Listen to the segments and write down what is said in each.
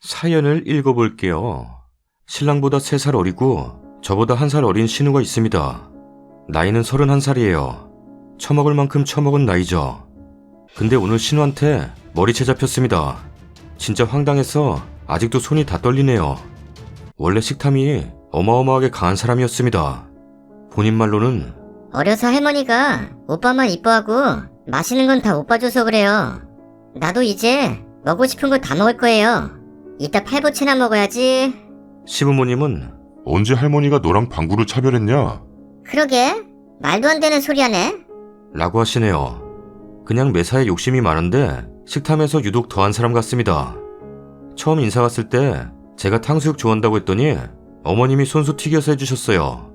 사연을 읽어볼게요. 신랑보다 3살 어리고 저보다 1살 어린 신우가 있습니다. 나이는 31살이에요. 처먹을 만큼 처먹은 나이죠. 근데 오늘 신우한테 머리채 잡혔습니다. 진짜 황당해서 아직도 손이 다 떨리네요. 원래 식탐이 어마어마하게 강한 사람이었습니다. 본인 말로는 어려서 할머니가 오빠만 이뻐하고 맛있는 건 다 오빠 줘서 그래요. 나도 이제 먹고 싶은 거 다 먹을 거예요. 이따 팔보채나 먹어야지. 시부모님은 언제 할머니가 너랑 방구를 차별했냐? 그러게 말도 안 되는 소리 하네. 라고 하시네요. 그냥 매사에 욕심이 많은데 식탐에서 유독 더한 사람 같습니다. 처음 인사 갔을 때 제가 탕수육 좋아한다고 했더니 어머님이 손수 튀겨서 해주셨어요.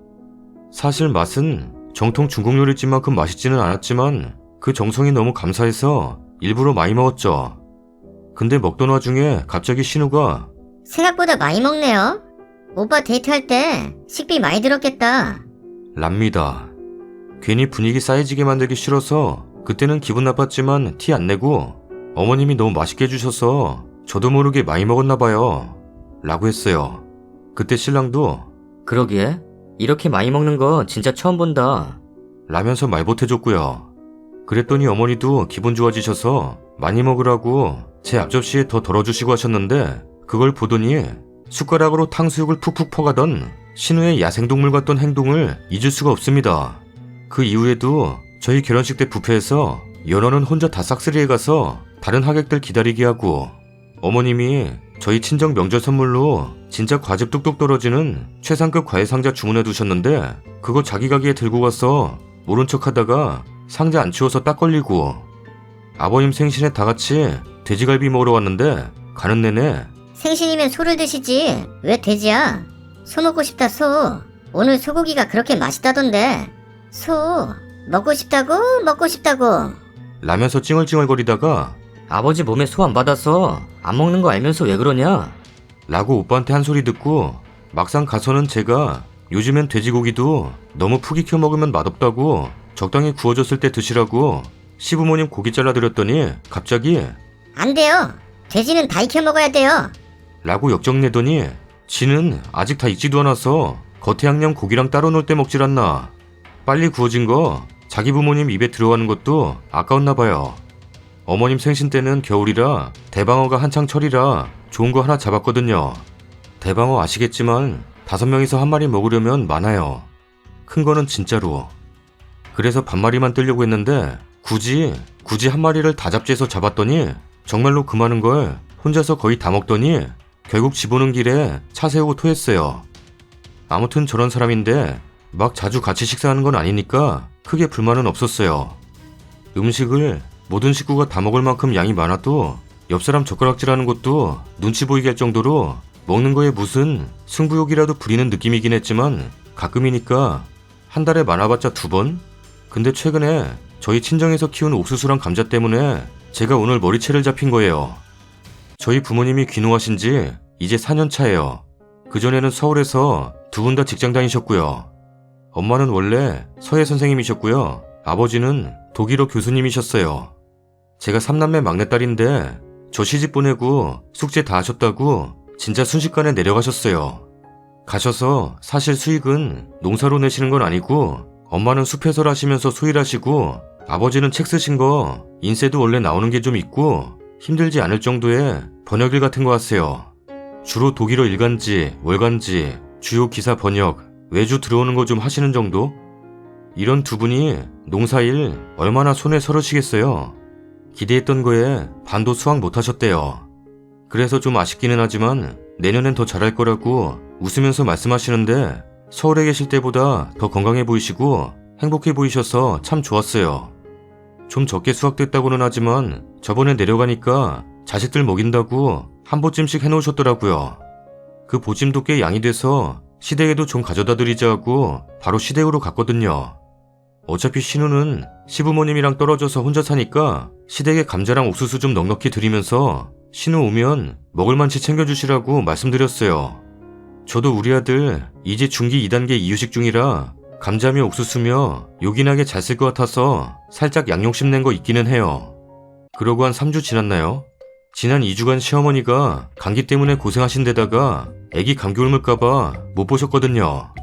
사실 맛은 정통 중국 요리집만큼 맛있지는 않았지만 그 정성이 너무 감사해서 일부러 많이 먹었죠. 근데 먹던 와중에 갑자기 신우가 생각보다 많이 먹네요. 오빠 데이트할 때 식비 많이 들었겠다. 랍니다. 괜히 분위기 싸해지게 만들기 싫어서 그때는 기분 나빴지만 티 안 내고 어머님이 너무 맛있게 해주셔서 저도 모르게 많이 먹었나 봐요. 라고 했어요. 그때 신랑도 그러게 이렇게 많이 먹는 거 진짜 처음 본다. 라면서 말 못해줬고요. 그랬더니 어머니도 기분 좋아지셔서 많이 먹으라고 제 앞접시에 더 덜어주시고 하셨는데 그걸 보더니 숟가락으로 탕수육을 푹푹 퍼가던 신우의 야생동물 같던 행동을 잊을 수가 없습니다. 그 이후에도 저희 결혼식 때 뷔페에서 연어는 혼자 다 싹쓸이해 가서 다른 하객들 기다리게 하고 어머님이 저희 친정 명절 선물로 진짜 과즙 뚝뚝 떨어지는 최상급 과일 상자 주문해 두셨는데 그거 자기 가게에 들고 가서 모른 척 하다가 상자 안 치워서 딱 걸리고 아버님 생신에 다 같이 돼지갈비 먹으러 왔는데 가는 내내 생신이면 소를 드시지 왜 돼지야? 소 먹고 싶다 소. 오늘 소고기가 그렇게 맛있다던데. 소 먹고 싶다고 먹고 싶다고. 라면서 찡얼찡얼거리다가 아버지 몸에 소 안 받아서 안 먹는 거 알면서 왜 그러냐? 라고 오빠한테 한 소리 듣고 막상 가서는 제가 요즘엔 돼지고기도 너무 푹 익혀 먹으면 맛없다고 적당히 구워줬을 때 드시라고 시부모님 고기 잘라드렸더니 갑자기 안 돼요. 돼지는 다 익혀 먹어야 돼요. 라고 역정내더니 지는 아직 다 익지도 않아서 겉에 양념 고기랑 따로 넣을 때 먹질 않나. 빨리 구워진 거 자기 부모님 입에 들어가는 것도 아까웠나 봐요. 어머님 생신 때는 겨울이라 대방어가 한창 철이라 좋은 거 하나 잡았거든요. 대방어 아시겠지만 5명이서 한 마리 먹으려면 많아요. 큰 거는 진짜로. 그래서 반마리만 뜨려고 했는데 굳이 한 마리를 다 잡지해서 잡았더니 정말로 그 많은 걸 혼자서 거의 다 먹더니 결국 집 오는 길에 차 세우고 토했어요. 아무튼 저런 사람인데 막 자주 같이 식사하는 건 아니니까 크게 불만은 없었어요. 음식을 모든 식구가 다 먹을 만큼 양이 많아도 옆 사람 젓가락질하는 것도 눈치 보이게 할 정도로 먹는 거에 무슨 승부욕이라도 부리는 느낌이긴 했지만 가끔이니까 한 달에 많아봤자 2번? 근데 최근에 저희 친정에서 키운 옥수수랑 감자 때문에 제가 오늘 머리채를 잡힌 거예요. 저희 부모님이 귀농하신 지 이제 4년 차예요. 그전에는 서울에서 2분 다 직장 다니셨고요. 엄마는 원래 서예 선생님이셨고요. 아버지는 독일어 교수님이셨어요. 제가 3남매 막내딸인데 저 시집 보내고 숙제 다 하셨다고 진짜 순식간에 내려가셨어요. 가셔서 사실 수익은 농사로 내시는 건 아니고 엄마는 숲해설 하시면서 수일하시고 아버지는 책 쓰신 거 인쇄도 원래 나오는 게 좀 있고 힘들지 않을 정도의 번역일 같은 거 하세요. 주로 독일어 일간지, 월간지, 주요 기사 번역, 외주 들어오는 거 좀 하시는 정도? 이런 2분이 농사일 얼마나 손에 서르시겠어요. 기대했던 거에 반도 수확 못 하셨대요. 그래서 좀 아쉽기는 하지만 내년엔 더 잘할 거라고 웃으면서 말씀하시는데 서울에 계실 때보다 더 건강해 보이시고 행복해 보이셔서 참 좋았어요. 좀 적게 수확됐다고는 하지만 저번에 내려가니까 자식들 먹인다고 한 보찜씩 해놓으셨더라고요. 그 보찜도 꽤 양이 돼서 시댁에도 좀 가져다 드리자 하고 바로 시댁으로 갔거든요. 어차피 신우는 시부모님이랑 떨어져서 혼자 사니까 시댁에 감자랑 옥수수 좀 넉넉히 드리면서 신우 오면 먹을 만치 챙겨주시라고 말씀드렸어요. 저도 우리 아들 이제 중기 2단계 이유식 중이라 감자며 옥수수며 요긴하게 잘 쓸 것 같아서 살짝 양용심 낸 거 있기는 해요. 그러고 한 3주 지났나요? 지난 2주간 시어머니가 감기 때문에 고생하신 데다가 애기 감기 옮을까봐 못 보셨거든요.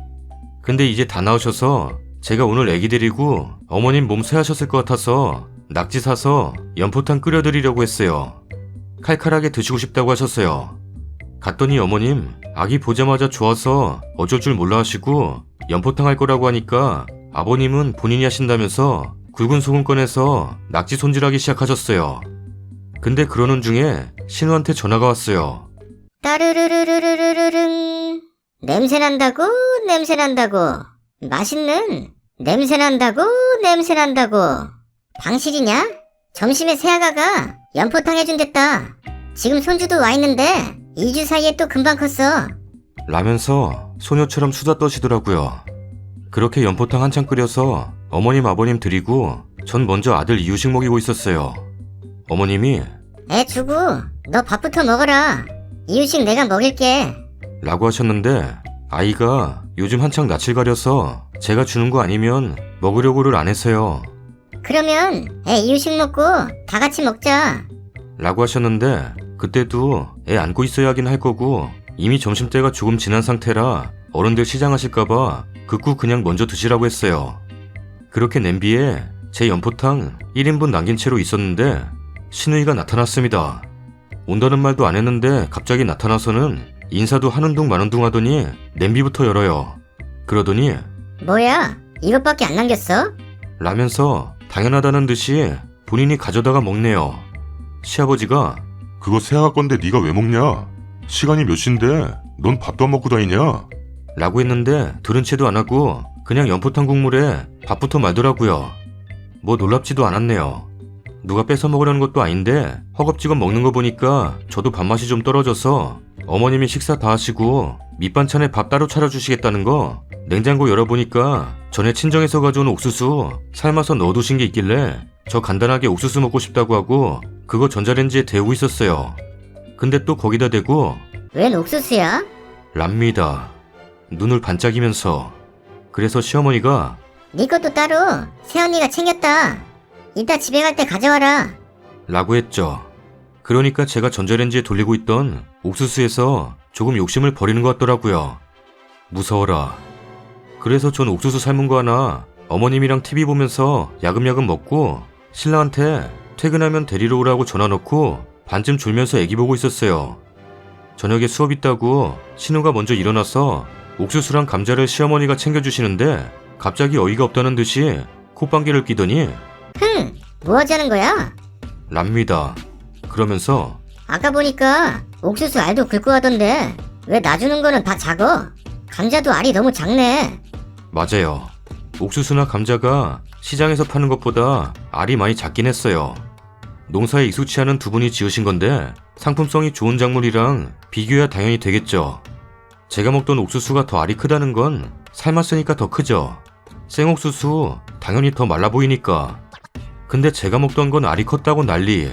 근데 이제 다 나으셔서 제가 오늘 애기 데리고 어머님 몸 쇠하셨을 것 같아서 낙지 사서 연포탕 끓여드리려고 했어요. 칼칼하게 드시고 싶다고 하셨어요. 갔더니 어머님 아기 보자마자 좋아서 어쩔 줄 몰라 하시고 연포탕 할 거라고 하니까 아버님은 본인이 하신다면서 굵은 소금 꺼내서 낙지 손질하기 시작하셨어요. 근데 그러는 중에 신우한테 전화가 왔어요. 따르르르르르르릉. 냄새난다고 냄새난다고. 맛있는 냄새난다고 냄새난다고. 방실이냐? 점심에 새아가가 연포탕 해준댔다. 지금 손주도 와있는데 2주 사이에 또 금방 컸어. 라면서 소녀처럼 수다 떠시더라고요. 그렇게 연포탕 한창 끓여서 어머님 아버님 드리고 전 먼저 아들 이유식 먹이고 있었어요. 어머님이 애 주고 너 밥부터 먹어라. 이유식 내가 먹일게. 라고 하셨는데 아이가 요즘 한창 낯을 가려서 제가 주는 거 아니면 먹으려고를 안 했어요. 그러면 애 이유식 먹고 다 같이 먹자. 라고 하셨는데 그때도 애 안고 있어야 하긴 할 거고 이미 점심때가 조금 지난 상태라 어른들 시장하실까봐 극구 그냥 먼저 드시라고 했어요. 그렇게 냄비에 제 연포탕 1인분 남긴 채로 있었는데 신우이가 나타났습니다. 온다는 말도 안 했는데 갑자기 나타나서는 인사도 하는 둥 마는 둥 하더니 냄비부터 열어요. 그러더니 뭐야? 이것밖에 안 남겼어? 라면서 당연하다는 듯이 본인이 가져다가 먹네요. 시아버지가 그거 새아가 건데 네가 왜 먹냐? 시간이 몇 시인데 넌 밥도 안 먹고 다니냐? 라고 했는데 들은 채도 안 하고 그냥 연포탕 국물에 밥부터 말더라고요. 뭐 놀랍지도 않았네요. 누가 뺏어 먹으려는 것도 아닌데 허겁지겁 먹는 거 보니까 저도 밥맛이 좀 떨어져서 어머님이 식사 다 하시고 밑반찬에 밥 따로 차려주시겠다는 거 냉장고 열어보니까 전에 친정에서 가져온 옥수수 삶아서 넣어두신 게 있길래 저 간단하게 옥수수 먹고 싶다고 하고 그거 전자레인지에 데우고 있었어요. 근데 또 거기다 대고 웬 옥수수야? 랍니다. 눈을 반짝이면서. 그래서 시어머니가 네 것도 따로 새언니가 챙겼다. 이따 집에 갈 때 가져와라. 라고 했죠. 그러니까 제가 전자레인지에 돌리고 있던 옥수수에서 조금 욕심을 버리는 것 같더라고요. 무서워라. 그래서 전 옥수수 삶은 거 하나 어머님이랑 TV 보면서 야금야금 먹고 신랑한테 퇴근하면 데리러 오라고 전화 넣고 반쯤 졸면서 애기 보고 있었어요. 저녁에 수업 있다고 신우가 먼저 일어나서 옥수수랑 감자를 시어머니가 챙겨주시는데 갑자기 어이가 없다는 듯이 콧방귀를 끼더니 뭐 하자는 거야? 랍니다. 그러면서 아까 보니까 옥수수 알도 굵고 하던데 왜 놔주는 거는 다 작어? 감자도 알이 너무 작네. 맞아요. 옥수수나 감자가 시장에서 파는 것보다 알이 많이 작긴 했어요. 농사에 익숙치 않은 두 분이 지으신 건데 상품성이 좋은 작물이랑 비교해야 당연히 되겠죠. 제가 먹던 옥수수가 더 알이 크다는 건 삶았으니까 더 크죠. 생옥수수 당연히 더 말라 보이니까. 근데 제가 먹던 건 알이 컸다고 난리.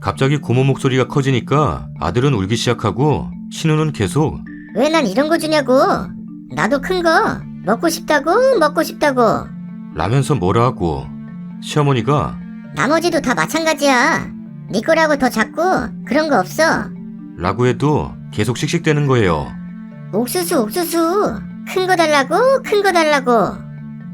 갑자기 고모 목소리가 커지니까 아들은 울기 시작하고 신우는 계속 왜 난 이런 거 주냐고. 나도 큰 거 먹고 싶다고 먹고 싶다고. 라면서 뭐라 하고 시어머니가 나머지도 다 마찬가지야. 네 거라고 더 작고 그런 거 없어. 라고 해도 계속 씩씩대는 거예요. 옥수수 큰 거 달라고 큰 거 달라고.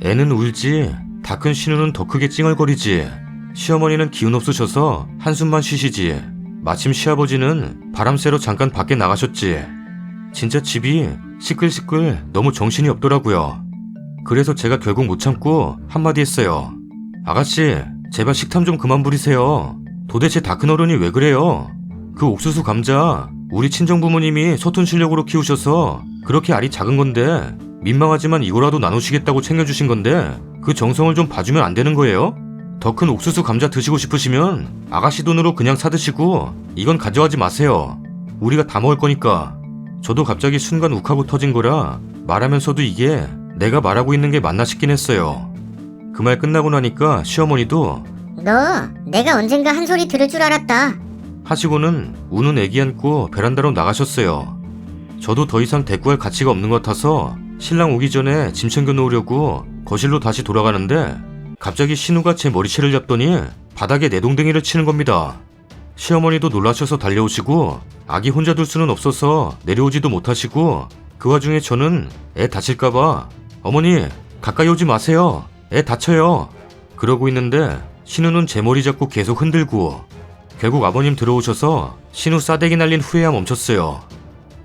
애는 울지 다 큰 신우는 더 크게 찡얼거리지. 시어머니는 기운 없으셔서 한숨만 쉬시지. 마침 시아버지는 바람 쐬러 잠깐 밖에 나가셨지. 진짜 집이 시끌시끌 너무 정신이 없더라고요. 그래서 제가 결국 못 참고 한마디 했어요. 아가씨 제발 식탐 좀 그만 부리세요. 도대체 다 큰 어른이 왜 그래요? 그 옥수수 감자 우리 친정부모님이 서툰 실력으로 키우셔서 그렇게 알이 작은 건데 민망하지만 이거라도 나누시겠다고 챙겨주신 건데 그 정성을 좀 봐주면 안 되는 거예요? 더 큰 옥수수 감자 드시고 싶으시면 아가씨 돈으로 그냥 사드시고 이건 가져가지 마세요. 우리가 다 먹을 거니까. 저도 갑자기 순간 욱하고 터진 거라 말하면서도 이게 내가 말하고 있는 게 맞나 싶긴 했어요. 그 말 끝나고 나니까 시어머니도 너 내가 언젠가 한 소리 들을 줄 알았다. 하시고는 우는 애기 안고 베란다로 나가셨어요. 저도 더 이상 대꾸할 가치가 없는 것 같아서 신랑 오기 전에 짐 챙겨 놓으려고 거실로 다시 돌아가는데 갑자기 신우가 제 머리채를 잡더니 바닥에 내동댕이를 치는 겁니다. 시어머니도 놀라셔서 달려오시고 아기 혼자 둘 수는 없어서 내려오지도 못하시고 그 와중에 저는 애 다칠까봐 어머니 가까이 오지 마세요. 애 다쳐요. 그러고 있는데 신우는 제 머리 잡고 계속 흔들고 결국 아버님 들어오셔서 신우 싸대기 날린 후에야 멈췄어요.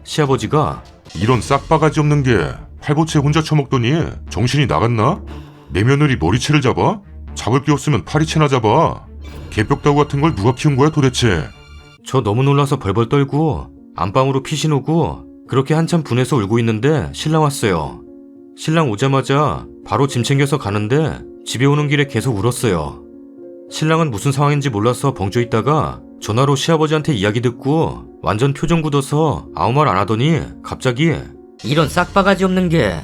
시아버지가 이런 싹바가지 없는 게 팔보채 혼자 처먹더니 정신이 나갔나? 내 며느리 머리채를 잡아? 잡을 게 없으면 파리채나 잡아. 개벽다구 같은 걸 누가 키운 거야 도대체? 저 너무 놀라서 벌벌 떨고 안방으로 피신 오고 그렇게 한참 분해서 울고 있는데 신랑 왔어요. 신랑 오자마자 바로 짐 챙겨서 가는데 집에 오는 길에 계속 울었어요. 신랑은 무슨 상황인지 몰라서 벙쪄 있다가 전화로 시아버지한테 이야기 듣고 완전 표정 굳어서 아무 말 안 하더니 갑자기 이런 싹바가지 없는 게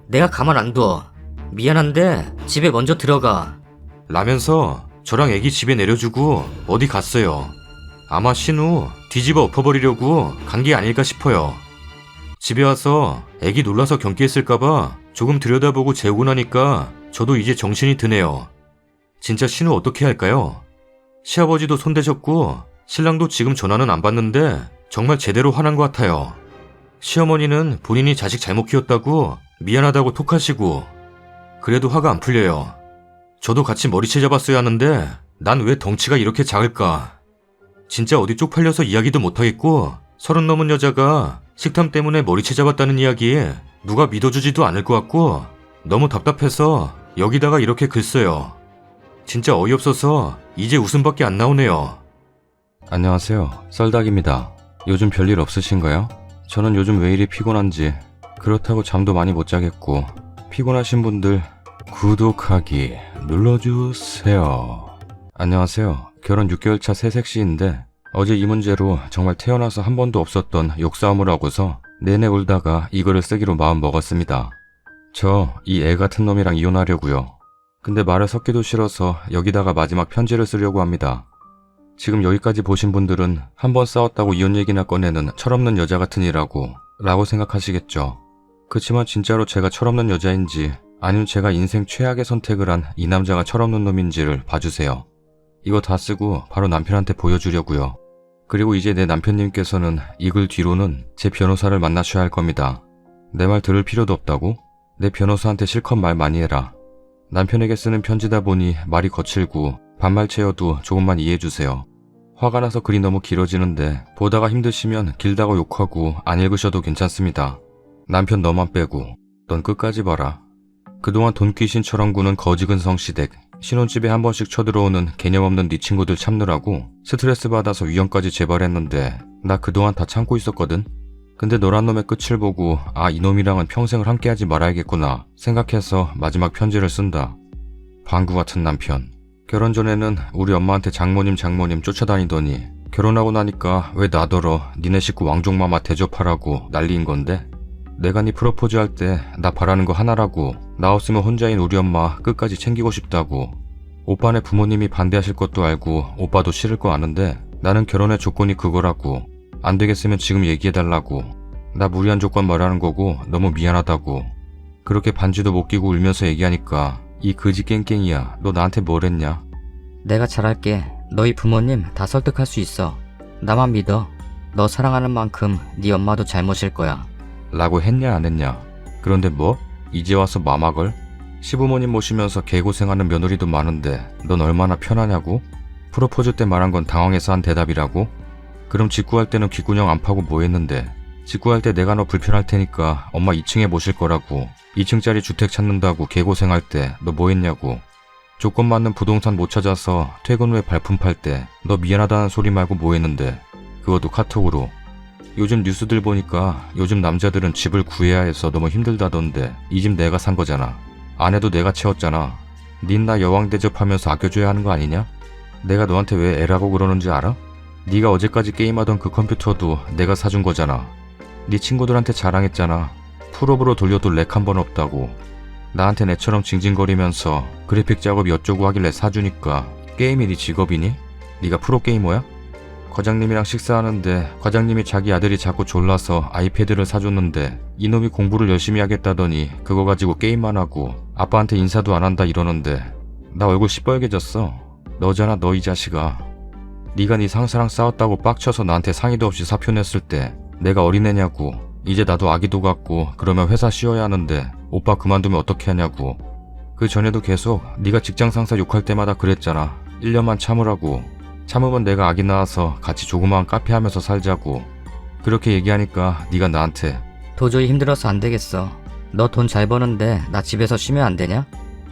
내가 가만 안 둬. 미안한데 집에 먼저 들어가. 라면서 저랑 애기 집에 내려주고 어디 갔어요. 아마 신우 뒤집어 엎어버리려고 간 게 아닐까 싶어요. 집에 와서 애기 놀라서 경기했을까봐 조금 들여다보고 재우고 나니까 저도 이제 정신이 드네요. 진짜 신우 어떻게 할까요? 시아버지도 손대셨고 신랑도 지금 전화는 안 받는데 정말 제대로 화난 것 같아요. 시어머니는 본인이 자식 잘못 키웠다고 미안하다고 톡하시고 그래도 화가 안 풀려요. 저도 같이 머리채 잡았어야 하는데 난 왜 덩치가 이렇게 작을까? 진짜 어디 쪽팔려서 이야기도 못하겠고 30 넘은 여자가 식탐 때문에 머리채 잡았다는 이야기에 누가 믿어주지도 않을 것 같고 너무 답답해서 여기다가 이렇게 글 써요. 진짜 어이없어서 이제 웃음밖에 안 나오네요. 안녕하세요. 썰닭입니다. 요즘 별일 없으신가요? 저는 요즘 왜 이리 피곤한지 그렇다고 잠도 많이 못 자겠고 피곤하신 분들 구독하기 눌러주세요. 안녕하세요. 결혼 6개월 차 새색시인데 어제 이 문제로 정말 태어나서 한 번도 없었던 욕싸움을 하고서 내내 울다가 이거를 쓰기로 마음 먹었습니다. 저 이 애 같은 놈이랑 이혼하려고요. 근데 말을 섞기도 싫어서 여기다가 마지막 편지를 쓰려고 합니다. 지금 여기까지 보신 분들은 한 번 싸웠다고 이혼 얘기나 꺼내는 철없는 여자 같은 이라고 라고 생각하시겠죠. 그치만 진짜로 제가 철없는 여자인지 아니면 제가 인생 최악의 선택을 한 이 남자가 철없는 놈인지를 봐주세요. 이거 다 쓰고 바로 남편한테 보여주려고요. 그리고 이제 내 남편님께서는 이 글 뒤로는 제 변호사를 만나셔야 할 겁니다. 내 말 들을 필요도 없다고? 내 변호사한테 실컷 말 많이 해라. 남편에게 쓰는 편지다 보니 말이 거칠고 반말체여도 조금만 이해해주세요. 화가 나서 글이 너무 길어지는데 보다가 힘드시면 길다고 욕하고 안 읽으셔도 괜찮습니다. 남편 너만 빼고 넌 끝까지 봐라. 그동안 돈귀신처럼 구는 거지근성 시댁 신혼집에 한 번씩 쳐들어오는 개념 없는 네 친구들 참느라고 스트레스 받아서 위험까지 재발했는데 나 그동안 다 참고 있었거든. 근데 너란 놈의 끝을 보고 아 이놈이랑은 평생을 함께하지 말아야겠구나 생각해서 마지막 편지를 쓴다. 방구 같은 남편. 결혼 전에는 우리 엄마한테 장모님 쫓아다니더니 결혼하고 나니까 왜 나더러 니네 식구 왕족마마 대접하라고 난리인 건데 내가 네 프로포즈 할 때 나 바라는 거 하나라고 나 없으면 혼자인 우리 엄마 끝까지 챙기고 싶다고 오빠네 부모님이 반대하실 것도 알고 오빠도 싫을 거 아는데 나는 결혼의 조건이 그거라고 안 되겠으면 지금 얘기해달라고 나 무리한 조건 말하는 거고 너무 미안하다고 그렇게 반지도 못 끼고 울면서 얘기하니까 이 그지 깽깽이야 너 나한테 뭘 했냐? 내가 잘할게. 너희 부모님 다 설득할 수 있어. 나만 믿어. 너 사랑하는 만큼 네 엄마도 잘못일 거야. 라고 했냐 안 했냐? 그런데 뭐? 이제 와서 마막을? 시부모님 모시면서 개고생하는 며느리도 많은데 넌 얼마나 편하냐고? 프로포즈 때 말한 건 당황해서 한 대답이라고? 그럼 직구할 때는 귓구녕 안 파고 뭐 했는데? 직구할 때 내가 너 불편할 테니까 엄마 2층에 모실 거라고 2층짜리 주택 찾는다고 개고생할 때 너 뭐 했냐고 조건 맞는 부동산 못 찾아서 퇴근 후에 발품 팔 때 너 미안하다는 소리 말고 뭐 했는데 그것도 카톡으로 요즘 뉴스들 보니까 요즘 남자들은 집을 구해야 해서 너무 힘들다던데 이 집 내가 산 거잖아. 아내도 내가 채웠잖아. 닌 나 여왕 대접하면서 아껴줘야 하는 거 아니냐? 내가 너한테 왜 애라고 그러는지 알아? 네가 어제까지 게임하던 그 컴퓨터도 내가 사준 거잖아. 네 친구들한테 자랑했잖아. 풀업으로 돌려도 렉 한 번 없다고. 나한테 애처럼 징징거리면서 그래픽 작업 어쩌고 하길래 사주니까 게임이 네 직업이니? 네가 프로게이머야? 과장님이랑 식사하는데 과장님이 자기 아들이 자꾸 졸라서 아이패드를 사줬는데 이놈이 공부를 열심히 하겠다더니 그거 가지고 게임만 하고 아빠한테 인사도 안 한다 이러는데 나 얼굴 시뻘개졌어. 너잖아 너 이 자식아. 네가 네 상사랑 싸웠다고 빡쳐서 나한테 상의도 없이 사표 냈을 때 내가 어린애냐고. 이제 나도 아기도 갖고 그러면 회사 쉬어야 하는데 오빠 그만두면 어떻게 하냐고. 그 전에도 계속 네가 직장 상사 욕할 때마다 그랬잖아. 1년만 참으라고. 참으면 내가 아기 낳아서 같이 조그마한 카페 하면서 살자고. 그렇게 얘기하니까 네가 나한테 도저히 힘들어서 안 되겠어. 너 돈 잘 버는데 나 집에서 쉬면 안 되냐?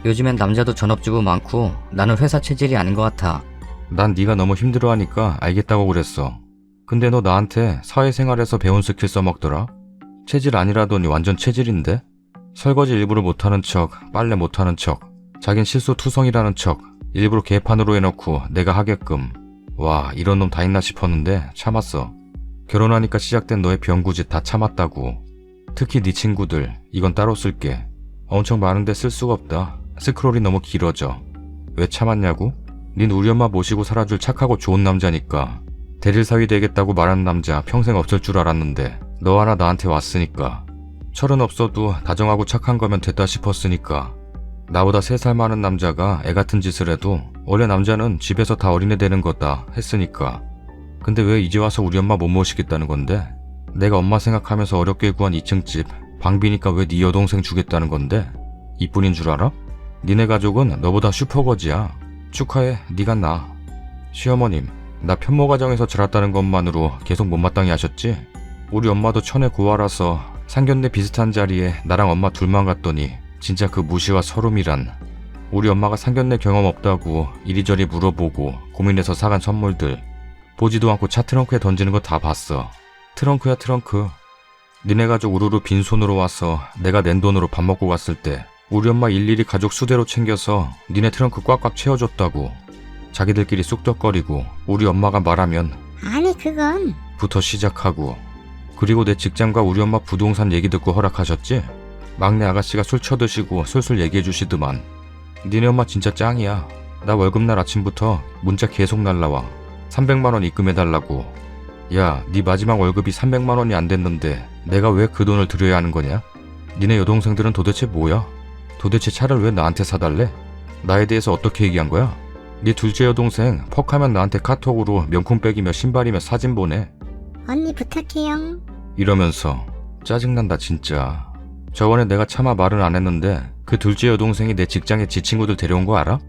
요즘엔 남자도 전업주부 많고 나는 회사 체질이 아닌 것 같아. 난 네가 너무 힘들어하니까 알겠다고 그랬어. 근데 너 나한테 사회생활에서 배운 스킬 써먹더라? 체질 아니라더니 완전 체질인데? 설거지 일부러 못하는 척, 빨래 못하는 척, 자긴 실수투성이라는 척, 일부러 개판으로 해놓고 내가 하게끔. 와, 이런 놈 다 있나 싶었는데 참았어. 결혼하니까 시작된 너의 병구짓 다 참았다고. 특히 네 친구들, 이건 따로 쓸게. 엄청 많은데 쓸 수가 없다. 스크롤이 너무 길어져. 왜 참았냐고? 닌 우리 엄마 모시고 살아줄 착하고 좋은 남자니까. 대릴 사위 되겠다고 말하는 남자 평생 없을 줄 알았는데 너 하나 나한테 왔으니까. 철은 없어도 다정하고 착한 거면 됐다 싶었으니까. 나보다 3살 많은 남자가 애 같은 짓을 해도 원래 남자는 집에서 다 어린애 되는 거다 했으니까. 근데 왜 이제 와서 우리 엄마 못 모시겠다는 건데? 내가 엄마 생각하면서 어렵게 구한 2층 집 방비니까 왜 네 여동생 주겠다는 건데? 이뿐인 줄 알아? 니네 가족은 너보다 슈퍼거지야. 축하해, 네가 나. 시어머님, 나 편모 가정에서 자랐다는 것만으로 계속 못마땅히 하셨지? 우리 엄마도 천에 고아라서 상견례 비슷한 자리에 나랑 엄마 둘만 갔더니 진짜 그 무시와 서름이란. 우리 엄마가 상견례 경험 없다고 이리저리 물어보고 고민해서 사간 선물들 보지도 않고 차 트렁크에 던지는 거 다 봤어. 트렁크야 트렁크. 니네 가족 우르르 빈손으로 와서 내가 낸 돈으로 밥 먹고 갔을 때 우리 엄마 일일이 가족 수대로 챙겨서 니네 트렁크 꽉꽉 채워줬다고. 자기들끼리 쑥덕거리고 우리 엄마가 말하면 아니 그건 부터 시작하고. 그리고 내 직장과 우리 엄마 부동산 얘기 듣고 허락하셨지? 막내 아가씨가 술 쳐드시고 술술 얘기해 주시더만. 니네 엄마 진짜 짱이야. 나 월급날 아침부터 문자 계속 날라와. 300만 원 입금해달라고. 야, 네 마지막 월급이 300만 원이 안 됐는데 내가 왜 그 돈을 드려야 하는 거냐? 니네 여동생들은 도대체 뭐야? 도대체 차를 왜 나한테 사달래? 나에 대해서 어떻게 얘기한 거야? 네 둘째 여동생 퍽하면 나한테 카톡으로 명품백이며 신발이며 사진 보내. 언니 부탁해요. 이러면서 짜증난다 진짜. 저번에 내가 차마 말은 안 했는데 그 둘째 여동생이 내 직장에 지 친구들 데려온 거 알아?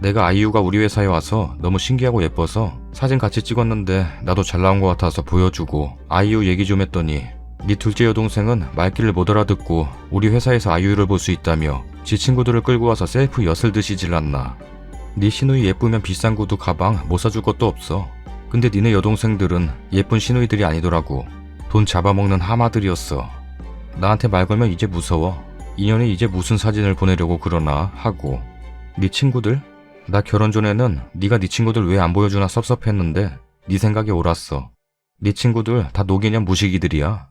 내가 아이유가 우리 회사에 와서 너무 신기하고 예뻐서 사진 같이 찍었는데 나도 잘 나온 것 같아서 보여주고 아이유 얘기 좀 했더니 네 둘째 여동생은 말귀를 못 알아듣고 우리 회사에서 아이유를 볼 수 있다며 지 친구들을 끌고 와서 셀프 엿을 드시질 않나. 네 시누이 예쁘면 비싼 구두 가방 못 사줄 것도 없어. 근데 니네 여동생들은 예쁜 시누이들이 아니더라고. 돈 잡아먹는 하마들이었어. 나한테 말 걸면 이제 무서워. 인연이 이제 무슨 사진을 보내려고 그러나 하고. 네 친구들? 나 결혼 전에는 네가 네 친구들 왜 안 보여주나 섭섭했는데 네 생각이 옳았어. 네 친구들 다 노개념 무식이들이야.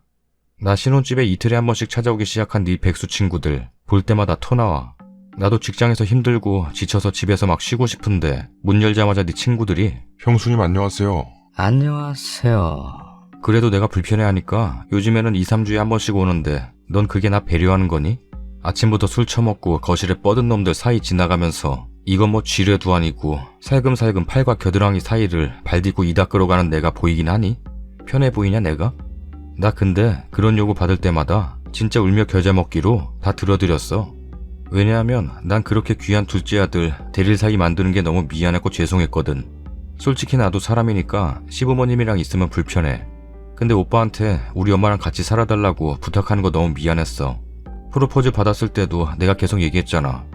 나 신혼집에 이틀에 한 번씩 찾아오기 시작한 네 백수 친구들 볼 때마다 토 나와. 나도 직장에서 힘들고 지쳐서 집에서 막 쉬고 싶은데 문 열자마자 네 친구들이 형수님 안녕하세요. 안녕하세요. 그래도 내가 불편해하니까 요즘에는 2, 3주에 한 번씩 오는데 넌 그게 나 배려하는 거니? 아침부터 술 처먹고 거실에 뻗은 놈들 사이 지나가면서 이건 뭐 쥐뢰도 아니고 살금살금 팔과 겨드랑이 사이를 발 딛고 이 닦으러 가는 내가 보이긴 하니? 편해 보이냐 내가? 나 근데 그런 요구 받을 때마다 진짜 울며 겨자 먹기로 다 들어드렸어. 왜냐하면 난 그렇게 귀한 둘째 아들 대릴 사이 만드는 게 너무 미안했고 죄송했거든. 솔직히 나도 사람이니까 시부모님이랑 있으면 불편해. 근데 오빠한테 우리 엄마랑 같이 살아달라고 부탁하는 거 너무 미안했어. 프로포즈 받았을 때도 내가 계속 얘기했잖아.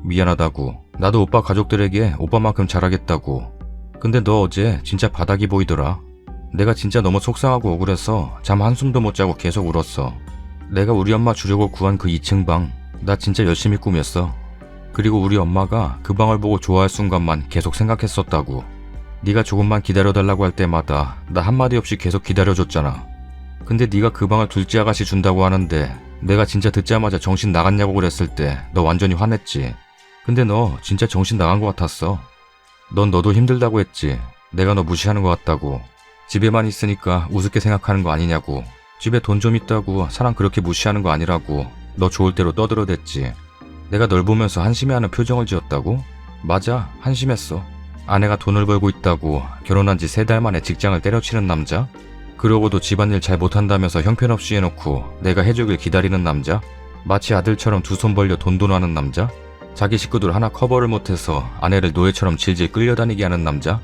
미안하다고. 나도 오빠 가족들에게 오빠만큼 잘하겠다고. 근데 너 어제 진짜 바닥이 보이더라. 내가 진짜 너무 속상하고 억울해서 잠 한숨도 못 자고 계속 울었어. 내가 우리 엄마 주려고 구한 그 2층 방, 나 진짜 열심히 꾸몄어. 그리고 우리 엄마가 그 방을 보고 좋아할 순간만 계속 생각했었다고. 네가 조금만 기다려달라고 할 때마다 나 한마디 없이 계속 기다려줬잖아. 근데 네가 그 방을 둘째 아가씨 준다고 하는데 내가 진짜 듣자마자 정신 나갔냐고 그랬을 때 너 완전히 화냈지. 근데 너 진짜 정신 나간 것 같았어. 넌 너도 힘들다고 했지. 내가 너 무시하는 것 같다고. 집에만 있으니까 우습게 생각하는 거 아니냐고. 집에 돈 좀 있다고 사람 그렇게 무시하는 거 아니라고. 너 좋을 대로 떠들어댔지. 내가 널 보면서 한심해하는 표정을 지었다고? 맞아, 한심했어. 아내가 돈을 벌고 있다고 결혼한 지 3달 만에 직장을 때려치는 남자? 그러고도 집안일 잘 못한다면서 형편없이 해놓고 내가 해주길 기다리는 남자? 마치 아들처럼 두 손 벌려 돈돈하는 남자? 자기 식구들 하나 커버를 못해서 아내를 노예처럼 질질 끌려다니게 하는 남자?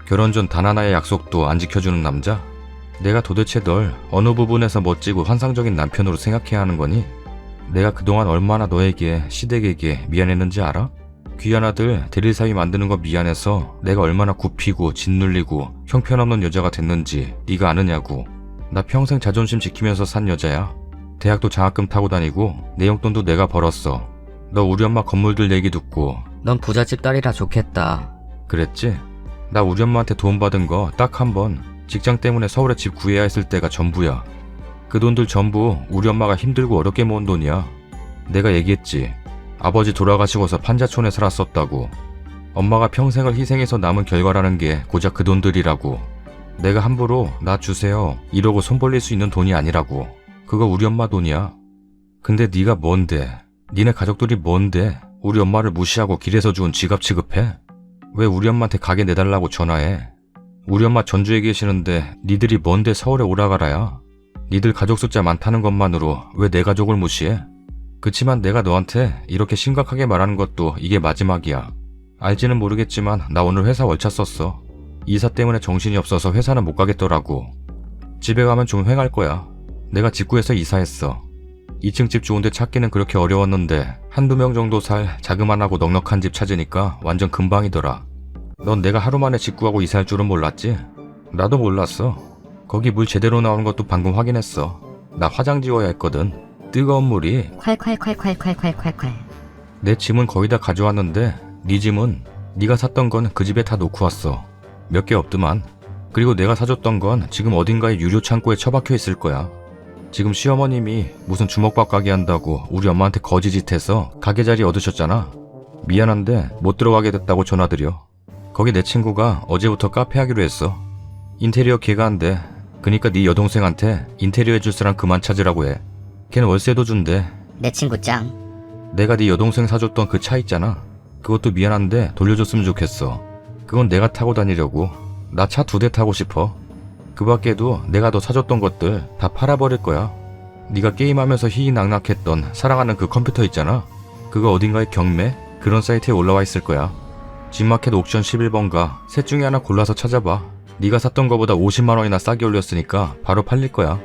결혼 전 단 하나의 약속도 안 지켜주는 남자? 내가 도대체 널 어느 부분에서 멋지고 환상적인 남편으로 생각해야 하는 거니? 내가 그동안 얼마나 너에게, 시댁에게 미안했는지 알아? 귀한 아들 대리사위 만드는 거 미안해서 내가 얼마나 굽히고 짓눌리고 형편없는 여자가 됐는지 네가 아느냐고. 나 평생 자존심 지키면서 산 여자야. 대학도 장학금 타고 다니고 내 용돈도 내가 벌었어. 너 우리 엄마 건물들 얘기 듣고 넌 부잣집 딸이라 좋겠다. 그랬지? 나 우리 엄마한테 도움 받은 거 딱 한 번. 직장 때문에 서울에 집 구해야 했을 때가 전부야. 그 돈들 전부 우리 엄마가 힘들고 어렵게 모은 돈이야. 내가 얘기했지. 아버지 돌아가시고서 판자촌에 살았었다고. 엄마가 평생을 희생해서 남은 결과라는 게 고작 그 돈들이라고. 내가 함부로 나 주세요 이러고 손 벌릴 수 있는 돈이 아니라고. 그거 우리 엄마 돈이야. 근데 네가 뭔데? 니네 가족들이 뭔데? 우리 엄마를 무시하고 길에서 주운 지갑 취급해? 왜 우리 엄마한테 가게 내달라고 전화해? 우리 엄마 전주에 계시는데 니들이 뭔데 서울에 오라가라야? 니들 가족 숫자 많다는 것만으로 왜 내 가족을 무시해? 그치만 내가 너한테 이렇게 심각하게 말하는 것도 이게 마지막이야. 알지는 모르겠지만 나 오늘 회사 월차 썼어. 이사 때문에 정신이 없어서 회사는 못 가겠더라고. 집에 가면 좀 휑할 거야. 내가 직구해서 이사했어. 2층 집 좋은데 찾기는 그렇게 어려웠는데 한두 명 정도 살 자그만하고 넉넉한 집 찾으니까 완전 금방이더라. 넌 내가 하루 만에 직구하고 이사할 줄은 몰랐지? 나도 몰랐어. 거기 물 제대로 나오는 것도 방금 확인했어. 나 화장 지워야 했거든. 뜨거운 물이. 콸콸콸콸콸콸콸콸. 내 짐은 거의 다 가져왔는데 네 짐은 네가 샀던 건 그 집에 다 놓고 왔어. 몇 개 없더만. 그리고 내가 사줬던 건 지금 어딘가에 유료 창고에 처박혀 있을 거야. 지금 시어머님이 무슨 주먹밥 가게 한다고 우리 엄마한테 거지짓해서 가게 자리 얻으셨잖아. 미안한데 못 들어가게 됐다고 전화드려. 거기 내 친구가 어제부터 카페 하기로 했어. 인테리어 걔가 한대. 그니까 네 여동생한테 인테리어 해줄 사람 그만 찾으라고 해. 걔는 월세도 준대. 내 친구 짱. 내가 네 여동생 사줬던 그 차 있잖아. 그것도 미안한데 돌려줬으면 좋겠어. 그건 내가 타고 다니려고. 나 차 2대 타고 싶어. 그 밖에도 내가 너 사줬던 것들 다 팔아버릴 거야. 네가 게임하면서 희희낙낙했던 사랑하는 그 컴퓨터 있잖아. 그거 어딘가에 경매? 그런 사이트에 올라와 있을 거야. 집마켓 옥션 11번가 셋 중에 하나 골라서 찾아봐. 네가 샀던 거보다 50만 원이나 싸게 올렸으니까 바로 팔릴 거야.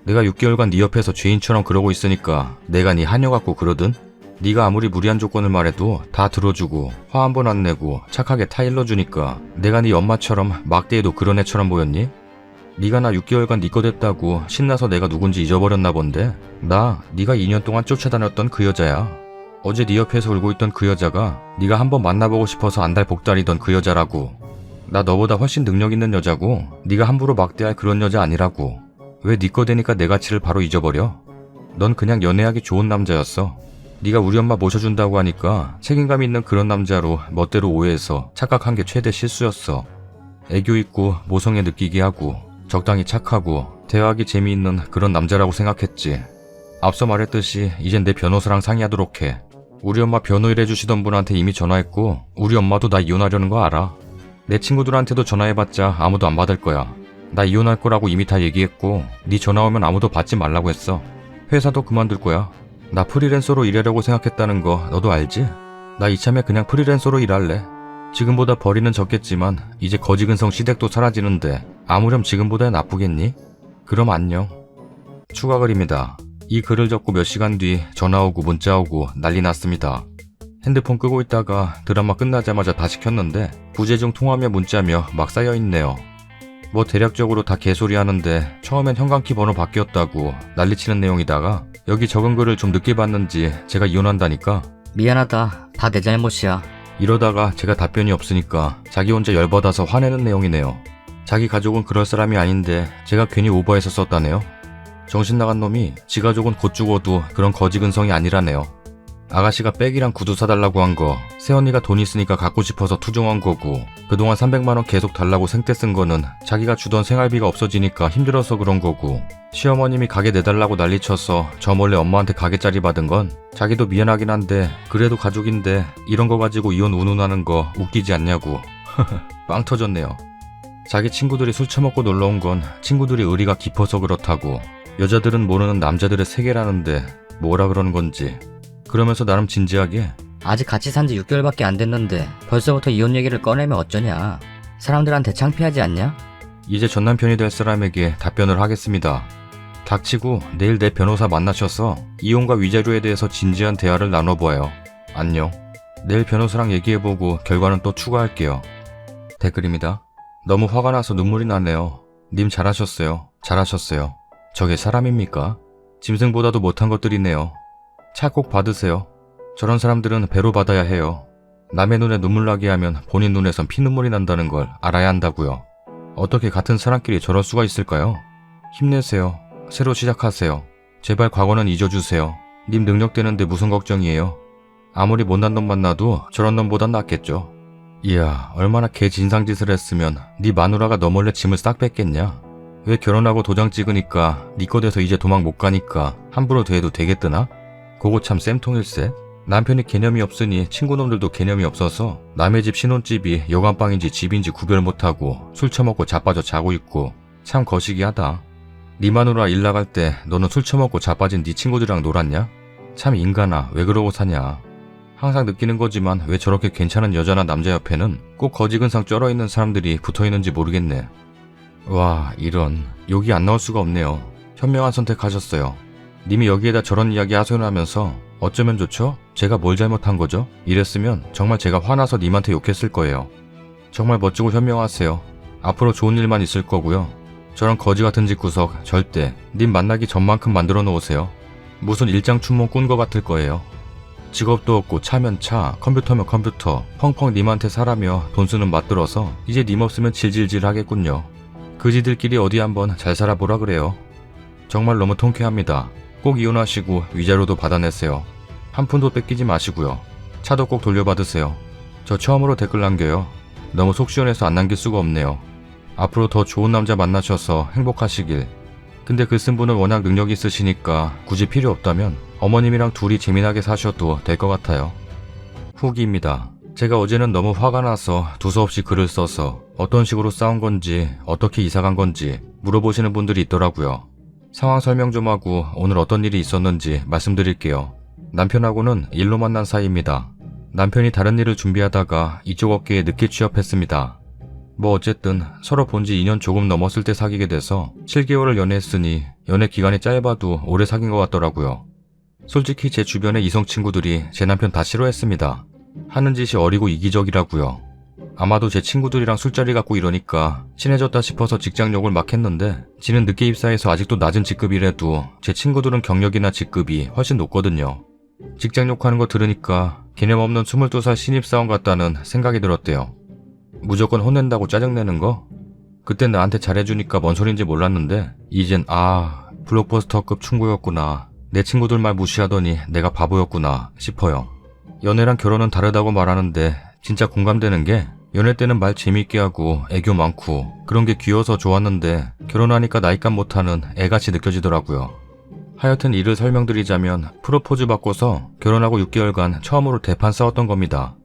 내가 6개월간 네 옆에서 죄인처럼 그러고 있으니까 내가 네 하녀 같고 그러든? 네가 아무리 무리한 조건을 말해도 다 들어주고 화 한 번 안 내고 착하게 타일러 주니까 내가 네 엄마처럼 막대해도 그런 애처럼 보였니? 네가 나 6개월간 네 거 됐다고 신나서 내가 누군지 잊어버렸나 본데 나 네가 2년 동안 쫓아다녔던 그 여자야. 어제 네 옆에서 울고 있던 그 여자가 네가 한번 만나보고 싶어서 안달복달이던 그 여자라고. 나 너보다 훨씬 능력 있는 여자고 네가 함부로 막대할 그런 여자 아니라고. 왜 네 거 되니까 내 가치를 바로 잊어버려? 넌 그냥 연애하기 좋은 남자였어. 네가 우리 엄마 모셔준다고 하니까 책임감 있는 그런 남자로 멋대로 오해해서 착각한 게 최대 실수였어. 애교 있고 모성애 느끼게 하고 적당히 착하고 대화하기 재미있는 그런 남자라고 생각했지. 앞서 말했듯이 이젠 내 변호사랑 상의하도록 해. 우리 엄마 변호일 해주시던 분한테 이미 전화했고 우리 엄마도 나 이혼하려는 거 알아. 내 친구들한테도 전화해봤자 아무도 안 받을 거야. 나 이혼할 거라고 이미 다 얘기했고 네 전화 오면 아무도 받지 말라고 했어. 회사도 그만둘 거야. 나 프리랜서로 일하려고 생각했다는 거 너도 알지? 나 이참에 그냥 프리랜서로 일할래. 지금보다 벌이는 적겠지만 이제 거지근성 시댁도 사라지는데 아무렴 지금보다 나쁘겠니? 그럼 안녕. 추가 글입니다. 이 글을 적고 몇 시간 뒤 전화 오고 문자 오고 난리 났습니다. 핸드폰 끄고 있다가 드라마 끝나자마자 다시 켰는데 부재중 통화며 문자며 막 쌓여있네요. 뭐 대략적으로 다 개소리 하는데 처음엔 현관키 번호 바뀌었다고 난리치는 내용이다가 여기 적은 글을 좀 늦게 봤는지 제가 이혼한다니까. 미안하다. 다 내 잘못이야. 이러다가 제가 답변이 없으니까 자기 혼자 열받아서 화내는 내용이네요. 자기 가족은 그럴 사람이 아닌데 제가 괜히 오버해서 썼다네요. 정신 나간 놈이 지 가족은 곧 죽어도 그런 거지근성이 아니라네요. 아가씨가 백이랑 구두 사달라고 한 거 새언니가 돈 있으니까 갖고 싶어서 투정한 거고 그동안 300만원 계속 달라고 생떼 쓴 거는 자기가 주던 생활비가 없어지니까 힘들어서 그런 거고 시어머님이 가게 내달라고 난리쳐서 저 몰래 엄마한테 가게짜리 받은 건 자기도 미안하긴 한데 그래도 가족인데 이런 거 가지고 이혼 운운하는 거 웃기지 않냐고 빵 터졌네요. 자기 친구들이 술 처먹고 놀러온 건 친구들이 의리가 깊어서 그렇다고, 여자들은 모르는 남자들의 세계라는데 뭐라 그러는 건지. 그러면서 나름 진지하게 아직 같이 산 지 6개월밖에 안 됐는데 벌써부터 이혼 얘기를 꺼내면 어쩌냐. 사람들한테 창피하지 않냐? 이제 전남편이 될 사람에게 답변을 하겠습니다. 닥치고 내일 내 변호사 만나셔서 이혼과 위자료에 대해서 진지한 대화를 나눠보아요. 안녕. 내일 변호사랑 얘기해보고 결과는 또 추가할게요. 댓글입니다. 너무 화가 나서 눈물이 나네요. 님 잘하셨어요. 잘하셨어요. 저게 사람입니까? 짐승보다도 못한 것들이네요. 차 꼭 받으세요. 저런 사람들은 배로 받아야 해요. 남의 눈에 눈물 나게 하면 본인 눈에선 피눈물이 난다는 걸 알아야 한다고요. 어떻게 같은 사람끼리 저럴 수가 있을까요? 힘내세요. 새로 시작하세요. 제발 과거는 잊어주세요. 님 능력되는데 무슨 걱정이에요? 아무리 못난 놈 만나도 저런 놈보단 낫겠죠. 이야, 얼마나 개 진상짓을 했으면 네 마누라가 너 몰래 짐을 싹 뺐겠냐? 왜 결혼하고 도장 찍으니까 네 거 돼서 이제 도망 못 가니까 함부로 대해도 되겠드나? 그거 참 쌤통일세. 남편이 개념이 없으니 친구놈들도 개념이 없어서 남의 집 신혼집이 여관방인지 집인지 구별 못하고 술 처먹고 자빠져 자고 있고 참 거시기하다. 네 마누라 일 나갈 때 너는 술 처먹고 자빠진 네 친구들이랑 놀았냐? 참 인간아, 왜 그러고 사냐. 항상 느끼는 거지만 왜 저렇게 괜찮은 여자나 남자 옆에는 꼭 거지근상 쩔어있는 사람들이 붙어있는지 모르겠네. 와, 이런. 욕이 안 나올 수가 없네요. 현명한 선택하셨어요. 님이 여기에다 저런 이야기 하소연하면서 어쩌면 좋죠? 제가 뭘 잘못한 거죠? 이랬으면 정말 제가 화나서 님한테 욕했을 거예요. 정말 멋지고 현명하세요. 앞으로 좋은 일만 있을 거고요. 저런 거지 같은 집 구석 절대 님 만나기 전만큼 만들어 놓으세요. 무슨 일장춘몽 꾼 거 같을 거예요. 직업도 없고 차면 차, 컴퓨터면 컴퓨터, 펑펑 님한테 살아며 돈 쓰는 맛들어서 이제 님 없으면 질질질 하겠군요. 그지들끼리 어디 한번 잘 살아보라 그래요. 정말 너무 통쾌합니다. 꼭 이혼하시고 위자료도 받아내세요. 한 푼도 뺏기지 마시고요. 차도 꼭 돌려받으세요. 저 처음으로 댓글 남겨요. 너무 속 시원해서 안 남길 수가 없네요. 앞으로 더 좋은 남자 만나셔서 행복하시길. 근데 글 쓴 분은 워낙 능력이 있으시니까 굳이 필요 없다면 어머님이랑 둘이 재미나게 사셔도 될 것 같아요. 후기입니다. 제가 어제는 너무 화가 나서 두서없이 글을 써서 어떤 식으로 싸운 건지 어떻게 이사간 건지 물어보시는 분들이 있더라고요. 상황 설명 좀 하고 오늘 어떤 일이 있었는지 말씀드릴게요. 남편하고는 일로 만난 사이입니다. 남편이 다른 일을 준비하다가 이쪽 업계에 늦게 취업했습니다. 뭐 어쨌든 서로 본 지 2년 조금 넘었을 때 사귀게 돼서 7개월을 연애했으니 연애 기간이 짧아도 오래 사귄 것 같더라고요. 솔직히 제 주변의 이성 친구들이 제 남편 다 싫어했습니다. 하는 짓이 어리고 이기적이라고요. 아마도 제 친구들이랑 술자리 갖고 이러니까 친해졌다 싶어서 직장욕을 막 했는데 지는 늦게 입사해서 아직도 낮은 직급이라도 제 친구들은 경력이나 직급이 훨씬 높거든요. 직장욕하는 거 들으니까 개념 없는 22살 신입사원 같다는 생각이 들었대요. 무조건 혼낸다고 짜증내는 거? 그땐 나한테 잘해주니까 뭔 소린지 몰랐는데 이젠 블록버스터급 충고였구나. 내 친구들 말 무시하더니 내가 바보였구나 싶어요. 연애랑 결혼은 다르다고 말하는데 진짜 공감되는 게 연애 때는 말 재밌게 하고 애교 많고 그런 게 귀여워서 좋았는데 결혼하니까 나이값 못하는 애같이 느껴지더라고요. 하여튼 이를 설명드리자면 프로포즈 받고서 결혼하고 6개월간 처음으로 대판 싸웠던 겁니다.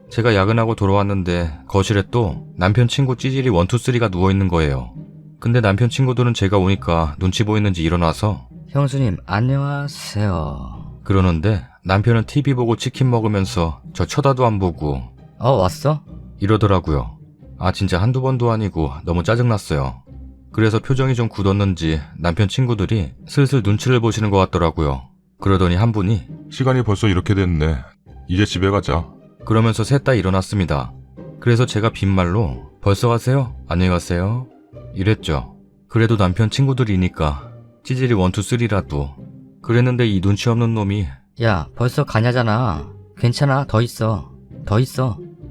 제가 야근하고 돌아왔는데 거실에 또 남편 친구 찌질이 1, 2, 3가 누워있는 거예요. 근데 남편 친구들은 제가 오니까 눈치 보이는지 일어나서 형수님 안녕하세요. 그러는데 남편은 TV 보고 치킨 먹으면서 저 쳐다도 안 보고 왔어? 이러더라고요. 진짜 한두 번도 아니고 너무 짜증났어요. 그래서 표정이 좀 굳었는지 남편 친구들이 슬슬 눈치를 보시는 것 같더라고요. 그러더니 한 분이 시간이 벌써 이렇게 됐네. 이제 집에 가자. 그러면서 셋 다 일어났습니다. 그래서 제가 빈말로 벌써 가세요? 안녕히 가세요? 이랬죠. 그래도 남편 친구들이니까 찌질이 1, 2, 3라도. 그랬는데 이 눈치 없는 놈이 야, 벌써 가냐잖아. 괜찮아, 더 있어.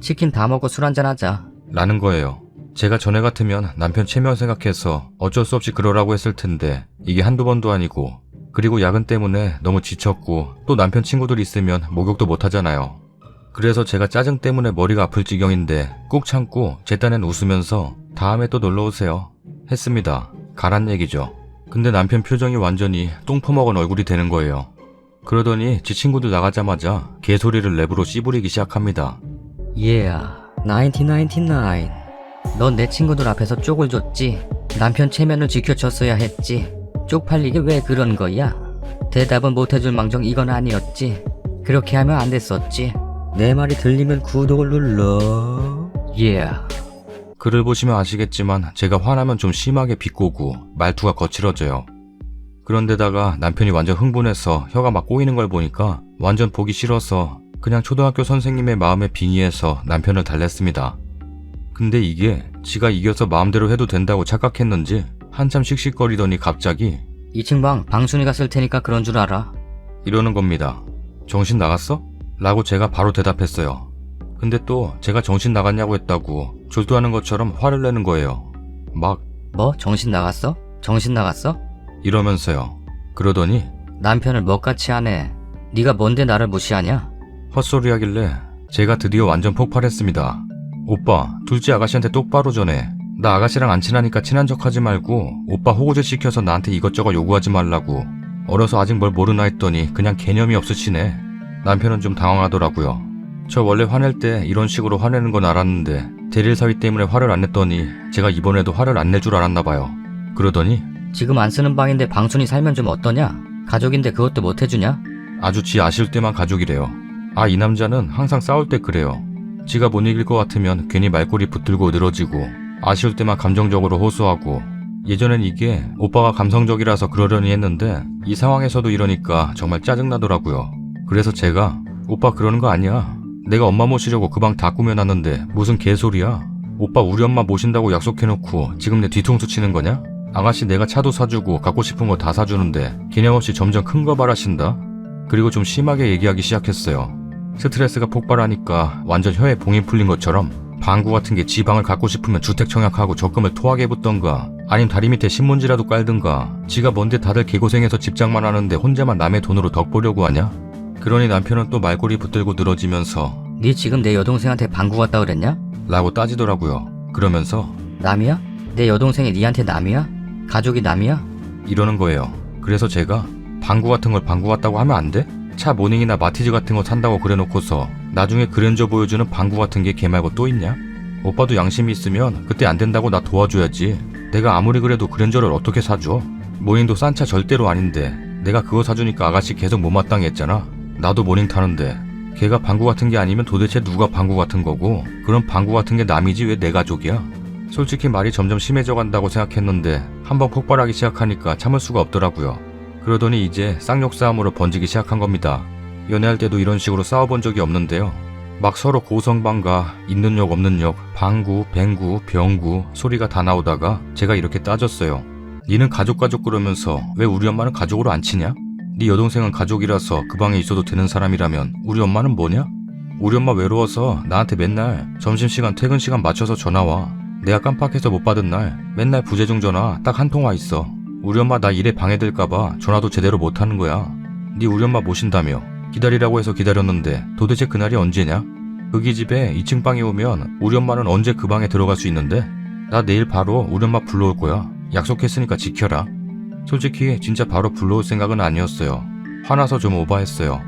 치킨 다 먹고 술 한잔 하자. 라는 거예요. 제가 전에 같으면 남편 체면 생각해서 어쩔 수 없이 그러라고 했을 텐데 이게 한두 번도 아니고, 그리고 야근 때문에 너무 지쳤고 또 남편 친구들 있으면 목욕도 못 하잖아요. 그래서 제가 짜증 때문에 머리가 아플 지경인데 꾹 참고 제 딴엔 웃으면서 다음에 또 놀러오세요 했습니다. 가란 얘기죠. 근데 남편 표정이 완전히 똥 퍼먹은 얼굴이 되는 거예요. 그러더니 지 친구들 나가자마자 개소리를 랩으로 씨부리기 시작합니다. 얘야, 1999. 넌 내 친구들 앞에서 쪽을 줬지. 남편 체면을 지켜줬어야 했지. 쪽팔리게 왜 그런 거야? 대답은 못해줄 망정 이건 아니었지. 그렇게 하면 안 됐었지. 내 말이 들리면 구독을 눌러. Yeah. 글을 보시면 아시겠지만 제가 화나면 좀 심하게 비꼬고 말투가 거칠어져요. 그런데다가 남편이 완전 흥분해서 혀가 막 꼬이는 걸 보니까 완전 보기 싫어서 그냥 초등학교 선생님의 마음에 빙의해서 남편을 달랬습니다. 근데 이게 지가 이겨서 마음대로 해도 된다고 착각했는지 한참 씩씩거리더니 갑자기 2층 방 방순이가 쓸 테니까 그런 줄 알아. 이러는 겁니다. 정신 나갔어? 라고 제가 바로 대답했어요. 근데 또 제가 정신 나갔냐고 했다고 졸도하는 것처럼 화를 내는 거예요. 막 뭐? 정신 나갔어? 정신 나갔어? 이러면서요. 그러더니 남편을 먹같이 하네. 네가 뭔데 나를 무시하냐? 헛소리 하길래 제가 드디어 완전 폭발했습니다. 오빠, 둘째 아가씨한테 똑바로 전해. 나 아가씨랑 안 친하니까 친한 척 하지 말고 오빠 호구제 시켜서 나한테 이것저것 요구하지 말라고. 어려서 아직 뭘 모르나 했더니 그냥 개념이 없으시네. 남편은 좀 당황하더라고요. 저 원래 화낼 때 이런 식으로 화내는 건 알았는데 대릴 사위 때문에 화를 안 냈더니 제가 이번에도 화를 안 낼 줄 알았나 봐요. 그러더니 지금 안 쓰는 방인데 방순이 살면 좀 어떠냐? 가족인데 그것도 못 해주냐? 아주 지 아쉬울 때만 가족이래요. 아, 이 남자는 항상 싸울 때 그래요. 지가 못 이길 것 같으면 괜히 말꼬리 붙들고 늘어지고 아쉬울 때만 감정적으로 호소하고. 예전엔 이게 오빠가 감성적이라서 그러려니 했는데 이 상황에서도 이러니까 정말 짜증나더라고요. 그래서 제가 오빠 그러는 거 아니야. 내가 엄마 모시려고 그 방 다 꾸며놨는데 무슨 개소리야. 오빠 우리 엄마 모신다고 약속해놓고 지금 내 뒤통수 치는 거냐? 아가씨 내가 차도 사주고 갖고 싶은 거 다 사주는데 개념 없이 점점 큰 거 바라신다? 그리고 좀 심하게 얘기하기 시작했어요. 스트레스가 폭발하니까 완전 혀에 봉이 풀린 것처럼 방구 같은 게 지 방을 갖고 싶으면 주택 청약하고 적금을 토하게 해붓던가 아님 다리 밑에 신문지라도 깔든가. 지가 뭔데 다들 개고생해서 집장만 하는데 혼자만 남의 돈으로 덕 보려고 하냐? 그러니 남편은 또 말꼬리 붙들고 늘어지면서 네 지금 내 여동생한테 방구 갔다 그랬냐? 라고 따지더라고요. 그러면서 남이야? 내 여동생이 니한테 남이야? 가족이 남이야? 이러는 거예요. 그래서 제가 방구 같은 걸 방구 같다고 하면 안 돼? 차 모닝이나 마티즈 같은 거 산다고 그래놓고서 나중에 그랜저 보여주는 방구 같은 게 걔 말고 또 있냐? 오빠도 양심이 있으면 그때 안 된다고 나 도와줘야지. 내가 아무리 그래도 그랜저를 어떻게 사줘? 모닝도 싼 차 절대로 아닌데 내가 그거 사주니까 아가씨 계속 못마땅해 했잖아. 나도 모닝 타는데 걔가 방구 같은 게 아니면 도대체 누가 방구 같은 거고 그럼 방구 같은 게 남이지 왜 내 가족이야? 솔직히 말이 점점 심해져 간다고 생각했는데 한번 폭발하기 시작하니까 참을 수가 없더라고요. 그러더니 이제 쌍욕 싸움으로 번지기 시작한 겁니다. 연애할 때도 이런 식으로 싸워본 적이 없는데요. 막 서로 고성방가 있는 욕 없는 욕 방구, 뱅구, 병구 소리가 다 나오다가 제가 이렇게 따졌어요. 니는 가족 그러면서 왜 우리 엄마는 가족으로 안 치냐? 네 여동생은 가족이라서 그 방에 있어도 되는 사람이라면 우리 엄마는 뭐냐? 우리 엄마 외로워서 나한테 맨날 점심시간 퇴근시간 맞춰서 전화와. 내가 깜빡해서 못 받은 날 맨날 부재중 전화 딱 한 통 와 있어. 우리 엄마 나 일에 방해될까봐 전화도 제대로 못하는 거야. 네 우리 엄마 모신다며 기다리라고 해서 기다렸는데 도대체 그날이 언제냐? 거기 집에 2층 방에 오면 우리 엄마는 언제 그 방에 들어갈 수 있는데? 나 내일 바로 우리 엄마 불러올 거야. 약속했으니까 지켜라. 솔직히 진짜 바로 불러올 생각은 아니었어요. 화나서 좀 오버했어요.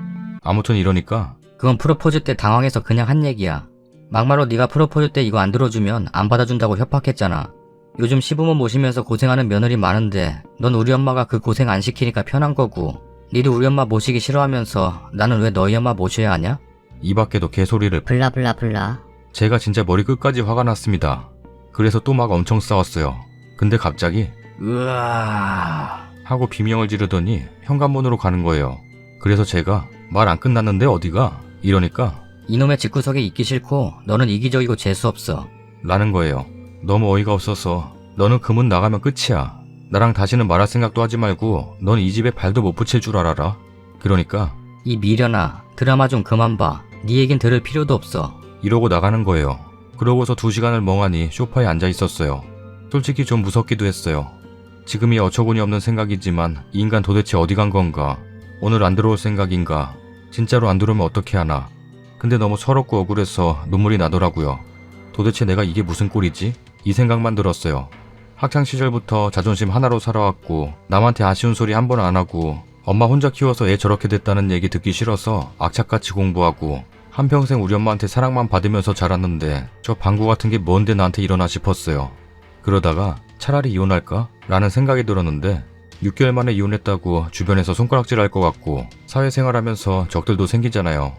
아무튼 이러니까 그건 프로포즈 때 당황해서 그냥 한 얘기야. 막말로 네가 프로포즈 때 이거 안 들어주면 안 받아준다고 협박했잖아. 요즘 시부모 모시면서 고생하는 며느리 많은데 넌 우리 엄마가 그 고생 안 시키니까 편한 거고 니도 우리 엄마 모시기 싫어하면서 나는 왜 너희 엄마 모셔야 하냐? 이 밖에도 개소리를 블라블라블라. 제가 진짜 머리 끝까지 화가 났습니다. 그래서 또 막 엄청 싸웠어요. 근데 갑자기 으아 하고 비명을 지르더니 현관문으로 가는 거예요. 그래서 제가 말 안 끝났는데 어디가? 이러니까 이놈의 집구석에 있기 싫고 너는 이기적이고 재수없어. 라는 거예요. 너무 어이가 없어서 너는 그 문 나가면 끝이야. 나랑 다시는 말할 생각도 하지 말고 넌 이 집에 발도 못 붙일 줄 알아라. 그러니까 이 미련아 드라마 좀 그만 봐. 네 얘긴 들을 필요도 없어. 이러고 나가는 거예요. 그러고서 2시간을 멍하니 소파에 앉아 있었어요. 솔직히 좀 무섭기도 했어요. 지금이 어처구니 없는 생각이지만 이 인간 도대체 어디 간 건가? 오늘 안 들어올 생각인가? 진짜로 안 들어오면 어떻게 하나? 근데 너무 서럽고 억울해서 눈물이 나더라고요. 도대체 내가 이게 무슨 꼴이지? 이 생각만 들었어요. 학창시절부터 자존심 하나로 살아왔고 남한테 아쉬운 소리 한 번 안 하고 엄마 혼자 키워서 애 저렇게 됐다는 얘기 듣기 싫어서 악착같이 공부하고 한평생 우리 엄마한테 사랑만 받으면서 자랐는데 저 방구 같은 게 뭔데 나한테 일어나 싶었어요. 그러다가 차라리 이혼할까? 라는 생각이 들었는데 6개월 만에 이혼했다고 주변에서 손가락질 할 것 같고 사회생활하면서 적들도 생기잖아요.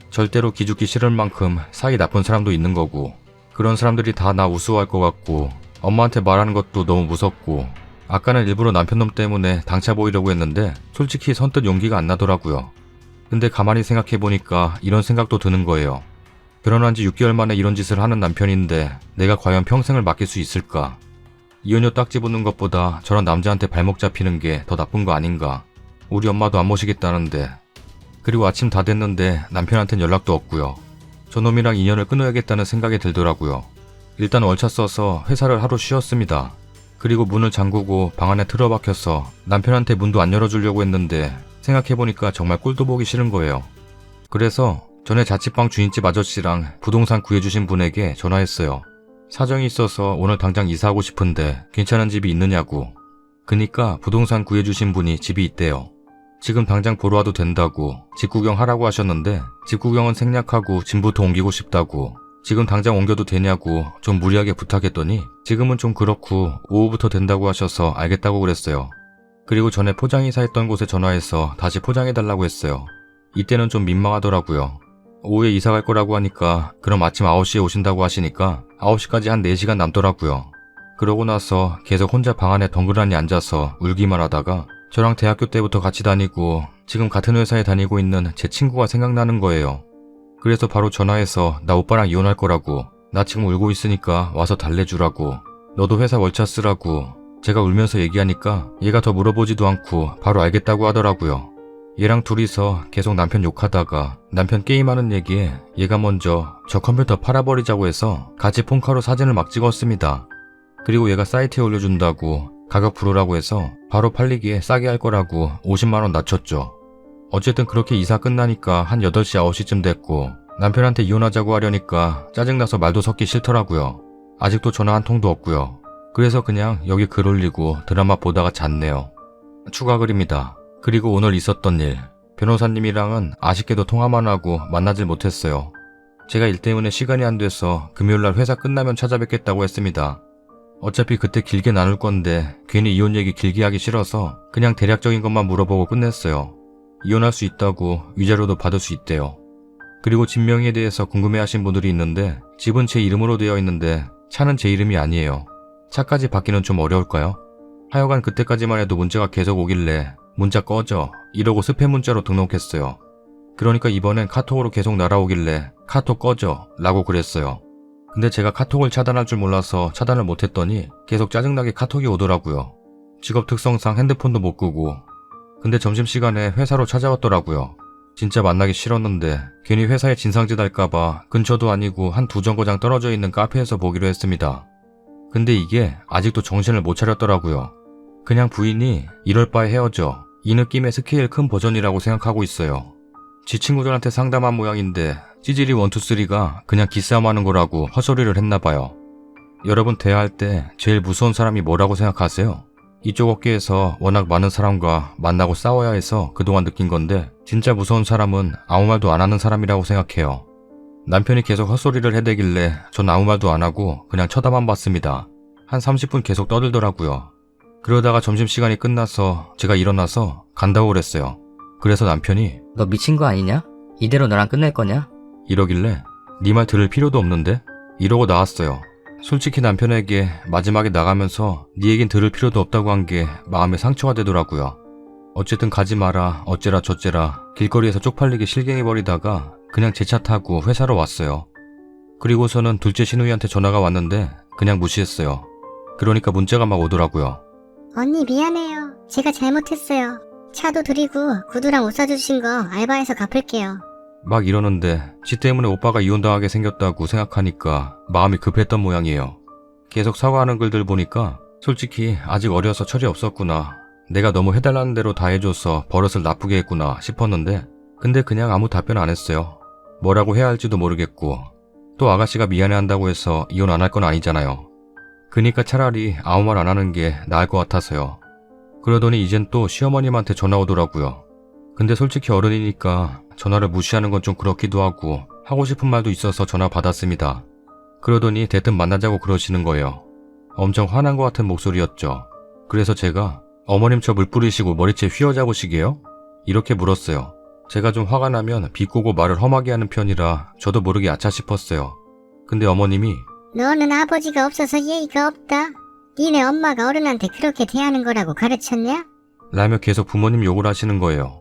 절대로 기죽기 싫을 만큼 사이 나쁜 사람도 있는 거고 그런 사람들이 다 나 우스워할 것 같고 엄마한테 말하는 것도 너무 무섭고 아까는 일부러 남편놈 때문에 당차 보이려고 했는데 솔직히 선뜻 용기가 안 나더라고요. 근데 가만히 생각해보니까 이런 생각도 드는 거예요. 결혼한 지 6개월 만에 이런 짓을 하는 남편인데 내가 과연 평생을 맡길 수 있을까? 이혼녀 딱지 붙는 것보다 저런 남자한테 발목 잡히는 게 더 나쁜 거 아닌가? 우리 엄마도 안 모시겠다는데. 그리고 아침 다 됐는데 남편한텐 연락도 없고요. 저놈이랑 인연을 끊어야겠다는 생각이 들더라고요. 일단 월차 써서 회사를 하루 쉬었습니다. 그리고 문을 잠그고 방 안에 틀어박혀서 남편한테 문도 안 열어주려고 했는데 생각해보니까 정말 꼴도 보기 싫은 거예요. 그래서 전에 자취방 주인집 아저씨랑 부동산 구해주신 분에게 전화했어요. 사정이 있어서 오늘 당장 이사하고 싶은데 괜찮은 집이 있느냐고. 그니까 부동산 구해주신 분이 집이 있대요. 지금 당장 보러 와도 된다고 집 구경하라고 하셨는데 집 구경은 생략하고 짐부터 옮기고 싶다고 지금 당장 옮겨도 되냐고 좀 무리하게 부탁했더니 지금은 좀 그렇고 오후부터 된다고 하셔서 알겠다고 그랬어요. 그리고 전에 포장이사 했던 곳에 전화해서 다시 포장해달라고 했어요. 이때는 좀 민망하더라고요. 오후에 이사 갈 거라고 하니까 그럼 아침 9시에 오신다고 하시니까 9시까지 한 4시간 남더라고요. 그러고 나서 계속 혼자 방 안에 덩그러니 앉아서 울기만 하다가 저랑 대학교 때부터 같이 다니고 지금 같은 회사에 다니고 있는 제 친구가 생각나는 거예요. 그래서 바로 전화해서 나 오빠랑 이혼할 거라고 나 지금 울고 있으니까 와서 달래주라고 너도 회사 월차 쓰라고 제가 울면서 얘기하니까 얘가 더 물어보지도 않고 바로 알겠다고 하더라고요. 얘랑 둘이서 계속 남편 욕하다가 남편 게임하는 얘기에 얘가 먼저 저 컴퓨터 팔아버리자고 해서 같이 폰카로 사진을 막 찍었습니다. 그리고 얘가 사이트에 올려준다고 가격 부르라고 해서 바로 팔리기에 싸게 할 거라고 50만원 낮췄죠. 어쨌든 그렇게 이사 끝나니까 한 8시 9시쯤 됐고 남편한테 이혼하자고 하려니까 짜증나서 말도 섞기 싫더라고요. 아직도 전화 한 통도 없고요. 그래서 그냥 여기 글 올리고 드라마 보다가 잤네요. 추가 글입니다. 그리고 오늘 있었던 일. 변호사님이랑은 아쉽게도 통화만 하고 만나질 못했어요. 제가 일 때문에 시간이 안 돼서 금요일날 회사 끝나면 찾아뵙겠다고 했습니다. 어차피 그때 길게 나눌 건데 괜히 이혼 얘기 길게 하기 싫어서 그냥 대략적인 것만 물어보고 끝냈어요. 이혼할 수 있다고 위자료도 받을 수 있대요. 그리고 집 명의에 대해서 궁금해하신 분들이 있는데 집은 제 이름으로 되어 있는데 차는 제 이름이 아니에요. 차까지 받기는 좀 어려울까요? 하여간 그때까지만 해도 문자가 계속 오길래 문자 꺼져 이러고 스팸 문자로 등록했어요. 그러니까 이번엔 카톡으로 계속 날아오길래 카톡 꺼져 라고 그랬어요. 근데 제가 카톡을 차단할 줄 몰라서 차단을 못했더니 계속 짜증나게 카톡이 오더라고요. 직업 특성상 핸드폰도 못 끄고. 근데 점심시간에 회사로 찾아왔더라고요. 진짜 만나기 싫었는데 괜히 회사에 진상짓 할까봐 근처도 아니고 한 2정거장 떨어져 있는 카페에서 보기로 했습니다. 근데 이게 아직도 정신을 못 차렸더라고요. 그냥 부인이 이럴 바에 헤어져 이 느낌의 스케일 큰 버전이라고 생각하고 있어요. 지 친구들한테 상담한 모양인데 찌질이 1, 2, 3가 그냥 기싸움하는 거라고 헛소리를 했나봐요. 여러분 대화할 때 제일 무서운 사람이 뭐라고 생각하세요? 이쪽 업계에서 워낙 많은 사람과 만나고 싸워야 해서 그동안 느낀 건데 진짜 무서운 사람은 아무 말도 안 하는 사람이라고 생각해요. 남편이 계속 헛소리를 해대길래 전 아무 말도 안 하고 그냥 쳐다만 봤습니다. 한 30분 계속 떠들더라고요. 그러다가 점심시간이 끝나서 제가 일어나서 간다고 그랬어요. 그래서 남편이 너 미친 거 아니냐? 이대로 너랑 끝낼 거냐? 이러길래 네 말 들을 필요도 없는데? 이러고 나왔어요. 솔직히 남편에게 마지막에 나가면서 네 얘긴 들을 필요도 없다고 한 게 마음에 상처가 되더라고요. 어쨌든 가지 마라 어째라 저째라 길거리에서 쪽팔리게 실갱이버리다가 그냥 제 차 타고 회사로 왔어요. 그리고서는 둘째 시누이한테 전화가 왔는데 그냥 무시했어요. 그러니까 문자가 막 오더라고요. 언니 미안해요. 제가 잘못했어요. 차도 드리고 구두랑 옷 사주신 거 알바해서 갚을게요. 막 이러는데 지 때문에 오빠가 이혼당하게 생겼다고 생각하니까 마음이 급했던 모양이에요. 계속 사과하는 글들 보니까 솔직히 아직 어려서 철이 없었구나. 내가 너무 해달라는 대로 다 해줘서 버릇을 나쁘게 했구나 싶었는데 근데 그냥 아무 답변 안 했어요. 뭐라고 해야 할지도 모르겠고 또 아가씨가 미안해한다고 해서 이혼 안 할 건 아니잖아요. 그니까 차라리 아무 말 안 하는 게 나을 것 같아서요. 그러더니 이젠 또 시어머님한테 전화 오더라고요. 근데 솔직히 어른이니까 전화를 무시하는 건 좀 그렇기도 하고 하고 싶은 말도 있어서 전화 받았습니다. 그러더니 대뜸 만나자고 그러시는 거예요. 엄청 화난 것 같은 목소리였죠. 그래서 제가 어머님 저 물 뿌리시고 머리채 휘어잡으시게요? 이렇게 물었어요. 제가 좀 화가 나면 비꼬고 말을 험하게 하는 편이라 저도 모르게 아차 싶었어요. 근데 어머님이 너는 아버지가 없어서 예의가 없다. 니네 엄마가 어른한테 그렇게 대하는 거라고 가르쳤냐? 라며 계속 부모님 욕을 하시는 거예요.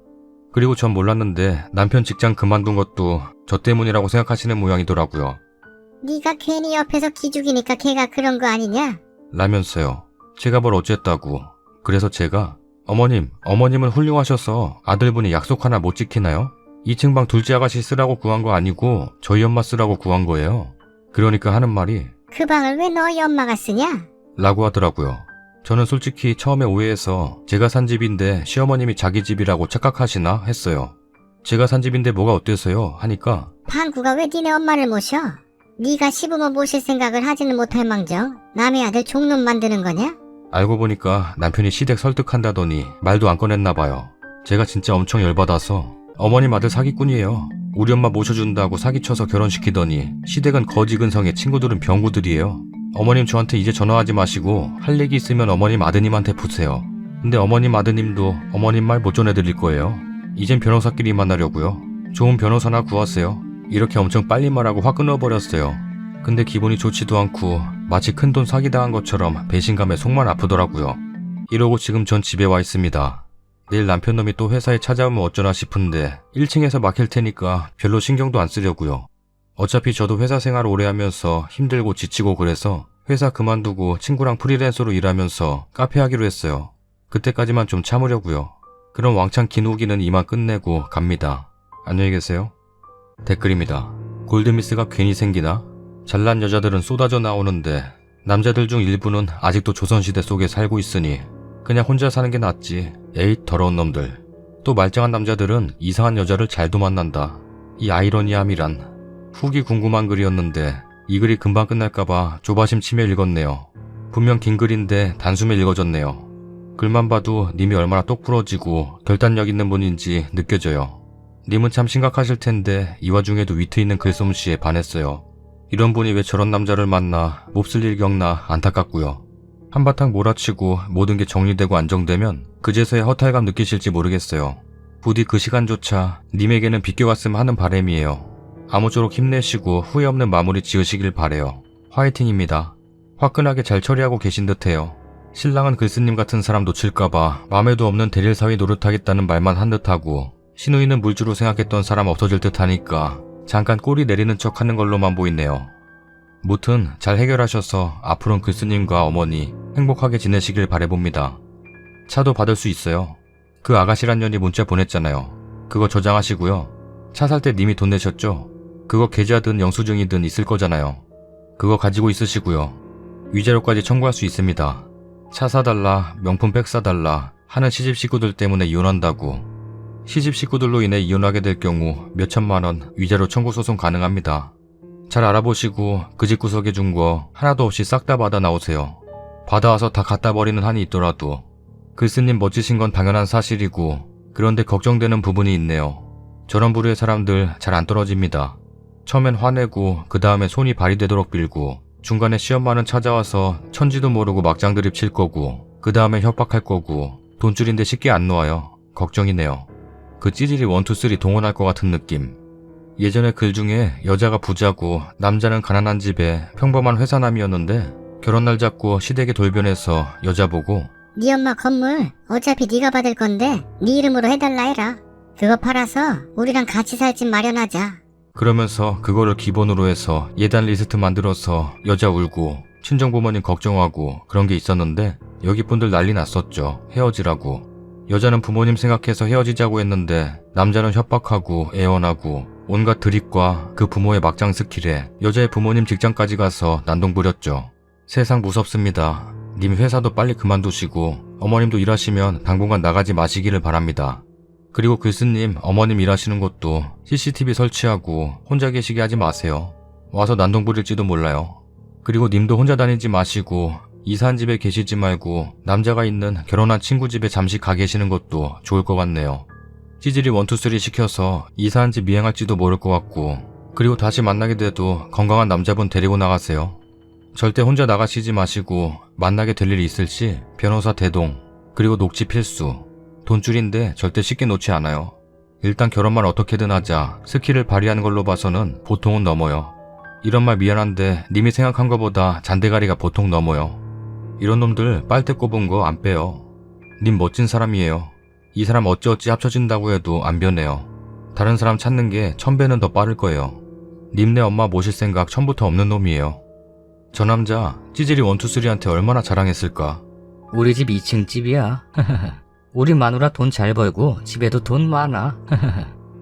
그리고 전 몰랐는데 남편 직장 그만둔 것도 저 때문이라고 생각하시는 모양이더라고요. 네가 괜히 옆에서 기죽이니까 걔가 그런 거 아니냐? 라면서요. 제가 뭘 어쨌다고. 그래서 제가 어머님은 훌륭하셔서 아들분이 약속 하나 못 지키나요? 2층 방 둘째 아가씨 쓰라고 구한 거 아니고 저희 엄마 쓰라고 구한 거예요. 그러니까 하는 말이 그 방을 왜 너희 엄마가 쓰냐? 라고 하더라고요. 저는 솔직히 처음에 오해해서 제가 산 집인데 시어머님이 자기 집이라고 착각하시나 했어요. 제가 산 집인데 뭐가 어때서요? 하니까 방구가 왜 니네 엄마를 모셔? 네가 시부모 모실 생각을 하지는 못할 망정 남의 아들 종놈 만드는 거냐? 알고 보니까 남편이 시댁 설득한다더니 말도 안 꺼냈나 봐요. 제가 진짜 엄청 열받아서 어머님 아들 사기꾼이에요. 우리 엄마 모셔준다고 사기쳐서 결혼시키더니 시댁은 거지근성에 친구들은 병구들이에요. 어머님 저한테 이제 전화하지 마시고 할 얘기 있으면 어머님 아드님한테 푸세요. 근데 어머님 아드님도 어머님 말 못 전해드릴 거예요. 이젠 변호사끼리 만나려고요. 좋은 변호사나 구하세요. 이렇게 엄청 빨리 말하고 확 끊어버렸어요. 근데 기분이 좋지도 않고 마치 큰돈 사기당한 것처럼 배신감에 속만 아프더라고요. 이러고 지금 전 집에 와 있습니다. 내일 남편놈이 또 회사에 찾아오면 어쩌나 싶은데 1층에서 막힐 테니까 별로 신경도 안 쓰려고요. 어차피 저도 회사 생활 오래 하면서 힘들고 지치고 그래서 회사 그만두고 친구랑 프리랜서로 일하면서 카페 하기로 했어요. 그때까지만 좀 참으려고요. 그럼 왕창 긴 후기는 이만 끝내고 갑니다. 안녕히 계세요. 댓글입니다. 골드미스가 괜히 생기나? 잘난 여자들은 쏟아져 나오는데 남자들 중 일부는 아직도 조선시대 속에 살고 있으니 그냥 혼자 사는 게 낫지. 에잇 더러운 놈들. 또 말짱한 남자들은 이상한 여자를 잘도 만난다. 이 아이러니함이란. 후기 궁금한 글이었는데 이 글이 금방 끝날까봐 조바심 치며 읽었네요. 분명 긴 글인데 단숨에 읽어졌네요. 글만 봐도 님이 얼마나 똑부러지고 결단력 있는 분인지 느껴져요. 님은 참 심각하실 텐데 이 와중에도 위트 있는 글솜씨에 반했어요. 이런 분이 왜 저런 남자를 만나 몹쓸 일 겪나 안타깝고요. 한바탕 몰아치고 모든 게 정리되고 안정되면 그제서야 허탈감 느끼실지 모르겠어요. 부디 그 시간조차 님에게는 비껴갔으면 하는 바람이에요. 아무쪼록 힘내시고 후회 없는 마무리 지으시길 바래요. 화이팅입니다. 화끈하게 잘 처리하고 계신 듯해요. 신랑은 글쓰님 같은 사람 놓칠까봐 맘에도 없는 대릴 사위 노릇하겠다는 말만 한 듯하고 신우이는 물주로 생각했던 사람 없어질 듯하니까 잠깐 꼬리 내리는 척 하는 걸로만 보이네요. 무튼 잘 해결하셔서 앞으로는 글쓰님과 어머니 행복하게 지내시길 바라봅니다. 차도 받을 수 있어요. 그 아가씨란 년이 문자 보냈잖아요. 그거 저장하시고요. 차 살 때 님이 돈 내셨죠? 그거 계좌든 영수증이든 있을 거잖아요. 그거 가지고 있으시고요. 위자료까지 청구할 수 있습니다. 차 사달라, 명품 백 사달라 하는 시집 식구들 때문에 이혼한다고. 시집 식구들로 인해 이혼하게 될 경우 몇천만 원 위자료 청구 소송 가능합니다. 잘 알아보시고 그 집 구석에 준 거 하나도 없이 싹 다 받아 나오세요. 받아와서 다 갖다 버리는 한이 있더라도. 글쓰님 멋지신 건 당연한 사실이고 그런데 걱정되는 부분이 있네요. 저런 부류의 사람들 잘 안 떨어집니다. 처음엔 화내고 그 다음에 손이 발이 되도록 빌고 중간에 시엄마는 찾아와서 천지도 모르고 막장 드립 칠 거고 그 다음에 협박할 거고 돈줄인데 쉽게 안 놓아요. 걱정이네요. 그 찌질이 1, 2, 3 동원할 것 같은 느낌. 예전에 글 중에 여자가 부자고 남자는 가난한 집에 평범한 회사남이었는데 결혼날 잡고 시댁에 돌변해서 여자 보고 네 엄마 건물 어차피 네가 받을 건데 네 이름으로 해달라 해라. 그거 팔아서 우리랑 같이 살 집 마련하자. 그러면서 그거를 기본으로 해서 예단 리스트 만들어서 여자 울고 친정부모님 걱정하고 그런 게 있었는데 여기 분들 난리 났었죠. 헤어지라고. 여자는 부모님 생각해서 헤어지자고 했는데 남자는 협박하고 애원하고 온갖 드립과 그 부모의 막장 스킬에 여자의 부모님 직장까지 가서 난동 부렸죠. 세상 무섭습니다. 님 회사도 빨리 그만두시고 어머님도 일하시면 당분간 나가지 마시기를 바랍니다. 그리고 글쓰님 어머님 일하시는 곳도 CCTV 설치하고 혼자 계시게 하지 마세요. 와서 난동 부릴지도 몰라요. 그리고 님도 혼자 다니지 마시고 이사한 집에 계시지 말고 남자가 있는 결혼한 친구 집에 잠시 가 계시는 것도 좋을 것 같네요. 찌질이 1, 2, 3 시켜서 이사한 집 미행할지도 모를 것 같고 그리고 다시 만나게 돼도 건강한 남자분 데리고 나가세요. 절대 혼자 나가시지 마시고 만나게 될 일이 있을 시 변호사 대동, 그리고 녹취 필수. 돈줄인데 절대 쉽게 놓지 않아요. 일단 결혼만 어떻게든 하자 스킬을 발휘하는 걸로 봐서는 보통은 넘어요. 이런 말 미안한데 님이 생각한 것보다 잔대가리가 보통 넘어요. 이런 놈들 빨대 꼽은 거 안 빼요. 님 멋진 사람이에요. 이 사람 어찌어찌 합쳐진다고 해도 안 변해요. 다른 사람 찾는 게 1000배는 더 빠를 거예요. 님네 엄마 모실 생각 처음부터 없는 놈이에요. 저 남자 찌질이 1, 2, 3한테 얼마나 자랑했을까. 우리 집 2층 집이야. 우리 마누라 돈 잘 벌고 집에도 돈 많아.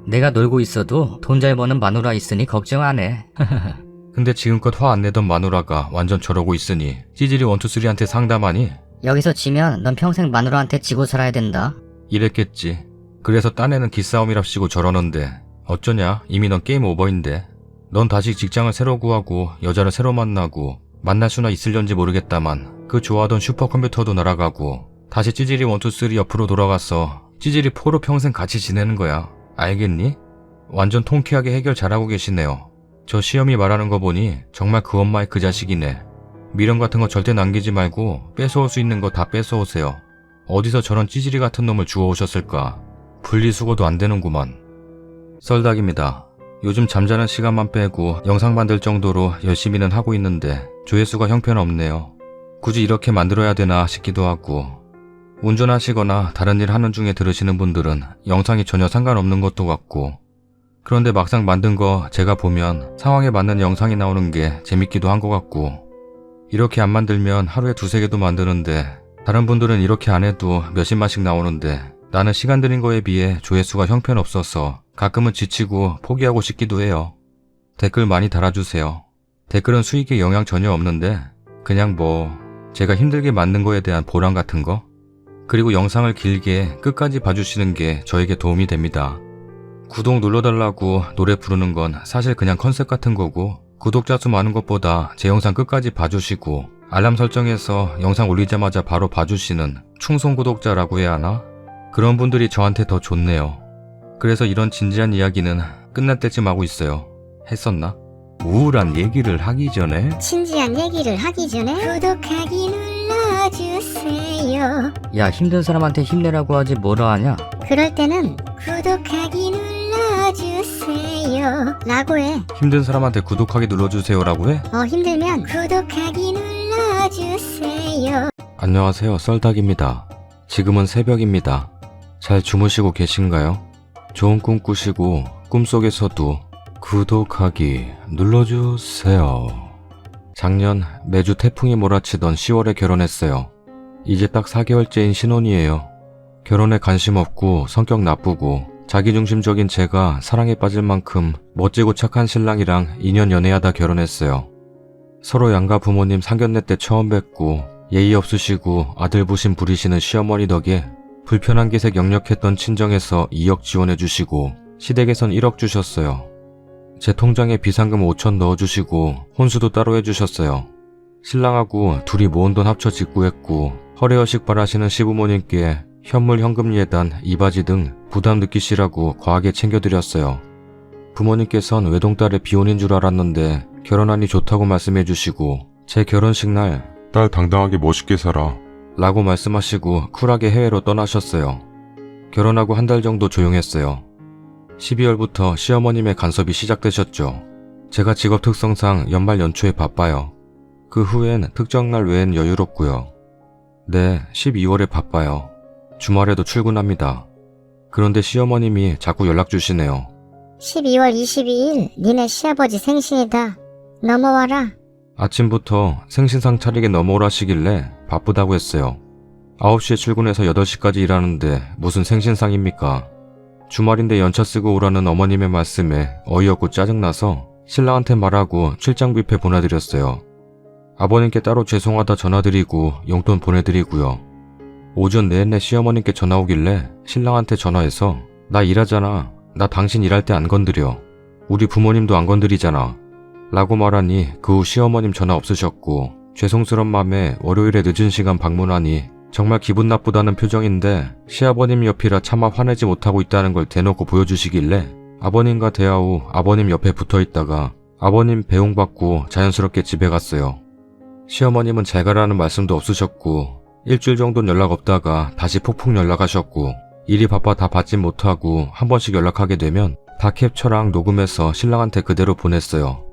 내가 놀고 있어도 돈 잘 버는 마누라 있으니 걱정 안 해. 근데 지금껏 화 안 내던 마누라가 완전 저러고 있으니 찌질이 1, 2, 3한테 상담하니 여기서 지면 넌 평생 마누라한테 지고 살아야 된다. 이랬겠지. 그래서 딴애는 기싸움이랍시고 저러는데 어쩌냐, 이미 넌 게임 오버인데. 넌 다시 직장을 새로 구하고 여자를 새로 만나고 만날 수나 있을련지 모르겠다만 그 좋아하던 슈퍼컴퓨터도 날아가고 다시 찌질이 1, 2, 3 옆으로 돌아가서 찌질이 4로 평생 같이 지내는 거야. 알겠니? 완전 통쾌하게 해결 잘하고 계시네요. 저 시험이 말하는 거 보니 정말 그 엄마의 그 자식이네. 미련 같은 거 절대 남기지 말고 뺏어올 수 있는 거 다 뺏어오세요. 어디서 저런 찌질이 같은 놈을 주워오셨을까? 분리수거도 안 되는구만. 썰닭입니다. 요즘 잠자는 시간만 빼고 영상 만들 정도로 열심히는 하고 있는데 조회수가 형편없네요. 굳이 이렇게 만들어야 되나 싶기도 하고. 운전하시거나 다른 일 하는 중에 들으시는 분들은 영상이 전혀 상관없는 것도 같고, 그런데 막상 만든 거 제가 보면 상황에 맞는 영상이 나오는 게 재밌기도 한 것 같고, 이렇게 안 만들면 하루에 2, 3개도 만드는데 다른 분들은 이렇게 안 해도 몇십만씩 나오는데 나는 시간 들인 거에 비해 조회수가 형편없어서 가끔은 지치고 포기하고 싶기도 해요. 댓글 많이 달아주세요. 댓글은 수익에 영향 전혀 없는데 그냥 제가 힘들게 만든 거에 대한 보람 같은 거? 그리고 영상을 길게 끝까지 봐주시는 게 저에게 도움이 됩니다. 구독 눌러달라고 노래 부르는 건 사실 그냥 컨셉 같은 거고, 구독자 수 많은 것보다 제 영상 끝까지 봐주시고 알람 설정해서 영상 올리자마자 바로 봐주시는 충성 구독자라고 해야 하나? 그런 분들이 저한테 더 좋네요. 그래서 이런 진지한 이야기는 끝날 때쯤 하고 있어요. 했었나? 우울한 얘기를 하기 전에 진지한 얘기를 하기 전에 구독하기 눌러주세요. 야, 힘든 사람한테 힘내라고 하지 뭐라 하냐? 그럴 때는 구독하기 눌러주세요 라고 해. 힘든 사람한테 구독하기 눌러주세요라고 해? 힘들면 구독하기 눌러주세요. 안녕하세요, 썰닭입니다. 지금은 새벽입니다. 잘 주무시고 계신가요? 좋은 꿈 꾸시고 꿈속에서도 구독하기 눌러주세요. 작년 매주 태풍이 몰아치던 10월에 결혼했어요. 이제 딱 4개월째인 신혼이에요. 결혼에 관심 없고 성격 나쁘고 자기중심적인 제가 사랑에 빠질 만큼 멋지고 착한 신랑이랑 2년 연애하다 결혼했어요. 서로 양가 부모님 상견례 때 처음 뵙고 예의 없으시고 아들 부심 부리시는 시어머니 덕에 불편한 기색 역력했던 친정에서 2억 지원해주시고 시댁에선 1억 주셨어요. 제 통장에 비상금 5천 넣어주시고 혼수도 따로 해주셨어요. 신랑하고 둘이 모은 돈 합쳐 직구했고 허례허식 바라시는 시부모님께 현물 현금 예단, 이바지 등 부담 느끼시라고 과하게 챙겨드렸어요. 부모님께선 외동딸의 비혼인 줄 알았는데 결혼하니 좋다고 말씀해주시고 제 결혼식 날 딸 당당하게 멋있게 살아. 라고 말씀하시고 쿨하게 해외로 떠나셨어요. 결혼하고 한 달 정도 조용했어요. 12월부터 시어머님의 간섭이 시작되셨죠. 제가 직업 특성상 연말 연초에 바빠요. 그 후엔 특정 날 외엔 여유롭고요. 네, 12월에 바빠요. 주말에도 출근합니다. 그런데 시어머님이 자꾸 연락 주시네요. 12월 22일 니네 시아버지 생신이다. 넘어와라. 아침부터 생신상 차리게 넘어오라시길래 바쁘다고 했어요. 9시에 출근해서 8시까지 일하는데 무슨 생신상입니까? 주말인데 연차 쓰고 오라는 어머님의 말씀에 어이없고 짜증나서 신랑한테 말하고 출장 뷔페 보내드렸어요. 아버님께 따로 죄송하다 전화드리고 용돈 보내드리고요. 오전 내내 시어머님께 전화 오길래 신랑한테 전화해서 나 일하잖아. 나 당신 일할 때 안 건드려. 우리 부모님도 안 건드리잖아. 라고 말하니 그 후 시어머님 전화 없으셨고 죄송스런 맘에 월요일에 늦은 시간 방문하니 정말 기분 나쁘다는 표정인데 시아버님 옆이라 차마 화내지 못하고 있다는 걸 대놓고 보여주시길래 아버님과 대화 후 아버님 옆에 붙어 있다가 아버님 배웅받고 자연스럽게 집에 갔어요. 시어머님은 잘 가라는 말씀도 없으셨고 일주일 정도는 연락 없다가 다시 폭풍 연락하셨고 일이 바빠 다 받진 못하고 한 번씩 연락하게 되면 다 캡처랑 녹음해서 신랑한테 그대로 보냈어요.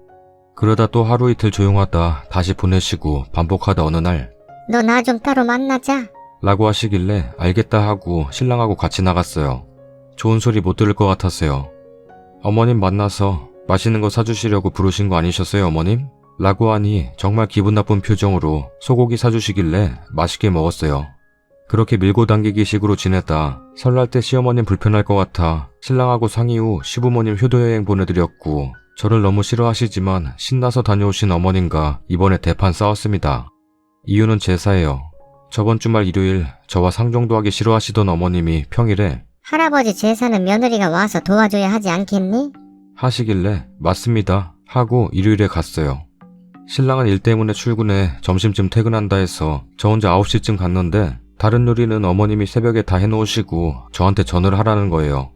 그러다 또 하루 이틀 조용하다 다시 보내시고 반복하다 어느 날 너 나 좀 따로 만나자. 라고 하시길래 알겠다 하고 신랑하고 같이 나갔어요. 좋은 소리 못 들을 것 같았어요. 어머님 만나서 맛있는 거 사주시려고 부르신 거 아니셨어요 어머님? 라고 하니 정말 기분 나쁜 표정으로 소고기 사주시길래 맛있게 먹었어요. 그렇게 밀고 당기기 식으로 지내다 설날 때 시어머님 불편할 것 같아 신랑하고 상의 후 시부모님 효도여행 보내드렸고 저를 너무 싫어하시지만 신나서 다녀오신 어머님과 이번에 대판 싸웠습니다. 이유는 제사예요. 저번 주말 일요일 저와 상종도 하기 싫어하시던 어머님이 평일에 할아버지 제사는 며느리가 와서 도와줘야 하지 않겠니? 하시길래 맞습니다 하고 일요일에 갔어요. 신랑은 일 때문에 출근해 점심쯤 퇴근한다 해서 저 혼자 9시쯤 갔는데 다른 요리는 어머님이 새벽에 다 해놓으시고 저한테 전을 하라는 거예요.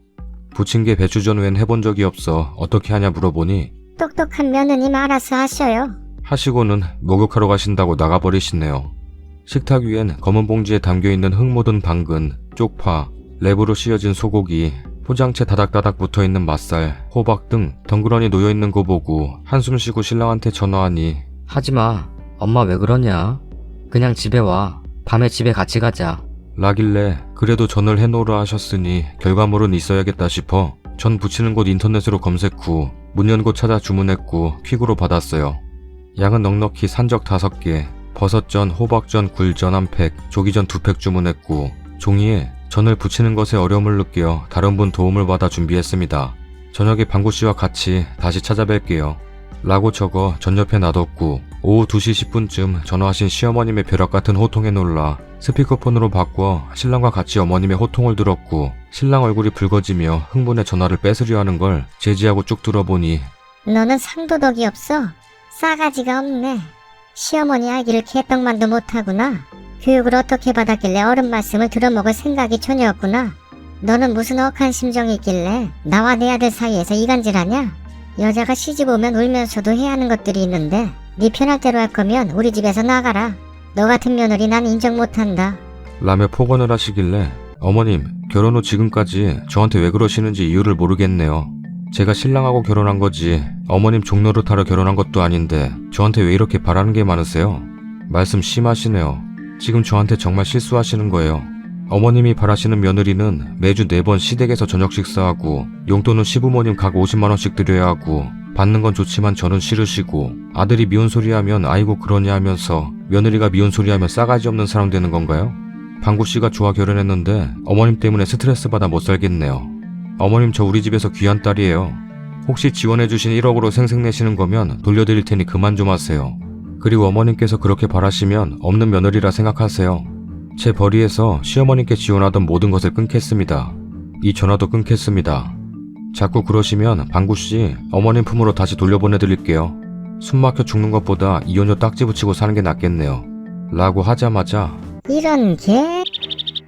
부침개 배추전 외엔 해본 적이 없어 어떻게 하냐 물어보니 똑똑한 며느님 알아서 하셔요. 하시고는 목욕하러 가신다고 나가버리시네요. 식탁 위엔 검은 봉지에 담겨있는 흙 묻은 당근, 쪽파, 랩으로 씌어진 소고기, 포장채 다닥다닥 붙어있는 맛살, 호박 등 덩그러니 놓여있는 거 보고 한숨 쉬고 신랑한테 전화하니 하지마. 엄마 왜 그러냐? 그냥 집에 와. 밤에 집에 같이 가자. 라길래 그래도 전을 해놓으라 하셨으니 결과물은 있어야겠다 싶어 전 부치는 곳 인터넷으로 검색 후 문 연 곳 찾아 주문했고 퀵으로 받았어요. 양은 넉넉히 산적 5개, 버섯전, 호박전, 굴전 1팩, 조기전 2팩 주문했고 종이에 전을 부치는 것에 어려움을 느껴 다른 분 도움을 받아 준비했습니다. 저녁에 방구씨와 같이 다시 찾아뵐게요. 라고 적어 전 옆에 놔뒀고 오후 2시 10분쯤 전화하신 시어머님의 벼락같은 호통에 놀라 스피커폰으로 바꿔 신랑과 같이 어머님의 호통을 들었고 신랑 얼굴이 붉어지며 흥분해 전화를 뺏으려 하는 걸 제지하고 쭉 들어보니 너는 상도덕이 없어. 싸가지가 없네. 시어머니 알기를 개떡만도 못하구나. 교육을 어떻게 받았길래 어른 말씀을 들어먹을 생각이 전혀 없구나. 너는 무슨 억한 심정이 있길래 나와 내 아들 사이에서 이간질하냐? 여자가 시집 오면 울면서도 해야 하는 것들이 있는데 네 편할 대로 할 거면 우리 집에서 나가라. 너 같은 며느리 난 인정 못한다. 라며 폭언을 하시길래 어머님 결혼 후 지금까지 저한테 왜 그러시는지 이유를 모르겠네요. 제가 신랑하고 결혼한 거지 어머님 종노릇하러 결혼한 것도 아닌데 저한테 왜 이렇게 바라는 게 많으세요? 말씀 심하시네요. 지금 저한테 정말 실수하시는 거예요. 어머님이 바라시는 며느리는 매주 4번 시댁에서 저녁 식사하고 용돈은 시부모님 각 50만원씩 드려야 하고 받는 건 좋지만 저는 싫으시고 아들이 미운 소리 하면 아이고 그러냐 하면서 며느리가 미운 소리 하면 싸가지 없는 사람 되는 건가요? 방구씨가 좋아 결혼했는데 어머님 때문에 스트레스 받아 못 살겠네요. 어머님 저 우리 집에서 귀한 딸이에요. 혹시 지원해주신 1억으로 생색내시는 거면 돌려드릴 테니 그만 좀 하세요. 그리고 어머님께서 그렇게 바라시면 없는 며느리라 생각하세요. 제 벌이에서 시어머님께 지원하던 모든 것을 끊겠습니다. 이 전화도 끊겠습니다. 자꾸 그러시면 방구씨 어머님 품으로 다시 돌려보내드릴게요. 숨막혀 죽는 것보다 이혼녀 딱지 붙이고 사는 게 낫겠네요. 라고 하자마자 이런 개?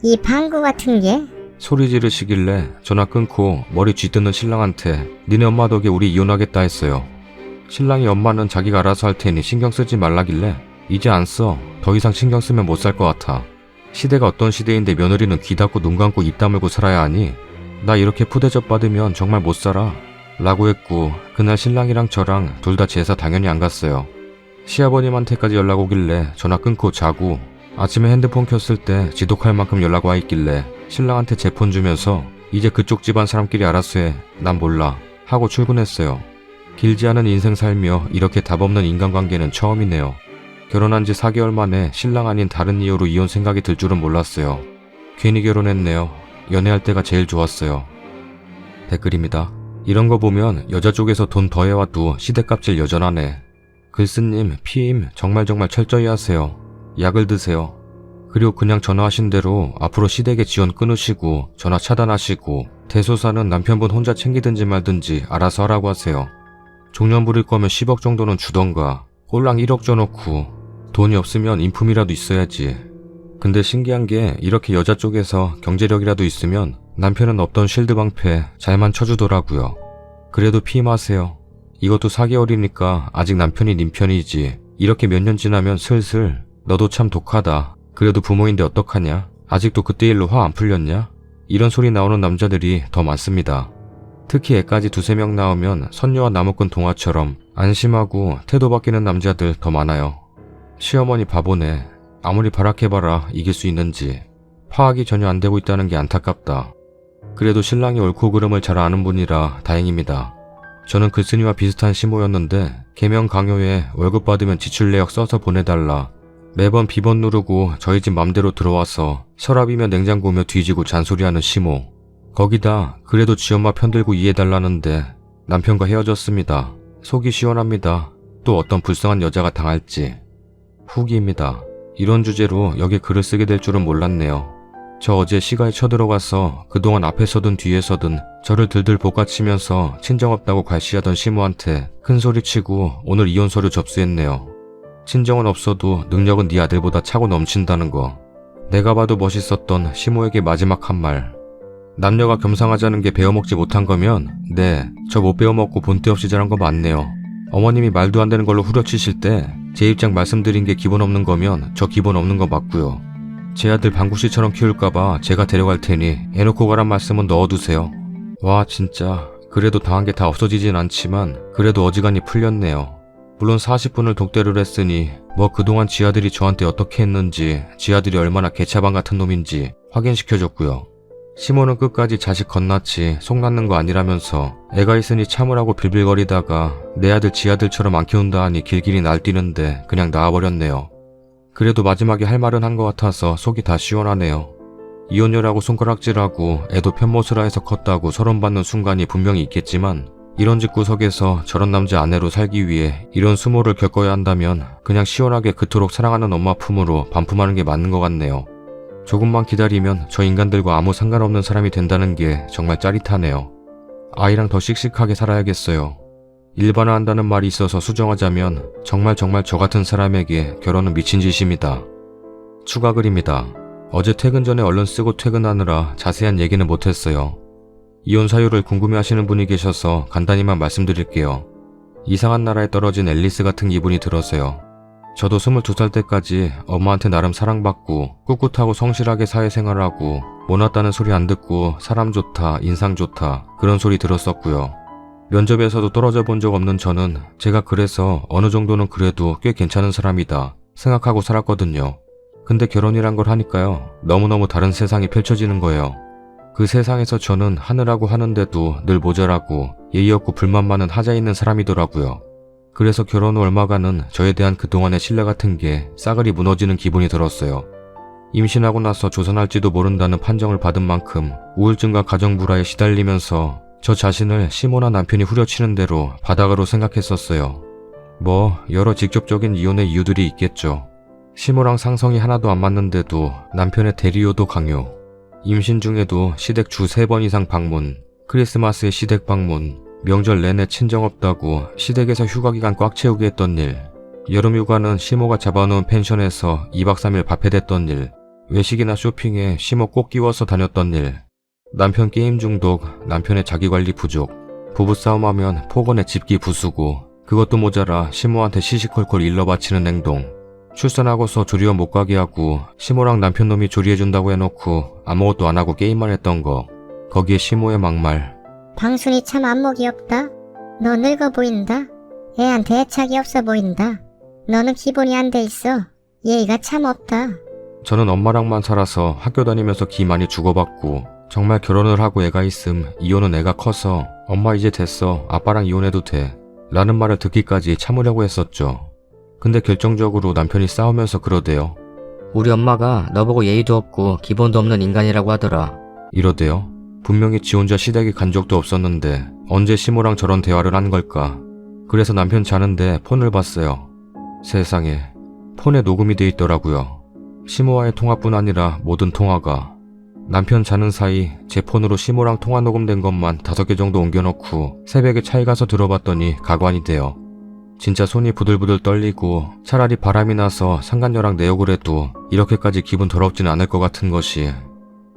이 방구 같은 게? 소리 지르시길래 전화 끊고 머리 쥐뜯는 신랑한테 니네 엄마 덕에 우리 이혼하겠다 했어요. 신랑이 엄마는 자기가 알아서 할 테니 신경 쓰지 말라길래 이제 안 써. 더 이상 신경 쓰면 못 살 것 같아. 시대가 어떤 시대인데 며느리는 귀 닫고 눈 감고 입 다물고 살아야 하니 나 이렇게 푸대접 받으면 정말 못 살아. 라고 했고 그날 신랑이랑 저랑 둘 다 제사 당연히 안 갔어요. 시아버님한테까지 연락 오길래 전화 끊고 자고 아침에 핸드폰 켰을 때 지독할 만큼 연락 와 있길래 신랑한테 제 폰 주면서 이제 그쪽 집안 사람끼리 알아서 해. 난 몰라. 하고 출근했어요. 길지 않은 인생 살며 이렇게 답없는 인간관계는 처음이네요. 결혼한 지 4개월 만에 신랑 아닌 다른 이유로 이혼 생각이 들 줄은 몰랐어요. 괜히 결혼했네요. 연애할 때가 제일 좋았어요. 댓글입니다. 이런 거 보면 여자 쪽에서 돈 더해와도 시대값질 여전하네. 글쓰님, 피임 정말 철저히 하세요. 약을 드세요. 그리고 그냥 전화하신 대로 앞으로 시댁에 지원 끊으시고 전화 차단하시고 대소사는 남편분 혼자 챙기든지 말든지 알아서 하라고 하세요. 종년 부릴 거면 10억 정도는 주던가 꼴랑 1억 줘놓고 돈이 없으면 인품이라도 있어야지. 근데 신기한 게 이렇게 여자 쪽에서 경제력이라도 있으면 남편은 없던 실드 방패 잘만 쳐주더라고요. 그래도 피임하세요. 이것도 4개월이니까 아직 남편이 님 편이지. 이렇게 몇 년 지나면 슬슬 너도 참 독하다. 그래도 부모인데 어떡하냐? 아직도 그때 일로 화 안 풀렸냐? 이런 소리 나오는 남자들이 더 많습니다. 특히 애까지 2-3명 나오면 선녀와 나무꾼 동화처럼 안심하고 태도 바뀌는 남자들 더 많아요. 시어머니 바보네. 아무리 발악해봐라 이길 수 있는지. 파악이 전혀 안 되고 있다는 게 안타깝다. 그래도 신랑이 옳고 그름을 잘 아는 분이라 다행입니다. 저는 글쓴이와 비슷한 시모였는데 개명 강요에 월급 받으면 지출 내역 써서 보내달라. 매번 비번 누르고 저희 집 맘대로 들어와서 서랍이며 냉장고며 뒤지고 잔소리하는 시모. 거기다 그래도 지엄마 편들고 이해해달라는데 남편과 헤어졌습니다. 속이 시원합니다. 또 어떤 불쌍한 여자가 당할지. 후기입니다. 이런 주제로 여기 글을 쓰게 될 줄은 몰랐네요. 저 어제 시가에 쳐들어가서 그동안 앞에서든 뒤에서든 저를 들들 볶아치면서 친정 없다고 괄시하던 시모한테 큰소리치고 오늘 이혼 서류 접수했네요. 친정은 없어도 능력은 네 아들보다 차고 넘친다는 거. 내가 봐도 멋있었던 시모에게 마지막 한 말. 남녀가 겸상하자는 게 배워먹지 못한 거면 네, 저 못 배워먹고 본때 없이 자란 거 맞네요. 어머님이 말도 안 되는 걸로 후려치실 때 제 입장 말씀드린 게 기본 없는 거면 저 기본 없는 거 맞고요. 제 아들 방구씨처럼 키울까봐 제가 데려갈 테니 애놓고 가란 말씀은 넣어두세요. 와 진짜 그래도 당한 게 다 없어지진 않지만 그래도 어지간히 풀렸네요. 물론 40분을 독대를 했으니 뭐 그동안 지 아들이 저한테 어떻게 했는지 지 아들이 얼마나 개차방 같은 놈인지 확인시켜줬고요. 시모는 끝까지 자식 건낳지 속 낳는 거 아니라면서 애가 있으니 참으라고 빌빌거리다가 내 아들 지 아들처럼 안 키운다 하니 길길이 날뛰는데 그냥 나와버렸네요. 그래도 마지막에 할 말은 한 것 같아서 속이 다 시원하네요. 이혼녀라고 손가락질하고 애도 편모스라 해서 컸다고 서론받는 순간이 분명히 있겠지만 이런 집구석에서 저런 남자 아내로 살기 위해 이런 수모를 겪어야 한다면 그냥 시원하게 그토록 사랑하는 엄마 품으로 반품하는 게 맞는 것 같네요. 조금만 기다리면 저 인간들과 아무 상관없는 사람이 된다는 게 정말 짜릿하네요. 아이랑 더 씩씩하게 살아야겠어요. 일반화한다는 말이 있어서 수정하자면 정말 저 같은 사람에게 결혼은 미친 짓입니다. 추가 글입니다. 어제 퇴근 전에 얼른 쓰고 퇴근하느라 자세한 얘기는 못했어요. 이혼 사유를 궁금해하시는 분이 계셔서 간단히만 말씀드릴게요. 이상한 나라에 떨어진 앨리스 같은 기분이 들어서요. 저도 22살 때까지 엄마한테 나름 사랑받고 꿋꿋하고 성실하게 사회생활하고 못났다는 소리 안 듣고 사람 좋다, 인상 좋다 그런 소리 들었었고요. 면접에서도 떨어져 본 적 없는 저는 제가 그래서 어느 정도는 그래도 꽤 괜찮은 사람이다 생각하고 살았거든요. 근데 결혼이란 걸 하니까요. 너무너무 다른 세상이 펼쳐지는 거예요. 그 세상에서 저는 하느라고 하는데도 늘 모자라고 예의 없고 불만 많은 하자 있는 사람이더라고요. 그래서 결혼 후 얼마간은 저에 대한 그동안의 신뢰 같은 게 싸그리 무너지는 기분이 들었어요. 임신하고 나서 조산할지도 모른다는 판정을 받은 만큼 우울증과 가정불화에 시달리면서 저 자신을 시모나 남편이 후려치는 대로 바닥으로 생각했었어요. 뭐 여러 직접적인 이혼의 이유들이 있겠죠. 시모랑 상성이 하나도 안 맞는데도 남편의 대리요도 강요, 임신 중에도 시댁 주 3번 이상 방문, 크리스마스에 시댁 방문, 명절 내내 친정 없다고 시댁에서 휴가기간 꽉 채우게 했던 일, 여름 휴가는 시모가 잡아놓은 펜션에서 2박 3일 밥해댔던 일, 외식이나 쇼핑에 시모 꼭 끼워서 다녔던 일, 남편 게임 중독, 남편의 자기관리 부족, 부부싸움하면 폭언에 집기 부수고 그것도 모자라 시모한테 시시콜콜 일러 바치는 행동, 출산하고서 조리원 못 가게 하고 시모랑 남편 놈이 조리해준다고 해놓고 아무것도 안 하고 게임만 했던 거, 거기에 시모의 막말. 방순이 참 안목이 없다. 너 늙어 보인다. 애한테 애착이 없어 보인다. 너는 기본이 안 돼 있어. 예의가 참 없다. 저는 엄마랑만 살아서 학교 다니면서 기 많이 주고받고 정말 결혼을 하고 애가 있음 이혼은 애가 커서 엄마 이제 됐어 아빠랑 이혼해도 돼 라는 말을 듣기까지 참으려고 했었죠. 근데 결정적으로 남편이 싸우면서 그러대요. 우리 엄마가 너보고 예의도 없고 기본도 없는 인간이라고 하더라. 이러대요. 분명히 지 혼자 시댁에 간 적도 없었는데 언제 시모랑 저런 대화를 한 걸까. 그래서 남편 자는데 폰을 봤어요. 세상에 폰에 녹음이 돼 있더라고요. 시모와의 통화뿐 아니라 모든 통화가. 남편 자는 사이 제 폰으로 시모랑 통화 녹음된 것만 5개 정도 옮겨놓고 새벽에 차에 가서 들어봤더니 가관이 돼요. 진짜 손이 부들부들 떨리고 차라리 바람이 나서 상간녀랑 내욕을 해도 이렇게까지 기분 더럽진 않을 것 같은 것이.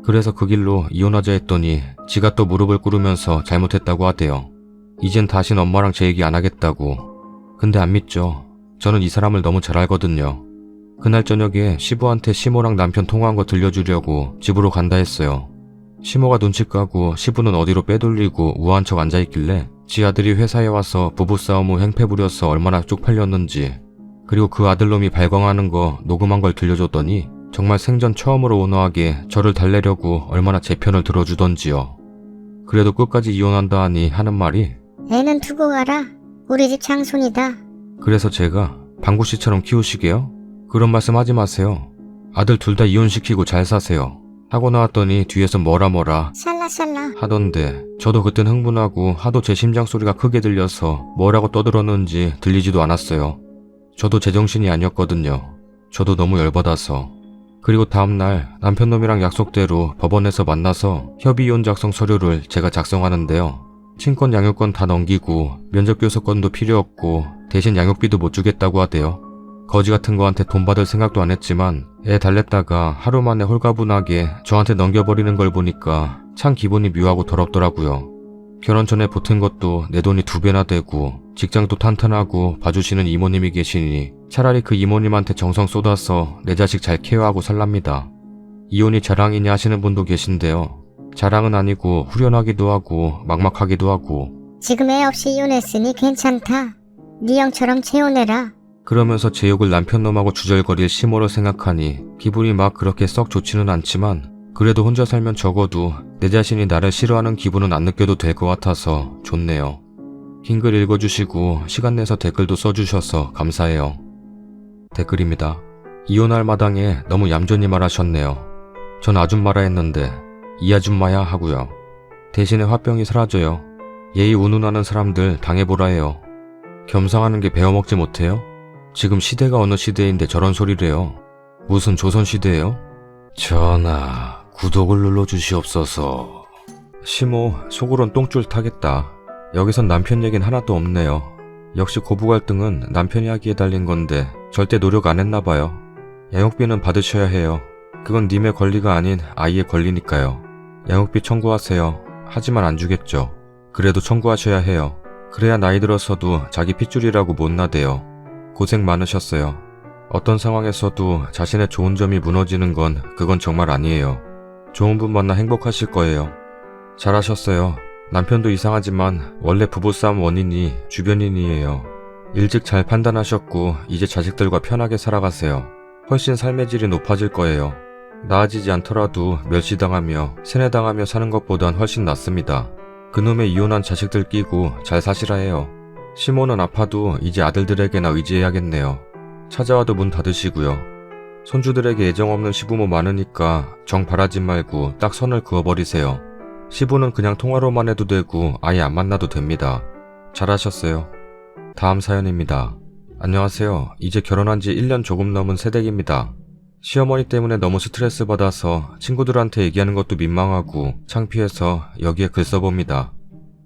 그래서 그 길로 이혼하자 했더니 지가 또 무릎을 꿇으면서 잘못했다고 하대요. 이젠 다신 엄마랑 제 얘기 안 하겠다고. 근데 안 믿죠. 저는 이 사람을 너무 잘 알거든요. 그날 저녁에 시부한테 시모랑 남편 통화한 거 들려주려고 집으로 간다 했어요. 시모가 눈치 까고 시부는 어디로 빼돌리고 우아한 척 앉아있길래 지 아들이 회사에 와서 부부싸움 후 행패 부려서 얼마나 쪽팔렸는지, 그리고 그 아들놈이 발광하는 거 녹음한 걸 들려줬더니 정말 생전 처음으로 온화하게 저를 달래려고 얼마나 제 편을 들어주던지요. 그래도 끝까지 이혼한다 하니 하는 말이 애는 두고 가라. 우리 집 장손이다. 그래서 제가 방구씨처럼 키우시게요? 그런 말씀 하지 마세요. 아들 둘 다 이혼시키고 잘 사세요. 하고 나왔더니 뒤에서 뭐라 샬라샬라. 하던데 저도 그땐 흥분하고 하도 제 심장 소리가 크게 들려서 뭐라고 떠들었는지 들리지도 않았어요. 저도 제정신이 아니었거든요. 저도 너무 열받아서. 그리고 다음날 남편놈이랑 약속대로 법원에서 만나서 협의이혼 작성 서류를 제가 작성하는데요. 친권 양육권 다 넘기고 면접교섭권도 필요 없고 대신 양육비도 못 주겠다고 하대요. 거지 같은 거한테 돈 받을 생각도 안 했지만 애 달랬다가 하루 만에 홀가분하게 저한테 넘겨버리는 걸 보니까 참 기분이 묘하고 더럽더라고요. 결혼 전에 보탠 것도 내 돈이 2배나 되고 직장도 탄탄하고 봐주시는 이모님이 계시니 차라리 그 이모님한테 정성 쏟아서 내 자식 잘 케어하고 살랍니다. 이혼이 자랑이냐 하시는 분도 계신데요. 자랑은 아니고 후련하기도 하고 막막하기도 하고. 지금 애 없이 이혼했으니 괜찮다. 네 형처럼 재혼해라. 그러면서 제 욕을 남편놈하고 주절거릴 시모를 생각하니 기분이 막 그렇게 썩 좋지는 않지만 그래도 혼자 살면 적어도 내 자신이 나를 싫어하는 기분은 안 느껴도 될 것 같아서 좋네요. 긴 글 읽어주시고 시간 내서 댓글도 써주셔서 감사해요. 댓글입니다. 이혼할 마당에 너무 얌전히 말하셨네요. 전 아줌마라 했는데 이 아줌마야 하고요. 대신에 화병이 사라져요. 예의 운운하는 사람들 당해보라 해요. 겸상하는 게 배워먹지 못해요? 지금 시대가 어느 시대인데 저런 소리래요. 무슨 조선시대예요? 전하, 구독을 눌러주시옵소서. 시모, 속으론 똥줄 타겠다. 여기선 남편 얘긴 하나도 없네요. 역시 고부 갈등은 남편이 하기에 달린 건데 절대 노력 안 했나봐요. 양육비는 받으셔야 해요. 그건 님의 권리가 아닌 아이의 권리니까요. 양육비 청구하세요. 하지만 안 주겠죠. 그래도 청구하셔야 해요. 그래야 나이 들어서도 자기 핏줄이라고 못 나대요. 고생 많으셨어요. 어떤 상황에서도 자신의 좋은 점이 무너지는 건 그건 정말 아니에요. 좋은 분 만나 행복하실 거예요. 잘하셨어요. 남편도 이상하지만 원래 부부싸움 원인이 주변인이에요. 일찍 잘 판단하셨고 이제 자식들과 편하게 살아가세요. 훨씬 삶의 질이 높아질 거예요. 나아지지 않더라도 멸시당하며 세뇌당하며 사는 것보단 훨씬 낫습니다. 그놈의 이혼한 자식들 끼고 잘 사시라 해요. 시모는 아파도 이제 아들들에게나 의지해야겠네요. 찾아와도 문 닫으시고요. 손주들에게 애정 없는 시부모 많으니까 정 바라지 말고 딱 선을 그어버리세요. 시부는 그냥 통화로만 해도 되고 아예 안 만나도 됩니다. 잘하셨어요. 다음 사연입니다. 안녕하세요. 이제 결혼한 지 1년 조금 넘은 새댁입니다. 시어머니 때문에 너무 스트레스 받아서 친구들한테 얘기하는 것도 민망하고 창피해서 여기에 글 써봅니다.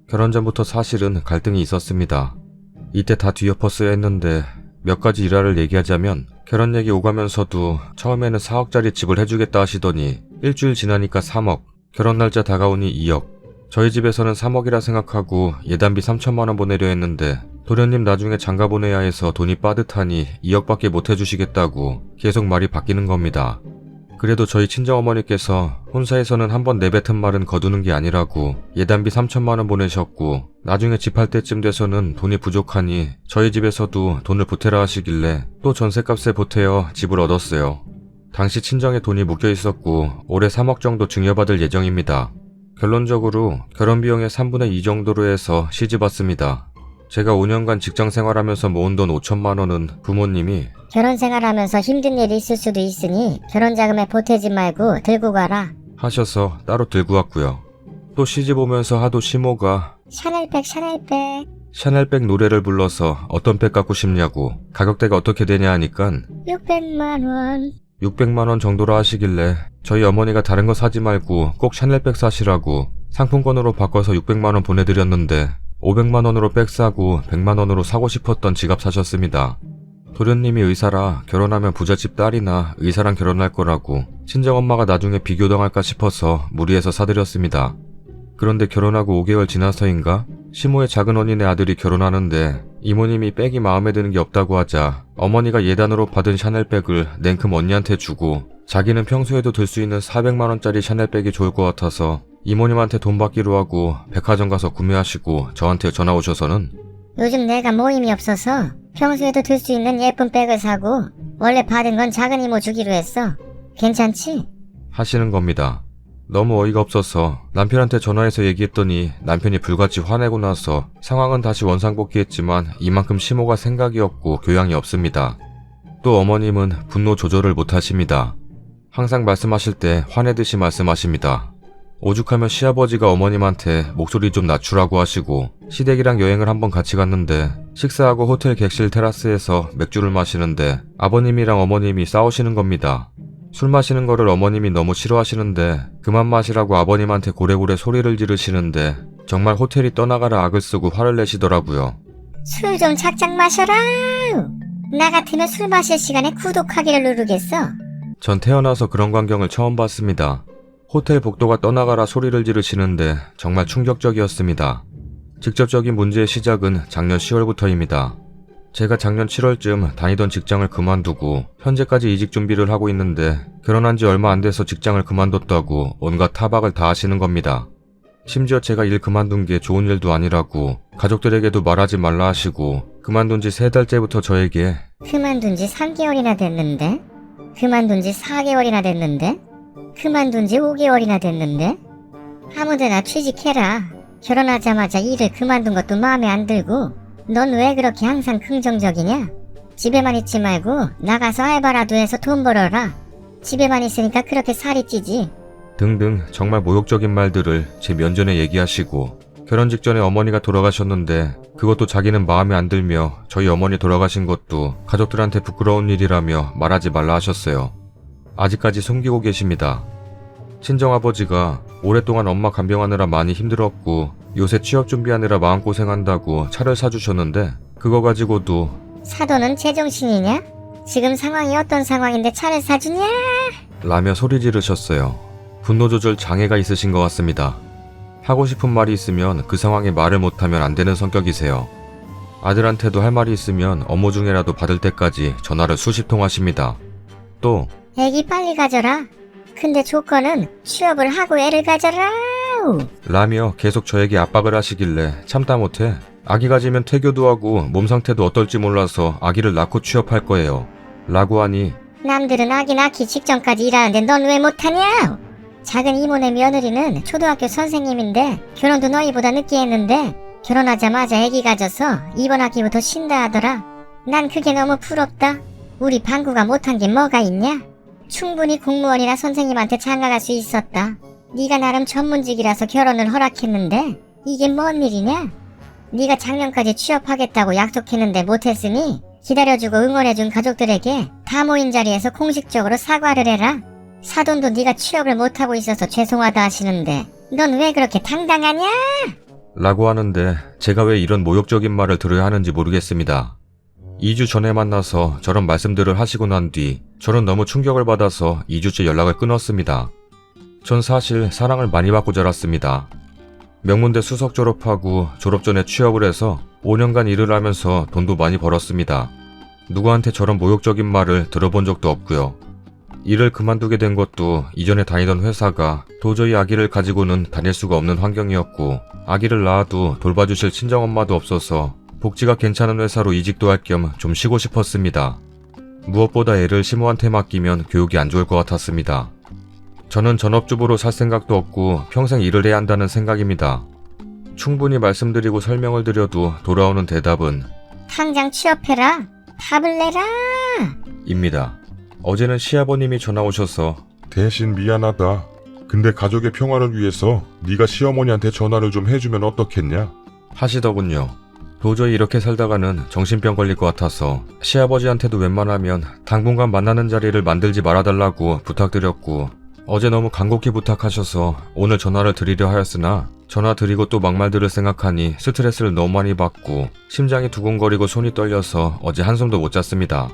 결혼 전부터 사실은 갈등이 있었습니다. 이때 다 뒤엎었어야 했는데 몇 가지 일화를 얘기하자면 결혼 얘기 오가면서도 처음에는 4억짜리 집을 해주겠다 하시더니 일주일 지나니까 3억, 결혼 날짜 다가오니 2억. 저희 집에서는 3억이라 생각하고 예단비 3천만원 보내려 했는데 도련님 나중에 장가 보내야 해서 돈이 빠듯하니 2억밖에 못 해주시겠다고 계속 말이 바뀌는 겁니다. 그래도 저희 친정어머니께서 혼사에서는 한번 내뱉은 말은 거두는 게 아니라고 예단비 3천만원 보내셨고 나중에 집 할 때쯤 돼서는 돈이 부족하니 저희 집에서도 돈을 보태라 하시길래 또 전셋값에 보태어 집을 얻었어요. 당시 친정에 돈이 묶여 있었고 올해 3억 정도 증여받을 예정입니다. 결론적으로 결혼 비용의 3분의 2 정도로 해서 시집 왔습니다. 제가 5년간 직장 생활하면서 모은 돈 5천만 원은 부모님이 결혼 생활하면서 힘든 일이 있을 수도 있으니 결혼 자금에 보태지 말고 들고 가라. 하셔서 따로 들고 왔고요. 또 시집 오면서 하도 시모가 샤넬백 샤넬백. 샤넬백 노래를 불러서 어떤 백 갖고 싶냐고 가격대가 어떻게 되냐 하니깐 600만 원. 600만 원 정도로 하시길래 저희 어머니가 다른 거 사지 말고 꼭 샤넬백 사시라고 상품권으로 바꿔서 600만 원 보내드렸는데 500만 원으로 백 사고 100만 원으로 사고 싶었던 지갑 사셨습니다. 도련님이 의사라 결혼하면 부잣집 딸이나 의사랑 결혼할 거라고 친정엄마가 나중에 비교당할까 싶어서 무리해서 사드렸습니다. 그런데 결혼하고 5개월 지나서인가 시모의 작은 언니네 아들이 결혼하는데 이모님이 백이 마음에 드는 게 없다고 하자 어머니가 예단으로 받은 샤넬백을 냉큼 언니한테 주고 자기는 평소에도 들 수 있는 400만원짜리 샤넬백이 좋을 것 같아서 이모님한테 돈 받기로 하고 백화점 가서 구매하시고 저한테 전화 오셔서는 요즘 내가 모임이 없어서 평소에도 들 수 있는 예쁜 백을 사고 원래 받은 건 작은 이모 주기로 했어. 괜찮지? 하시는 겁니다. 너무 어이가 없어서 남편한테 전화해서 얘기했더니 남편이 불같이 화내고 나서 상황은 다시 원상복귀했지만 이만큼 시모가 생각이 없고 교양이 없습니다. 또 어머님은 분노 조절을 못하십니다. 항상 말씀하실 때 화내듯이 말씀하십니다. 오죽하면 시아버지가 어머님한테 목소리 좀 낮추라고 하시고 시댁이랑 여행을 한번 같이 갔는데 식사하고 호텔 객실 테라스에서 맥주를 마시는데 아버님이랑 어머님이 싸우시는 겁니다. 술 마시는 거를 어머님이 너무 싫어하시는데 그만 마시라고 아버님한테 고래고래 소리를 지르시는데 정말 호텔이 떠나가라 악을 쓰고 화를 내시더라고요. 술 좀 작작 마셔라. 나 같으면 술 마실 시간에 구독하기를 누르겠어. 전 태어나서 그런 광경을 처음 봤습니다. 호텔 복도가 떠나가라 소리를 지르시는데 정말 충격적이었습니다. 직접적인 문제의 시작은 작년 10월부터입니다. 제가 작년 7월쯤 다니던 직장을 그만두고 현재까지 이직 준비를 하고 있는데 결혼한 지 얼마 안 돼서 직장을 그만뒀다고 온갖 타박을 다 하시는 겁니다. 심지어 제가 일 그만둔 게 좋은 일도 아니라고 가족들에게도 말하지 말라 하시고 그만둔 지 3달째부터 저에게 그만둔 지 3개월이나 됐는데? 그만둔 지 4개월이나 됐는데? 그만둔 지 5개월이나 됐는데? 아무데나 취직해라. 결혼하자마자 일을 그만둔 것도 마음에 안 들고 넌 왜 그렇게 항상 긍정적이냐? 집에만 있지 말고 나가서 알바라도 해서 돈 벌어라. 집에만 있으니까 그렇게 살이 찌지. 등등 정말 모욕적인 말들을 제 면전에 얘기하시고 결혼 직전에 어머니가 돌아가셨는데 그것도 자기는 마음에 안 들며 저희 어머니 돌아가신 것도 가족들한테 부끄러운 일이라며 말하지 말라 하셨어요. 아직까지 숨기고 계십니다. 친정아버지가 오랫동안 엄마 간병하느라 많이 힘들었고 요새 취업 준비하느라 마음고생한다고 차를 사주셨는데 그거 가지고도 사돈은 제정신이냐? 지금 상황이 어떤 상황인데 차를 사주냐? 라며 소리 지르셨어요. 분노 조절 장애가 있으신 것 같습니다. 하고 싶은 말이 있으면 그 상황에 말을 못하면 안 되는 성격이세요. 아들한테도 할 말이 있으면 업무 중에라도 받을 때까지 전화를 수십 통 하십니다. 또 애기 빨리 가져라. 근데 조건은 취업을 하고 애를 가져라. 라며 계속 저에게 압박을 하시길래 참다 못해 아기 가지면 태교도 하고 몸 상태도 어떨지 몰라서 아기를 낳고 취업할 거예요. 라고 하니 남들은 아기 낳기 직전까지 일하는데 넌 왜 못하냐? 작은 이모네 며느리는 초등학교 선생님인데 결혼도 너희보다 늦게 했는데 결혼하자마자 애기 가져서 이번 학기부터 쉰다 하더라. 난 그게 너무 부럽다. 우리 방구가 못한 게 뭐가 있냐? 충분히 공무원이나 선생님한테 장가갈 수 있었다. 네가 나름 전문직이라서 결혼을 허락했는데 이게 뭔 일이냐? 네가 작년까지 취업하겠다고 약속했는데 못했으니 기다려주고 응원해준 가족들에게 다 모인 자리에서 공식적으로 사과를 해라. 사돈도 네가 취업을 못하고 있어서 죄송하다 하시는데 넌 왜 그렇게 당당하냐? 라고 하는데 제가 왜 이런 모욕적인 말을 들어야 하는지 모르겠습니다. 2주 전에 만나서 저런 말씀들을 하시고 난 뒤 저는 너무 충격을 받아서 2주째 연락을 끊었습니다. 전 사실 사랑을 많이 받고 자랐습니다. 명문대 수석 졸업하고 졸업 전에 취업을 해서 5년간 일을 하면서 돈도 많이 벌었습니다. 누구한테 저런 모욕적인 말을 들어본 적도 없고요. 일을 그만두게 된 것도 이전에 다니던 회사가 도저히 아기를 가지고는 다닐 수가 없는 환경이었고 아기를 낳아도 돌봐주실 친정엄마도 없어서 복지가 괜찮은 회사로 이직도 할 겸 좀 쉬고 싶었습니다. 무엇보다 애를 시모한테 맡기면 교육이 안 좋을 것 같았습니다. 저는 전업주부로 살 생각도 없고 평생 일을 해야 한다는 생각입니다. 충분히 말씀드리고 설명을 드려도 돌아오는 대답은 당장 취업해라. 답을 내라. 입니다. 어제는 시아버님이 전화 오셔서 대신 미안하다. 근데 가족의 평화를 위해서 네가 시어머니한테 전화를 좀 해주면 어떻겠냐? 하시더군요. 도저히 이렇게 살다가는 정신병 걸릴 것 같아서 시아버지한테도 웬만하면 당분간 만나는 자리를 만들지 말아달라고 부탁드렸고 어제 너무 간곡히 부탁하셔서 오늘 전화를 드리려 하였으나 전화 드리고 또 막말 들을 생각하니 스트레스를 너무 많이 받고 심장이 두근거리고 손이 떨려서 어제 한숨도 못 잤습니다.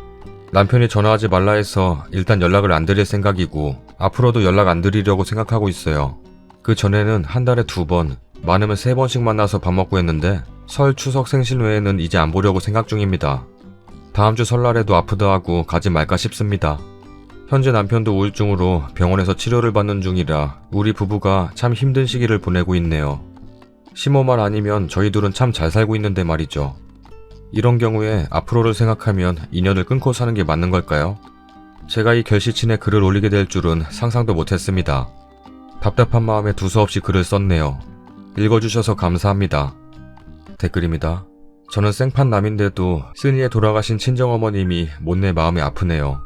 남편이 전화하지 말라 해서 일단 연락을 안 드릴 생각이고 앞으로도 연락 안 드리려고 생각하고 있어요. 그 전에는 한 달에 2번, 많으면 3번씩 만나서 밥 먹고 했는데 설, 추석, 생신 외에는 이제 안 보려고 생각 중입니다. 다음 주 설날에도 아프다 하고 가지 말까 싶습니다. 현재 남편도 우울증으로 병원에서 치료를 받는 중이라 우리 부부가 참 힘든 시기를 보내고 있네요. 심호말 아니면 저희 둘은 참 잘 살고 있는데 말이죠. 이런 경우에 앞으로를 생각하면 인연을 끊고 사는 게 맞는 걸까요? 제가 이 결시친에 글을 올리게 될 줄은 상상도 못했습니다. 답답한 마음에 두서없이 글을 썼네요. 읽어주셔서 감사합니다. 댓글입니다. 저는 생판남인데도 쓰니에 돌아가신 친정어머님이 못내 마음이 아프네요.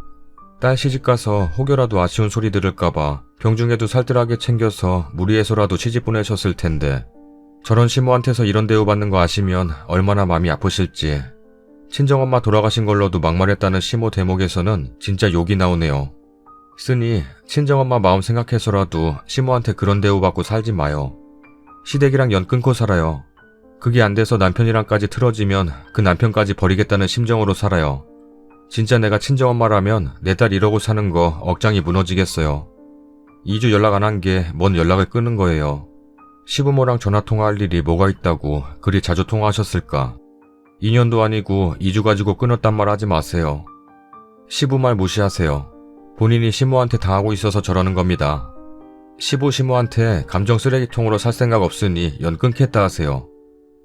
딸 시집가서 혹여라도 아쉬운 소리 들을까봐 병중에도 살뜰하게 챙겨서 무리해서라도 시집 보내셨을 텐데 저런 시모한테서 이런 대우받는 거 아시면 얼마나 마음이 아프실지. 친정엄마 돌아가신 걸로도 막말했다는 시모 대목에서는 진짜 욕이 나오네요. 쓰니 친정엄마 마음 생각해서라도 시모한테 그런 대우받고 살지 마요. 시댁이랑 연 끊고 살아요. 그게 안 돼서 남편이랑까지 틀어지면 그 남편까지 버리겠다는 심정으로 살아요. 진짜 내가 친정엄마라면 내 딸 이러고 사는 거 억장이 무너지겠어요. 2주 연락 안 한 게 뭔 연락을 끊은 거예요. 시부모랑 전화통화할 일이 뭐가 있다고 그리 자주 통화하셨을까. 2년도 아니고 2주 가지고 끊었단 말 하지 마세요. 시부 말 무시하세요. 본인이 시모한테 당하고 있어서 저러는 겁니다. 시부 시모한테 감정 쓰레기통으로 살 생각 없으니 연 끊겠다 하세요.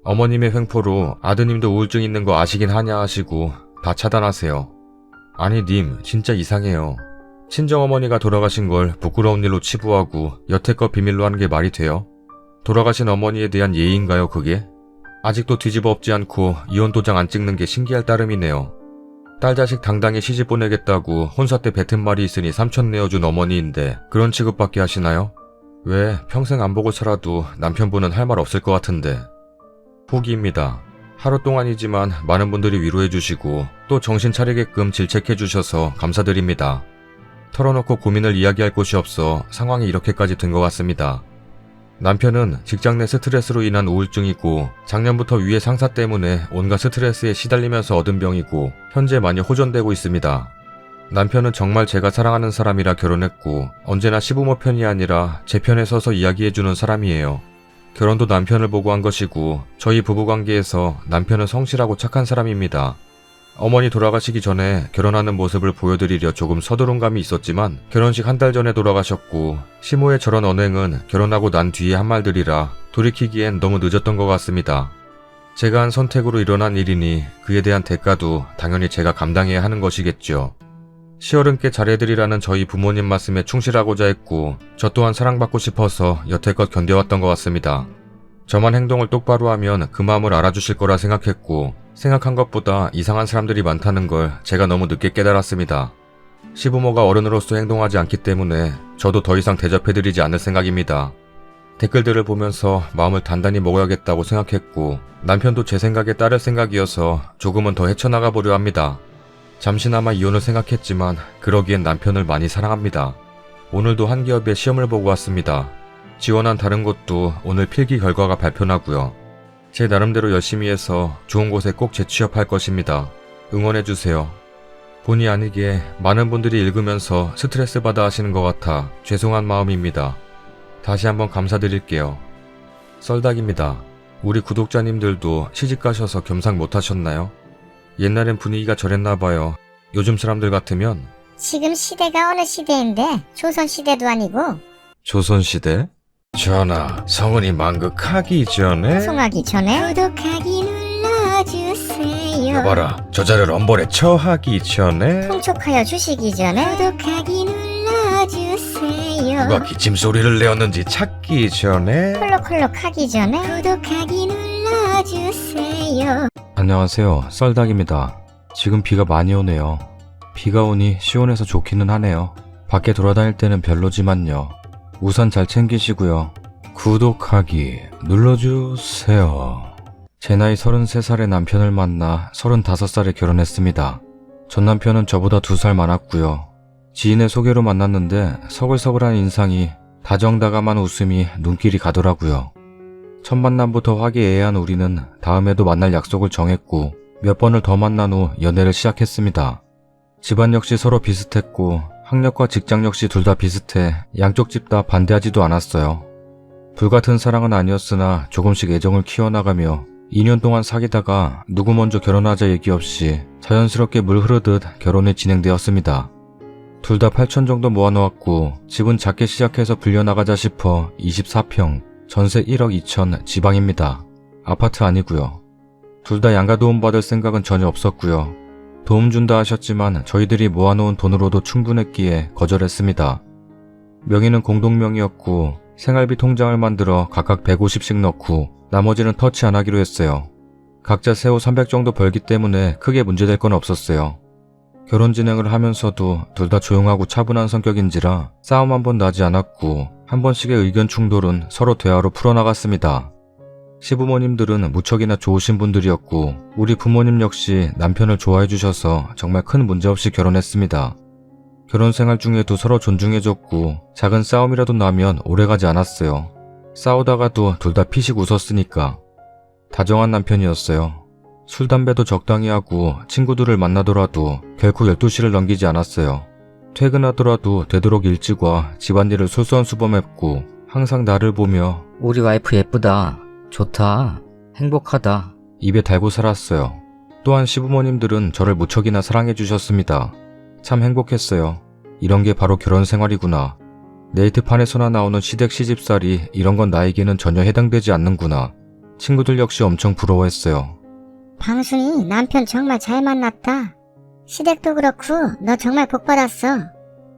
어머님의 횡포로 아드님도 우울증 있는 거 아시긴 하냐 하시고 다 차단하세요. 아니 님 진짜 이상해요. 친정어머니가 돌아가신 걸 부끄러운 일로 치부하고 여태껏 비밀로 하는 게 말이 돼요? 돌아가신 어머니에 대한 예의인가요 그게? 아직도 뒤집어 엎지 않고 이혼 도장 안 찍는 게 신기할 따름이네요. 딸 자식 당당히 시집 보내겠다고 혼사 때 뱉은 말이 있으니 삼촌 내어준 어머니인데 그런 취급받게 하시나요? 왜 평생 안 보고 살아도 남편분은 할 말 없을 것 같은데. 후기입니다. 하루 동안이지만 많은 분들이 위로해 주시고 또 정신 차리게끔 질책해 주셔서 감사드립니다. 털어놓고 고민을 이야기할 곳이 없어 상황이 이렇게까지 된 것 같습니다. 남편은 직장 내 스트레스로 인한 우울증이고 작년부터 위에 상사 때문에 온갖 스트레스에 시달리면서 얻은 병이고 현재 많이 호전되고 있습니다. 남편은 정말 제가 사랑하는 사람이라 결혼했고 언제나 시부모 편이 아니라 제 편에 서서 이야기해주는 사람이에요. 결혼도 남편을 보고 한 것이고 저희 부부관계에서 남편은 성실하고 착한 사람입니다. 어머니 돌아가시기 전에 결혼하는 모습을 보여드리려 조금 서두른 감이 있었지만 결혼식 한 달 전에 돌아가셨고 시모의 저런 언행은 결혼하고 난 뒤에 한 말들이라 돌이키기엔 너무 늦었던 것 같습니다. 제가 한 선택으로 일어난 일이니 그에 대한 대가도 당연히 제가 감당해야 하는 것이겠죠. 시어른께 잘해드리라는 저희 부모님 말씀에 충실하고자 했고 저 또한 사랑받고 싶어서 여태껏 견뎌왔던 것 같습니다. 저만 행동을 똑바로 하면 그 마음을 알아주실 거라 생각했고 생각한 것보다 이상한 사람들이 많다는 걸 제가 너무 늦게 깨달았습니다. 시부모가 어른으로서 행동하지 않기 때문에 저도 더 이상 대접해드리지 않을 생각입니다. 댓글들을 보면서 마음을 단단히 먹어야겠다고 생각했고 남편도 제 생각에 따를 생각이어서 조금은 더 헤쳐나가 보려 합니다. 잠시나마 이혼을 생각했지만 그러기엔 남편을 많이 사랑합니다. 오늘도 한 기업에 시험을 보고 왔습니다. 지원한 다른 곳도 오늘 필기 결과가 발표나고요. 제 나름대로 열심히 해서 좋은 곳에 꼭 재취업할 것입니다. 응원해주세요. 본의 아니게 많은 분들이 읽으면서 스트레스 받아 하시는 것 같아 죄송한 마음입니다. 다시 한번 감사드릴게요. 썰닭입니다. 우리 구독자님들도 시집가셔서 겸상 못하셨나요? 옛날엔 분위기가 저랬나봐요. 요즘 사람들 같으면 지금 시대가 어느 시대인데 조선시대도 아니고 조선시대? 전하, 성은이 만극하기 전에 송하기 전에 구독하기 눌러주세요. 여봐라, 저자를 엄벌에 처하기 전에 통촉하여 주시기 전에 구독하기 눌러주세요. 누가 기침소리를 내었는지 찾기 전에 콜록콜록 하기 전에 구독하기 눌러주세요. 안녕하세요. 썰닭입니다. 지금 비가 많이 오네요. 비가 오니 시원해서 좋기는 하네요. 밖에 돌아다닐 때는 별로지만요. 우산 잘 챙기시고요. 구독하기 눌러주세요. 제 나이 33살의 남편을 만나 35살에 결혼했습니다. 전 남편은 저보다 2살 많았고요. 지인의 소개로 만났는데 서글서글한 인상이 다정다감한 웃음이 눈길이 가더라고요. 첫 만남부터 화기애애한 우리는 다음에도 만날 약속을 정했고 몇 번을 더 만난 후 연애를 시작했습니다. 집안 역시 서로 비슷했고 학력과 직장 역시 둘 다 비슷해 양쪽 집 다 반대하지도 않았어요. 불같은 사랑은 아니었으나 조금씩 애정을 키워나가며 2년 동안 사귀다가 누구 먼저 결혼하자 얘기 없이 자연스럽게 물 흐르듯 결혼이 진행되었습니다. 둘 다 8천 정도 모아놓았고 집은 작게 시작해서 불려나가자 싶어 24평, 전세 1억 2천 지방입니다. 아파트 아니고요. 둘 다 양가 도움 받을 생각은 전혀 없었고요. 도움 준다 하셨지만 저희들이 모아놓은 돈으로도 충분했기에 거절했습니다. 명의는 공동명의였고 생활비 통장을 만들어 각각 150씩 넣고 나머지는 터치 안 하기로 했어요. 각자 세후 300 정도 벌기 때문에 크게 문제될 건 없었어요. 결혼 진행을 하면서도 둘 다 조용하고 차분한 성격인지라 싸움 한 번 나지 않았고 한 번씩의 의견 충돌은 서로 대화로 풀어나갔습니다. 시부모님들은 무척이나 좋으신 분들이었고 우리 부모님 역시 남편을 좋아해 주셔서 정말 큰 문제 없이 결혼했습니다. 결혼 생활 중에도 서로 존중해줬고 작은 싸움이라도 나면 오래가지 않았어요. 싸우다가도 둘 다 피식 웃었으니까. 다정한 남편이었어요. 술, 담배도 적당히 하고 친구들을 만나더라도 결코 12시를 넘기지 않았어요. 퇴근하더라도 되도록 일찍 와 집안일을 솔선수범했고 항상 나를 보며 우리 와이프 예쁘다. 좋다. 행복하다. 입에 달고 살았어요. 또한 시부모님들은 저를 무척이나 사랑해 주셨습니다. 참 행복했어요. 이런 게 바로 결혼 생활이구나. 네이트판에서나 나오는 시댁 시집살이 이런 건 나에게는 전혀 해당되지 않는구나. 친구들 역시 엄청 부러워했어요. 방순이 남편 정말 잘 만났다. 시댁도 그렇고 너 정말 복 받았어.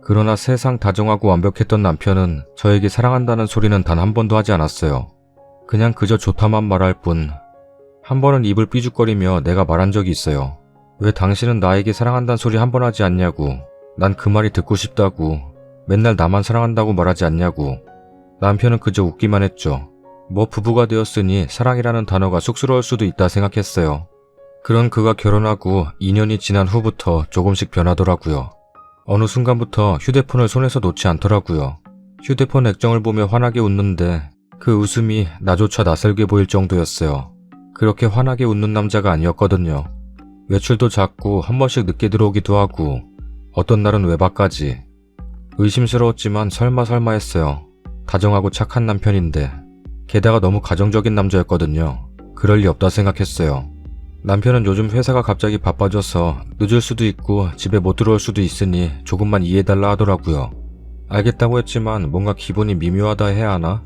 그러나 세상 다정하고 완벽했던 남편은 저에게 사랑한다는 소리는 단 한 번도 하지 않았어요. 그냥 그저 좋다만 말할 뿐. 한 번은 입을 삐죽거리며 내가 말한 적이 있어요. 왜 당신은 나에게 사랑한다는 소리 한 번 하지 않냐고. 난 그 말이 듣고 싶다고. 맨날 나만 사랑한다고 말하지 않냐고. 남편은 그저 웃기만 했죠. 뭐 부부가 되었으니 사랑이라는 단어가 쑥스러울 수도 있다 생각했어요. 그런 그가 결혼하고 2년이 지난 후부터 조금씩 변하더라고요. 어느 순간부터 휴대폰을 손에서 놓지 않더라고요. 휴대폰 액정을 보며 환하게 웃는데 그 웃음이 나조차 낯설게 보일 정도였어요. 그렇게 환하게 웃는 남자가 아니었거든요. 외출도 잦고 한 번씩 늦게 들어오기도 하고 어떤 날은 외박까지. 의심스러웠지만 설마 했어요. 다정하고 착한 남편인데 게다가 너무 가정적인 남자였거든요. 그럴 리 없다 생각했어요. 남편은 요즘 회사가 갑자기 바빠져서 늦을 수도 있고 집에 못 들어올 수도 있으니 조금만 이해해달라 하더라고요. 알겠다고 했지만 뭔가 기분이 미묘하다 해야 하나?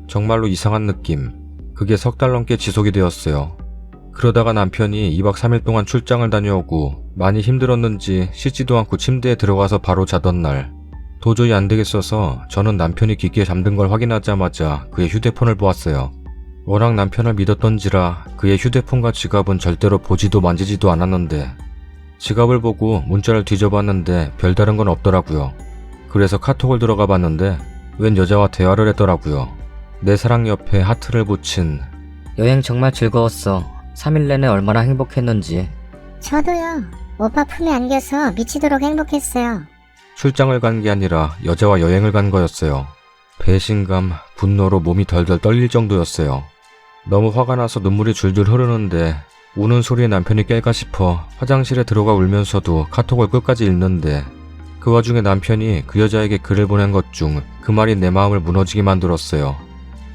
정말로 이상한 느낌. 그게 석 달 넘게 지속이 되었어요. 그러다가 남편이 2박 3일 동안 출장을 다녀오고 많이 힘들었는지 씻지도 않고 침대에 들어가서 바로 자던 날. 도저히 안 되겠어서 저는 남편이 깊게 잠든 걸 확인하자마자 그의 휴대폰을 보았어요. 워낙 남편을 믿었던지라 그의 휴대폰과 지갑은 절대로 보지도 만지지도 않았는데 지갑을 보고 문자를 뒤져봤는데 별다른 건 없더라고요. 그래서 카톡을 들어가 봤는데 웬 여자와 대화를 했더라고요. 내 사랑 옆에 하트를 붙인 여행 정말 즐거웠어. 3일 내내 얼마나 행복했는지. 저도요. 오빠 품에 안겨서 미치도록 행복했어요. 출장을 간 게 아니라 여자와 여행을 간 거였어요. 배신감, 분노로 몸이 덜덜 떨릴 정도였어요. 너무 화가 나서 눈물이 줄줄 흐르는데 우는 소리에 남편이 깰까 싶어 화장실에 들어가 울면서도 카톡을 끝까지 읽는데 그 와중에 남편이 그 여자에게 글을 보낸 것 중 그 말이 내 마음을 무너지게 만들었어요.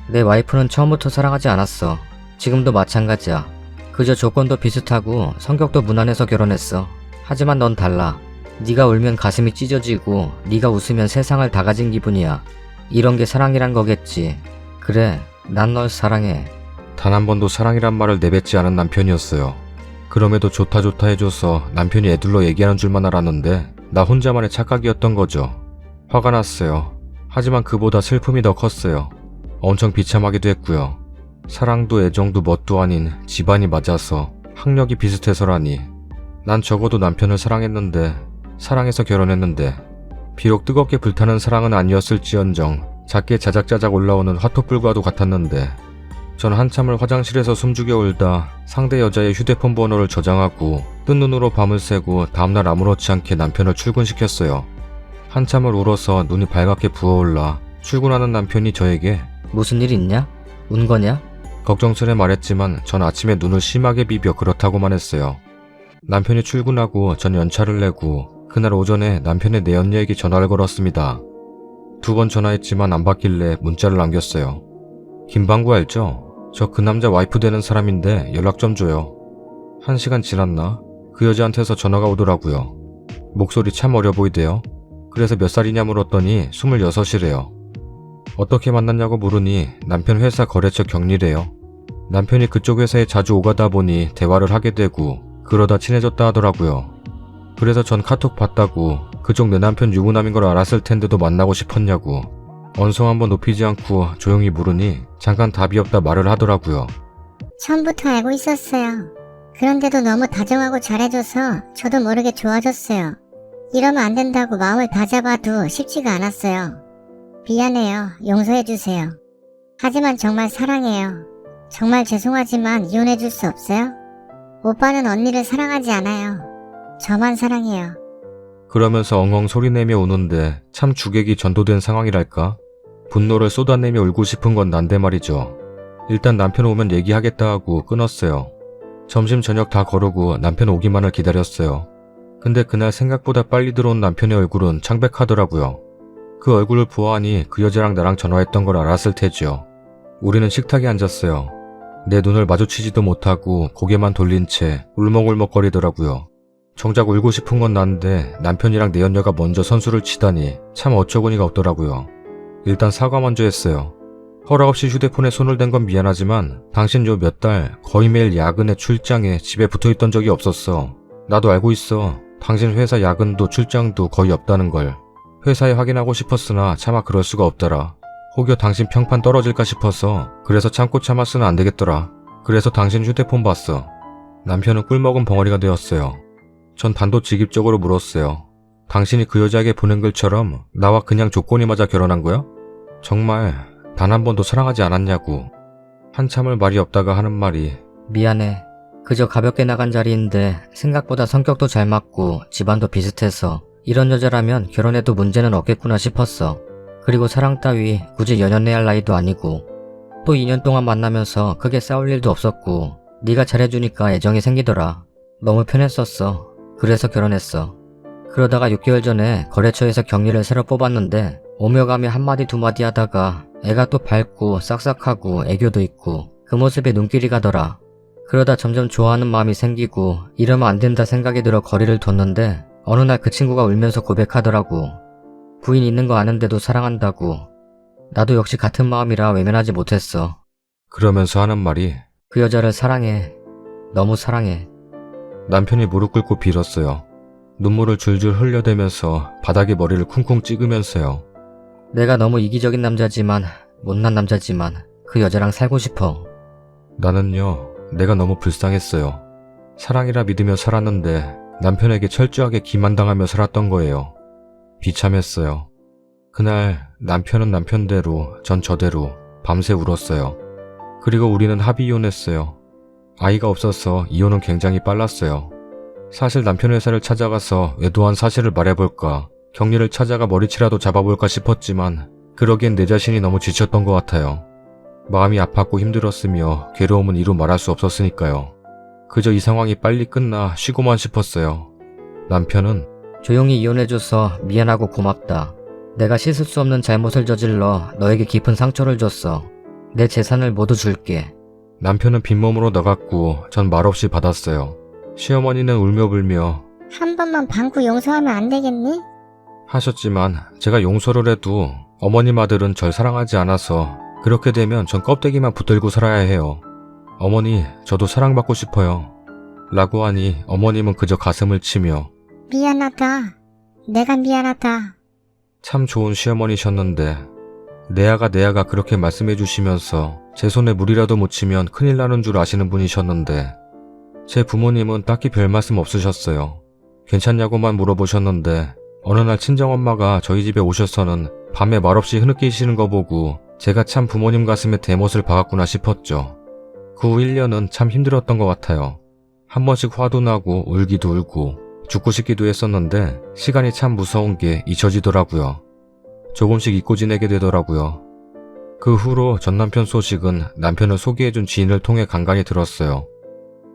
내 와이프는 처음부터 사랑하지 않았어. 지금도 마찬가지야. 그저 조건도 비슷하고 성격도 무난해서 결혼했어. 하지만 넌 달라. 네가 울면 가슴이 찢어지고 네가 웃으면 세상을 다 가진 기분이야. 이런 게 사랑이란 거겠지. 그래, 난 널 사랑해. 단 한 번도 사랑이란 말을 내뱉지 않은 남편이었어요. 그럼에도 좋다 해줘서 남편이 애둘러 얘기하는 줄만 알았는데 나 혼자만의 착각이었던 거죠. 화가 났어요. 하지만 그보다 슬픔이 더 컸어요. 엄청 비참하기도 했고요. 사랑도 애정도 뭣도 아닌 집안이 맞아서 학력이 비슷해서라니. 난 적어도 남편을 사랑했는데 사랑해서 결혼했는데 비록 뜨겁게 불타는 사랑은 아니었을지언정 작게 자작자작 올라오는 화토불과도 같았는데 전 한참을 화장실에서 숨죽여 울다 상대 여자의 휴대폰 번호를 저장하고 뜬 눈으로 밤을 새고 다음날 아무렇지 않게 남편을 출근시켰어요. 한참을 울어서 눈이 발갛게 부어올라 출근하는 남편이 저에게 무슨 일 있냐? 운 거냐? 걱정스레 말했지만 전 아침에 눈을 심하게 비벼 그렇다고만 했어요. 남편이 출근하고 전 연차를 내고 그날 오전에 남편의 내연녀에게 전화를 걸었습니다. 2번 전화했지만 안 받길래 문자를 남겼어요. 김방구 알죠? 저 그 남자 와이프 되는 사람인데 연락 좀 줘요. 1시간 지났나? 그 여자한테서 전화가 오더라고요. 목소리 참 어려 보이대요. 그래서 몇 살이냐 물었더니 26이래요. 어떻게 만났냐고 물으니 남편 회사 거래처 경리래요. 남편이 그쪽 회사에 자주 오가다 보니 대화를 하게 되고 그러다 친해졌다 하더라고요. 그래서 전 카톡 봤다고 그쪽 내 남편 유부남인 걸 알았을 텐데도 만나고 싶었냐고 언성 한번 높이지 않고 조용히 물으니 잠깐 답이 없다 말을 하더라고요. 처음부터 알고 있었어요. 그런데도 너무 다정하고 잘해줘서 저도 모르게 좋아졌어요. 이러면 안 된다고 마음을 다잡아도 쉽지가 않았어요. 미안해요. 용서해주세요. 하지만 정말 사랑해요. 정말 죄송하지만 이혼해줄 수 없어요? 오빠는 언니를 사랑하지 않아요. 저만 사랑해요. 그러면서 엉엉 소리내며 우는데 참 주객이 전도된 상황이랄까? 분노를 쏟아내며 울고 싶은 건 난데 말이죠. 일단 남편 오면 얘기하겠다 하고 끊었어요. 점심 저녁 다 거르고 남편 오기만을 기다렸어요. 근데 그날 생각보다 빨리 들어온 남편의 얼굴은 창백하더라고요. 그 얼굴을 보아하니 그 여자랑 나랑 전화했던 걸 알았을 테죠. 우리는 식탁에 앉았어요. 내 눈을 마주치지도 못하고 고개만 돌린 채 울먹울먹거리더라고요. 정작 울고 싶은 건 난데 남편이랑 내 연녀가 먼저 선수를 치다니 참 어처구니가 없더라고요. 일단 사과 먼저 했어요. 허락 없이 휴대폰에 손을 댄 건 미안하지만 당신 요 몇 달 거의 매일 야근에 출장에 집에 붙어있던 적이 없었어. 나도 알고 있어. 당신 회사 야근도 출장도 거의 없다는 걸. 회사에 확인하고 싶었으나 차마 그럴 수가 없더라. 혹여 당신 평판 떨어질까 싶어서 그래서 참고 참았으나 안 되겠더라. 그래서 당신 휴대폰 봤어. 남편은 꿀먹은 벙어리가 되었어요. 전 단도직입적으로 물었어요. 당신이 그 여자에게 보낸 글처럼 나와 그냥 조건이 맞아 결혼한 거야? 정말 단 한 번도 사랑하지 않았냐고. 한참을 말이 없다가 하는 말이 미안해. 그저 가볍게 나간 자리인데 생각보다 성격도 잘 맞고 집안도 비슷해서 이런 여자라면 결혼해도 문제는 없겠구나 싶었어. 그리고 사랑 따위 굳이 연연해야 할 나이도 아니고 또 2년 동안 만나면서 크게 싸울 일도 없었고 네가 잘해주니까 애정이 생기더라. 너무 편했었어. 그래서 결혼했어. 그러다가 6개월 전에 거래처에서 경리를 새로 뽑았는데 오며 가며 한마디 두마디 하다가 애가 또 밝고 싹싹하고 애교도 있고 그 모습에 눈길이 가더라. 그러다 점점 좋아하는 마음이 생기고 이러면 안 된다 생각이 들어 거리를 뒀는데 어느 날 그 친구가 울면서 고백하더라고. 부인 있는 거 아는데도 사랑한다고. 나도 역시 같은 마음이라 외면하지 못했어. 그러면서 하는 말이 그 여자를 사랑해. 너무 사랑해. 남편이 무릎 꿇고 빌었어요. 눈물을 줄줄 흘려대면서 바닥에 머리를 쿵쿵 찍으면서요. 내가 너무 이기적인 남자지만 못난 남자지만 그 여자랑 살고 싶어. 나는요, 내가 너무 불쌍했어요. 사랑이라 믿으며 살았는데 남편에게 철저하게 기만당하며 살았던 거예요. 비참했어요. 그날 남편은 남편대로 전 저대로 밤새 울었어요. 그리고 우리는 합의 이혼했어요. 아이가 없어서 이혼은 굉장히 빨랐어요. 사실 남편 회사를 찾아가서 외도한 사실을 말해볼까, 격리를 찾아가 머리치라도 잡아볼까 싶었지만 그러기엔 내 자신이 너무 지쳤던 것 같아요. 마음이 아팠고 힘들었으며 괴로움은 이루 말할 수 없었으니까요. 그저 이 상황이 빨리 끝나 쉬고만 싶었어요. 남편은 조용히 이혼해줘서 미안하고 고맙다. 내가 씻을 수 없는 잘못을 저질러 너에게 깊은 상처를 줬어. 내 재산을 모두 줄게. 남편은 빈몸으로 나갔고 전 말없이 받았어요. 시어머니는 울며불며 한 번만 방구 용서하면 안 되겠니? 하셨지만 제가 용서를 해도 어머님 아들은 절 사랑하지 않아서 그렇게 되면 전 껍데기만 붙들고 살아야 해요. 어머니, 저도 사랑받고 싶어요. 라고 하니 어머님은 그저 가슴을 치며 미안하다. 내가 미안하다. 참 좋은 시어머니셨는데 내 아가 그렇게 말씀해 주시면서 제 손에 물이라도 묻히면 큰일 나는 줄 아시는 분이셨는데 제 부모님은 딱히 별 말씀 없으셨어요. 괜찮냐고만 물어보셨는데 어느 날 친정엄마가 저희 집에 오셔서는 밤에 말없이 흐느끼시는 거 보고 제가 참 부모님 가슴에 대못을 박았구나 싶었죠. 그 후 1년은 참 힘들었던 것 같아요. 한 번씩 화도 나고 울기도 울고 죽고 싶기도 했었는데 시간이 참 무서운 게 잊혀지더라고요. 조금씩 잊고 지내게 되더라고요. 그 후로 전 남편 소식은 남편을 소개해준 지인을 통해 간간히 들었어요.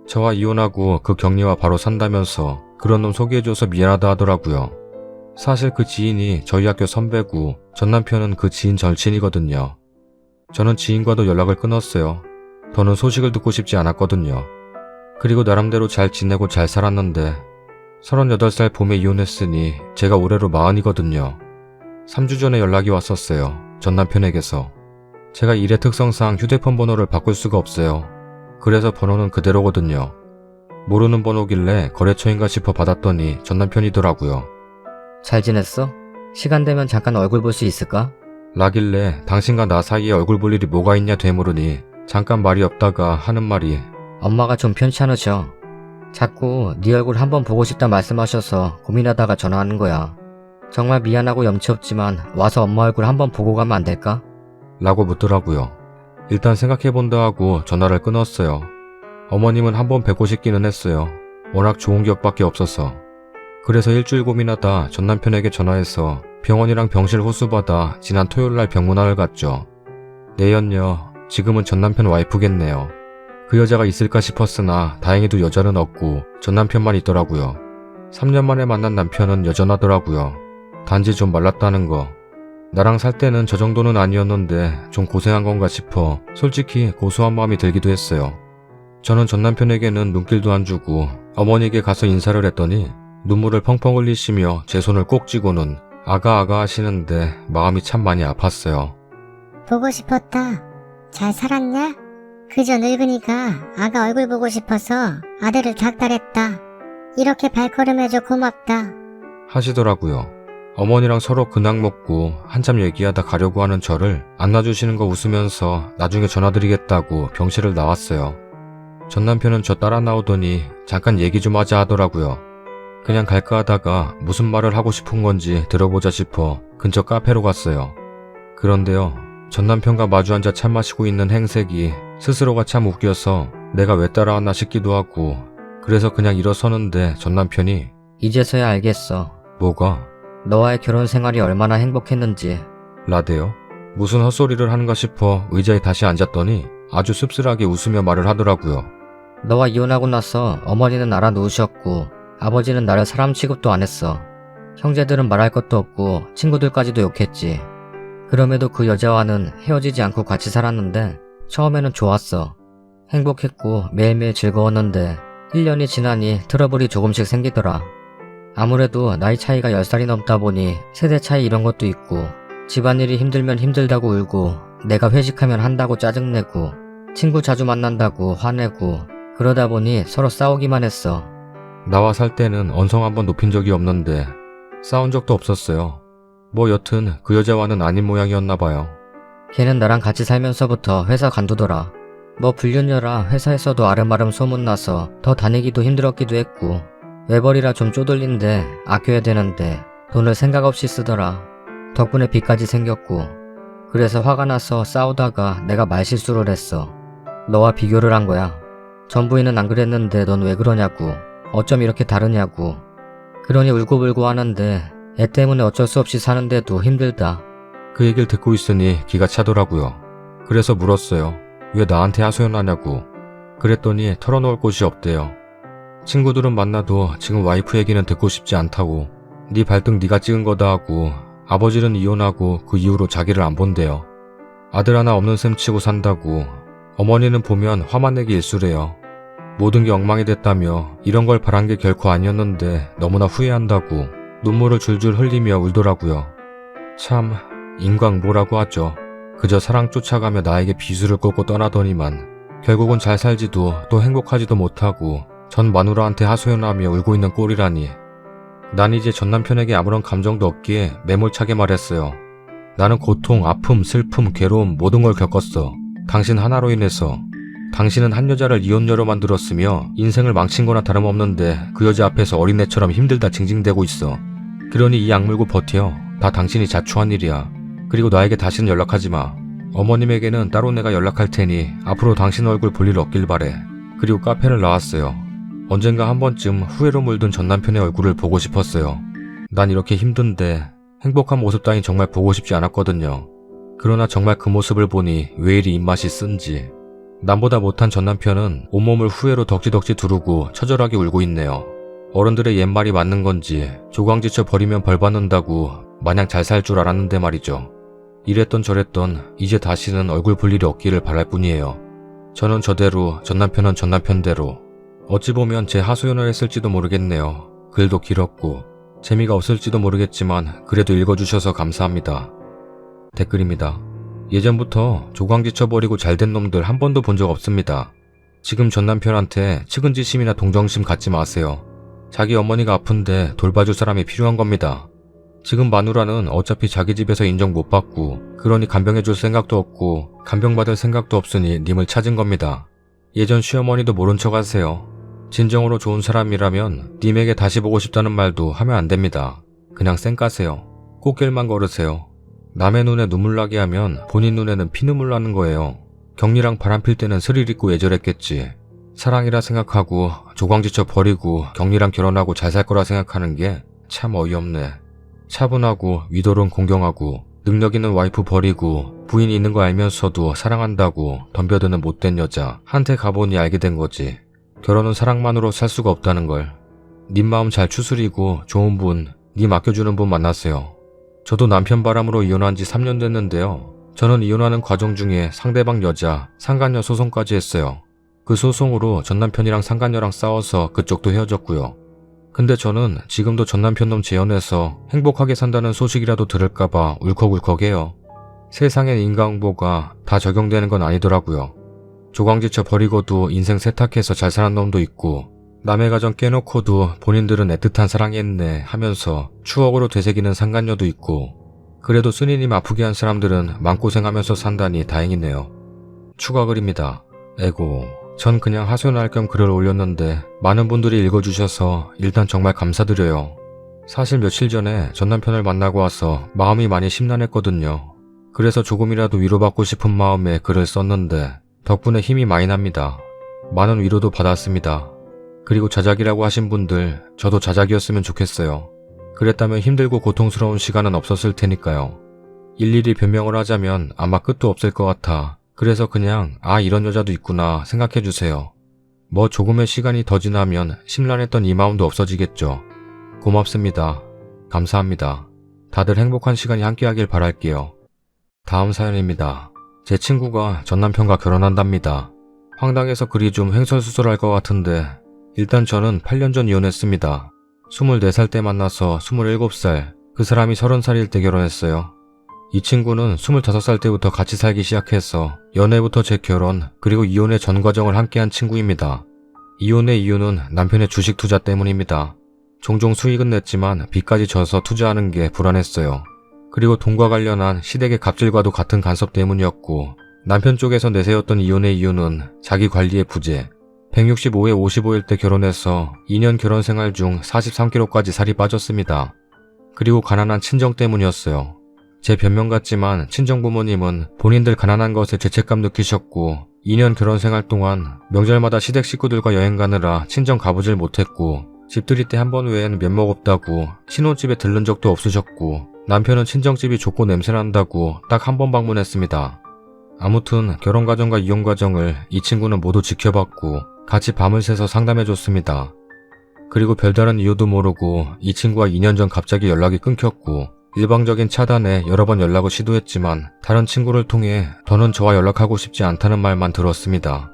저와 이혼하고 그 격리와 바로 산다면서 그런 놈 소개해줘서 미안하다 하더라고요. 사실 그 지인이 저희 학교 선배고 전 남편은 그 지인 절친이거든요. 저는 지인과도 연락을 끊었어요. 더는 소식을 듣고 싶지 않았거든요. 그리고 나름대로 잘 지내고 잘 살았는데 38살 봄에 이혼했으니 제가 올해로 40이거든요. 3주 전에 연락이 왔었어요. 전 남편에게서. 제가 일의 특성상 휴대폰 번호를 바꿀 수가 없어요. 그래서 번호는 그대로거든요. 모르는 번호길래 거래처인가 싶어 받았더니 전 남편이더라고요. 잘 지냈어? 시간 되면 잠깐 얼굴 볼 수 있을까? 라길래 당신과 나 사이에 얼굴 볼 일이 뭐가 있냐 되물으니 잠깐 말이 없다가 하는 말이 엄마가 좀 편치 않으셔. 자꾸 네 얼굴 한번 보고 싶다 말씀하셔서 고민하다가 전화하는 거야. 정말 미안하고 염치 없지만 와서 엄마 얼굴 한번 보고 가면 안 될까? 라고 묻더라고요. 일단 생각해본다 하고 전화를 끊었어요. 어머님은 한번 뵙고 싶기는 했어요. 워낙 좋은 기억밖에 없어서. 그래서 일주일 고민하다 전 남편에게 전화해서 병원이랑 병실 호수받아 지난 토요일날 병문안을 갔죠. 내연녀, 지금은 전 남편 와이프겠네요. 그 여자가 있을까 싶었으나 다행히도 여자는 없고 전 남편만 있더라고요. 3년 만에 만난 남편은 여전하더라고요. 단지 좀 말랐다는 거. 나랑 살 때는 저 정도는 아니었는데 좀 고생한 건가 싶어 솔직히 고소한 마음이 들기도 했어요. 저는 전 남편에게는 눈길도 안 주고 어머니에게 가서 인사를 했더니 눈물을 펑펑 흘리시며 제 손을 꼭 쥐고는 아가 하시는데 마음이 참 많이 아팠어요. 보고 싶었다. 잘 살았냐? 그저 늙으니까 아가 얼굴 보고 싶어서 아들을 닥달했다. 이렇게 발걸음해줘 고맙다. 하시더라고요. 어머니랑 서로 근황 먹고 한참 얘기하다 가려고 하는 저를 안놔주시는 거 웃으면서 나중에 전화드리겠다고 병실을 나왔어요. 전 남편은 저 따라 나오더니 잠깐 얘기 좀 하자 하더라고요. 그냥 갈까 하다가 무슨 말을 하고 싶은 건지 들어보자 싶어 근처 카페로 갔어요. 그런데요, 전 남편과 마주 앉아 차 마시고 있는 행색이 스스로가 참 웃겨서 내가 왜 따라왔나 싶기도 하고 그래서 그냥 일어서는데 전 남편이 이제서야 알겠어. 뭐가? 너와의 결혼 생활이 얼마나 행복했는지. 라데요? 무슨 헛소리를 하는가 싶어 의자에 다시 앉았더니 아주 씁쓸하게 웃으며 말을 하더라고요. 너와 이혼하고 나서 어머니는 알아놓으셨고 아버지는 나를 사람 취급도 안 했어. 형제들은 말할 것도 없고 친구들까지도 욕했지. 그럼에도 그 여자와는 헤어지지 않고 같이 살았는데 처음에는 좋았어. 행복했고 매일매일 즐거웠는데 1년이 지나니 트러블이 조금씩 생기더라. 아무래도 나이 차이가 10살이 넘다 보니 세대 차이 이런 것도 있고 집안일이 힘들면 힘들다고 울고 내가 회식하면 한다고 짜증내고 친구 자주 만난다고 화내고 그러다 보니 서로 싸우기만 했어. 나와 살 때는 언성 한번 높인 적이 없는데 싸운 적도 없었어요. 뭐 여튼 그 여자와는 아닌 모양이었나 봐요. 걔는 나랑 같이 살면서부터 회사 간두더라. 뭐 불륜녀라 회사에서도 아름아름 소문나서 더 다니기도 힘들었기도 했고 외벌이라 좀 쪼들린데 아껴야 되는데 돈을 생각 없이 쓰더라. 덕분에 빚까지 생겼고 그래서 화가 나서 싸우다가 내가 말실수를 했어. 너와 비교를 한 거야. 전 부인은 안 그랬는데 넌 왜 그러냐고. 어쩜 이렇게 다르냐고. 그러니 울고불고 하는데 애 때문에 어쩔 수 없이 사는데도 힘들다. 그 얘기를 듣고 있으니 기가 차더라고요. 그래서 물었어요. 왜 나한테 하소연하냐고. 그랬더니 털어놓을 곳이 없대요. 친구들은 만나도 지금 와이프 얘기는 듣고 싶지 않다고. 네 발등 네가 찍은 거다 하고 아버지는 이혼하고 그 이후로 자기를 안 본대요. 아들 하나 없는 셈 치고 산다고. 어머니는 보면 화만 내기 일쑤래요. 모든 게 엉망이 됐다며 이런 걸 바란 게 결코 아니었는데 너무나 후회한다고 눈물을 줄줄 흘리며 울더라고요. 참 인광모라고 하죠. 그저 사랑 쫓아가며 나에게 비수를 꽂고 떠나더니만 결국은 잘 살지도 또 행복하지도 못하고 전 마누라한테 하소연하며 울고 있는 꼴이라니. 난 이제 전 남편에게 아무런 감정도 없기에 매몰차게 말했어요. 나는 고통, 아픔, 슬픔, 괴로움 모든 걸 겪었어. 당신 하나로 인해서. 당신은 한 여자를 이혼녀로 만들었으며 인생을 망친 거나 다름없는데 그 여자 앞에서 어린애처럼 힘들다 징징대고 있어. 그러니 이 악물고 버텨. 다 당신이 자초한 일이야. 그리고 나에게 다시는 연락하지 마. 어머님에게는 따로 내가 연락할 테니 앞으로 당신 얼굴 볼 일 없길 바래. 그리고 카페를 나왔어요. 언젠가 한 번쯤 후회로 물든 전 남편의 얼굴을 보고 싶었어요. 난 이렇게 힘든데 행복한 모습 따윈 정말 보고 싶지 않았거든요. 그러나 정말 그 모습을 보니 왜 이리 입맛이 쓴지. 남보다 못한 전 남편은 온몸을 후회로 덕지덕지 두르고 처절하게 울고 있네요. 어른들의 옛말이 맞는 건지 조광지쳐 버리면 벌 받는다고 마냥 잘 살 줄 알았는데 말이죠. 이랬던 저랬던 이제 다시는 얼굴 볼 일이 없기를 바랄 뿐이에요. 저는 저대로, 전남편은 전남편대로. 어찌 보면 제 하소연을 했을지도 모르겠네요. 글도 길었고 재미가 없을지도 모르겠지만 그래도 읽어주셔서 감사합니다. 댓글입니다. 예전부터 조광지쳐버리고 잘된 놈들 한 번도 본 적 없습니다. 지금 전남편한테 측은지심이나 동정심 갖지 마세요. 자기 어머니가 아픈데 돌봐줄 사람이 필요한 겁니다. 지금 마누라는 어차피 자기 집에서 인정 못 받고 그러니 간병해줄 생각도 없고 간병받을 생각도 없으니 님을 찾은 겁니다. 예전 시어머니도 모른 척 하세요. 진정으로 좋은 사람이라면 님에게 다시 보고 싶다는 말도 하면 안 됩니다. 그냥 쌩 까세요. 꽃길만 걸으세요. 남의 눈에 눈물 나게 하면 본인 눈에는 피눈물 나는 거예요. 경리랑 바람 필 때는 스릴 있고 애절했겠지. 사랑이라 생각하고 조광지쳐 버리고 경리랑 결혼하고 잘 살 거라 생각하는 게 참 어이없네. 차분하고 위도른 공경하고 능력 있는 와이프 버리고 부인이 있는 거 알면서도 사랑한다고 덤벼드는 못된 여자 한테 가보니 알게 된 거지. 결혼은 사랑만으로 살 수가 없다는 걸. 님 마음 잘 추스리고 좋은 분, 님 아껴주는 분 만났어요. 저도 남편 바람으로 이혼한 지 3년 됐는데요. 저는 이혼하는 과정 중에 상대방 여자, 상간녀 소송까지 했어요. 그 소송으로 전남편이랑 상간녀랑 싸워서 그쪽도 헤어졌고요. 근데 저는 지금도 전남편 놈 재혼해서 행복하게 산다는 소식이라도 들을까봐 울컥울컥해요. 세상엔 인과응보가 다 적용되는 건 아니더라고요. 조광지쳐 버리고도 인생 세탁해서 잘 사는 놈도 있고 남의 가정 깨놓고도 본인들은 애틋한 사랑했네 하면서 추억으로 되새기는 상간녀도 있고 그래도 쓰니님 아프게 한 사람들은 마음고생하면서 산다니 다행이네요. 추가 글입니다. 에고, 전 그냥 하소연할 겸 글을 올렸는데 많은 분들이 읽어주셔서 일단 정말 감사드려요. 사실 며칠 전에 전남편을 만나고 와서 마음이 많이 심란했거든요. 그래서 조금이라도 위로받고 싶은 마음에 글을 썼는데 덕분에 힘이 많이 납니다. 많은 위로도 받았습니다. 그리고 자작이라고 하신 분들, 저도 자작이었으면 좋겠어요. 그랬다면 힘들고 고통스러운 시간은 없었을 테니까요. 일일이 변명을 하자면 아마 끝도 없을 것 같아. 그래서 그냥 이런 여자도 있구나 생각해주세요. 뭐 조금의 시간이 더 지나면 심란했던 이 마음도 없어지겠죠. 고맙습니다. 감사합니다. 다들 행복한 시간이 함께하길 바랄게요. 다음 사연입니다. 제 친구가 전남편과 결혼한답니다. 황당해서 글이 좀 횡설수설할 것 같은데 일단 저는 8년 전 이혼했습니다. 24살 때 만나서 27살, 그 사람이 30살일 때 결혼했어요. 이 친구는 25살 때부터 같이 살기 시작해서 연애부터 제 결혼, 그리고 이혼의 전 과정을 함께한 친구입니다. 이혼의 이유는 남편의 주식 투자 때문입니다. 종종 수익은 냈지만 빚까지 져서 투자하는 게 불안했어요. 그리고 돈과 관련한 시댁의 갑질과도 같은 간섭 때문이었고 남편 쪽에서 내세웠던 이혼의 이유는 자기 관리의 부재. 165에 55일 때 결혼해서 2년 결혼 생활 중 43kg까지 살이 빠졌습니다. 그리고 가난한 친정 때문이었어요. 제 변명 같지만 친정 부모님은 본인들 가난한 것에 죄책감 느끼셨고 2년 결혼 생활 동안 명절마다 시댁 식구들과 여행 가느라 친정 가보질 못했고 집들이 때 한 번 외엔 면목 없다고 신혼집에 들른 적도 없으셨고 남편은 친정집이 좁고 냄새난다고 딱 한 번 방문했습니다. 아무튼 결혼 과정과 이혼 과정을 이 친구는 모두 지켜봤고 같이 밤을 새서 상담해줬습니다. 그리고 별다른 이유도 모르고 이 친구와 2년 전 갑자기 연락이 끊겼고 일방적인 차단에 여러 번 연락을 시도했지만 다른 친구를 통해 더는 저와 연락하고 싶지 않다는 말만 들었습니다.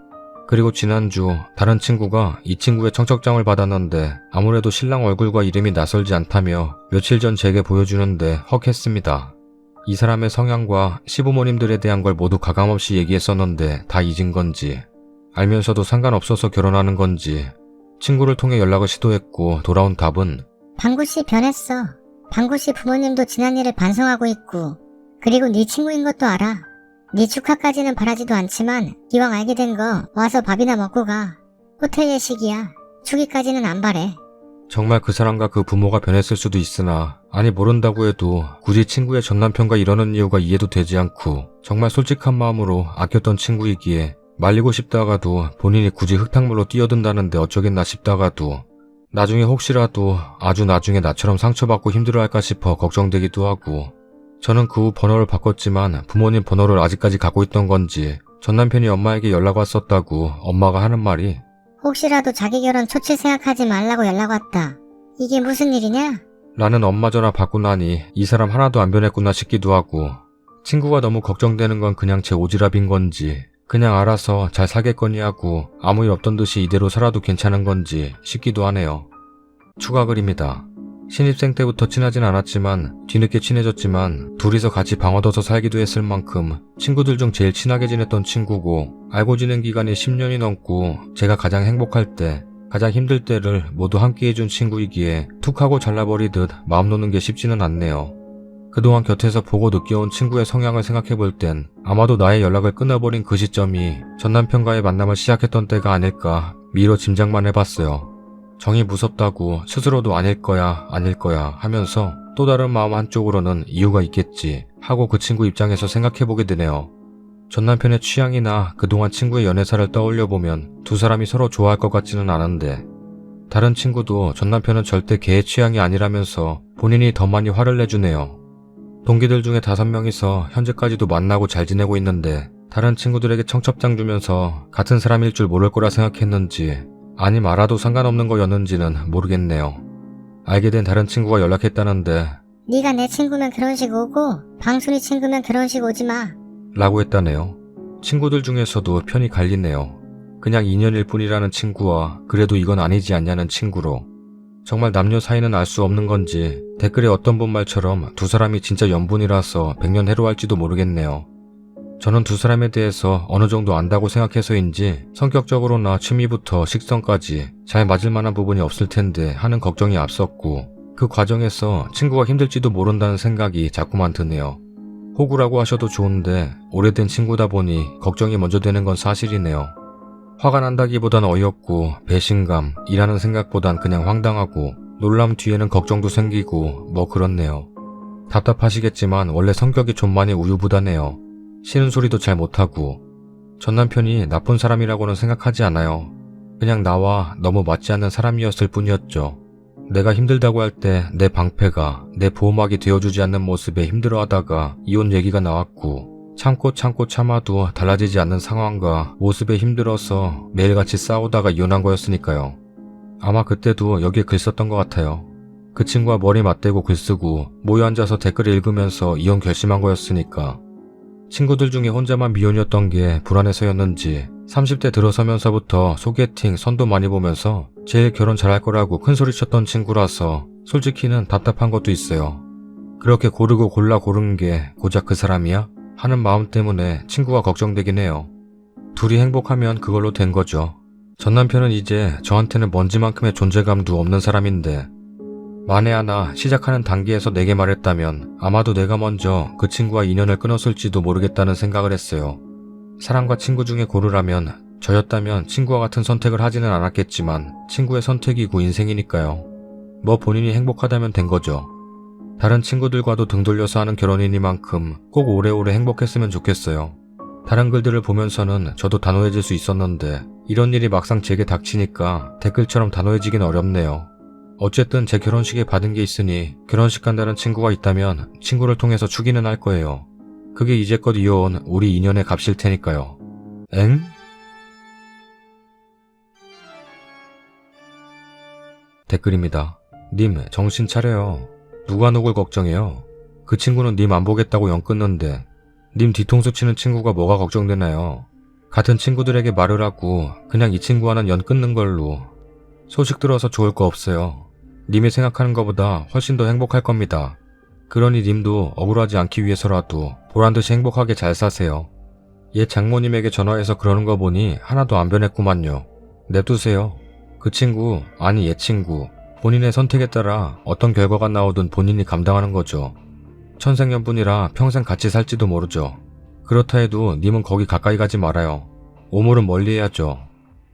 그리고 지난주 다른 친구가 이 친구의 청첩장을 받았는데 아무래도 신랑 얼굴과 이름이 낯설지 않다며 며칠 전 제게 보여주는데 헉했습니다. 이 사람의 성향과 시부모님들에 대한 걸 모두 가감없이 얘기했었는데 다 잊은 건지 알면서도 상관없어서 결혼하는 건지 친구를 통해 연락을 시도했고 돌아온 답은 방구씨 변했어. 방구씨 부모님도 지난 일을 반성하고 있고 그리고 네 친구인 것도 알아. 네 축하까지는 바라지도 않지만 기왕 알게 된 거 와서 밥이나 먹고 가. 호텔 예식이야. 축의까지는 안 바래. 정말 그 사람과 그 부모가 변했을 수도 있으나 아니 모른다고 해도 굳이 친구의 전남편과 이러는 이유가 이해도 되지 않고 정말 솔직한 마음으로 아꼈던 친구이기에 말리고 싶다가도 본인이 굳이 흙탕물로 뛰어든다는데 어쩌겠나 싶다가도 나중에 혹시라도 아주 나중에 나처럼 상처받고 힘들어할까 싶어 걱정되기도 하고 저는 그 후 번호를 바꿨지만 부모님 번호를 아직까지 갖고 있던 건지 전남편이 엄마에게 연락 왔었다고 엄마가 하는 말이 혹시라도 자기 결혼 초칠 생각하지 말라고 연락 왔다. 이게 무슨 일이냐? 라는 엄마 전화 받고 나니 이 사람 하나도 안 변했구나 싶기도 하고 친구가 너무 걱정되는 건 그냥 제 오지랖인 건지, 그냥 알아서 잘 살겠거니 하고 아무 일 없던 듯이 이대로 살아도 괜찮은 건지 싶기도 하네요. 추가 글입니다. 신입생 때부터 친하진 않았지만 뒤늦게 친해졌지만 둘이서 같이 방 얻어서 살기도 했을 만큼 친구들 중 제일 친하게 지냈던 친구고, 알고 지낸 기간이 10년이 넘고 제가 가장 행복할 때, 가장 힘들 때를 모두 함께 해준 친구이기에 툭 하고 잘라버리듯 마음 놓는 게 쉽지는 않네요. 그동안 곁에서 보고 느껴온 친구의 성향을 생각해볼 땐 아마도 나의 연락을 끊어버린 그 시점이 전 남편과의 만남을 시작했던 때가 아닐까 미뤄 짐작만 해봤어요. 정이 무섭다고 스스로도 아닐 거야 하면서 또 다른 마음 한쪽으로는 이유가 있겠지 하고 그 친구 입장에서 생각해보게 되네요. 전 남편의 취향이나 그동안 친구의 연애사를 떠올려보면 두 사람이 서로 좋아할 것 같지는 않은데, 다른 친구도 전 남편은 절대 걔의 취향이 아니라면서 본인이 더 많이 화를 내주네요. 동기들 중에 5명이서 현재까지도 만나고 잘 지내고 있는데 다른 친구들에게 청첩장 주면서 같은 사람일 줄 모를 거라 생각했는지 아님 알아도 상관없는 거였는지는 모르겠네요. 알게 된 다른 친구가 연락했다는데 네가 내 친구면 그런 식 오고 방순이 친구면 그런 식 오지 마. 라고 했다네요. 친구들 중에서도 편이 갈리네요. 그냥 인연일 뿐이라는 친구와 그래도 이건 아니지 않냐는 친구로. 정말 남녀 사이는 알 수 없는 건지 댓글에 어떤 분 말처럼 두 사람이 진짜 연분이라서 백년 해로할지도 모르겠네요. 저는 두 사람에 대해서 어느 정도 안다고 생각해서인지 성격적으로나 취미부터 식성까지 잘 맞을 만한 부분이 없을 텐데 하는 걱정이 앞섰고, 그 과정에서 친구가 힘들지도 모른다는 생각이 자꾸만 드네요. 호구라고 하셔도 좋은데 오래된 친구다 보니 걱정이 먼저 되는 건 사실이네요. 화가 난다기보단 어이없고 배신감, 일하는 생각보단 그냥 황당하고 놀람 뒤에는 걱정도 생기고 뭐 그렇네요. 답답하시겠지만 원래 성격이 좀 많이 우유부단해요. 싫은 소리도 잘 못하고. 전 남편이 나쁜 사람이라고는 생각하지 않아요. 그냥 나와 너무 맞지 않는 사람이었을 뿐이었죠. 내가 힘들다고 할 때 내 방패가, 내 보호막이 되어주지 않는 모습에 힘들어하다가 이혼 얘기가 나왔고, 참고 참아도 달라지지 않는 상황과 모습에 힘들어서 매일같이 싸우다가 이혼한 거였으니까요. 아마 그때도 여기에 글 썼던 것 같아요. 그 친구와 머리 맞대고 글 쓰고 모여 앉아서 댓글을 읽으면서 이혼 결심한 거였으니까. 친구들 중에 혼자만 미혼이었던 게 불안해서였는지 30대 들어서면서부터 소개팅, 선도 많이 보면서 제일 결혼 잘할 거라고 큰소리 쳤던 친구라서 솔직히는 답답한 것도 있어요. 그렇게 고르고 골라 고른 게 고작 그 사람이야? 하는 마음 때문에 친구가 걱정되긴 해요. 둘이 행복하면 그걸로 된 거죠. 전 남편은 이제 저한테는 먼지만큼의 존재감도 없는 사람인데, 만에 하나 시작하는 단계에서 내게 말했다면 아마도 내가 먼저 그 친구와 인연을 끊었을지도 모르겠다는 생각을 했어요. 사람과 친구 중에 고르라면 저였다면 친구와 같은 선택을 하지는 않았겠지만 친구의 선택이고 인생이니까요. 뭐 본인이 행복하다면 된 거죠. 다른 친구들과도 등 돌려서 하는 결혼이니만큼 꼭 오래오래 행복했으면 좋겠어요. 다른 글들을 보면서는 저도 단호해질 수 있었는데 이런 일이 막상 제게 닥치니까 댓글처럼 단호해지긴 어렵네요. 어쨌든 제 결혼식에 받은 게 있으니 결혼식 간다는 친구가 있다면 친구를 통해서 추기는 할 거예요. 그게 이제껏 이어온 우리 인연의 값일 테니까요. 엥? 댓글입니다. 님, 정신 차려요. 누가 누굴 걱정해요? 그 친구는 님 안 보겠다고 연 끊는데 님 뒤통수 치는 친구가 뭐가 걱정되나요? 같은 친구들에게 말을 하고 그냥 이 친구와는 연 끊는 걸로. 소식 들어서 좋을 거 없어요. 님이 생각하는 것보다 훨씬 더 행복할 겁니다. 그러니 님도 억울하지 않기 위해서라도 보란듯이 행복하게 잘 사세요. 옛 장모님에게 전화해서 그러는 거 보니 하나도 안 변했구만요. 냅두세요. 그 친구, 아니 옛 친구, 본인의 선택에 따라 어떤 결과가 나오든 본인이 감당하는 거죠. 천생연분이라 평생 같이 살지도 모르죠. 그렇다 해도 님은 거기 가까이 가지 말아요. 오물은 멀리 해야죠.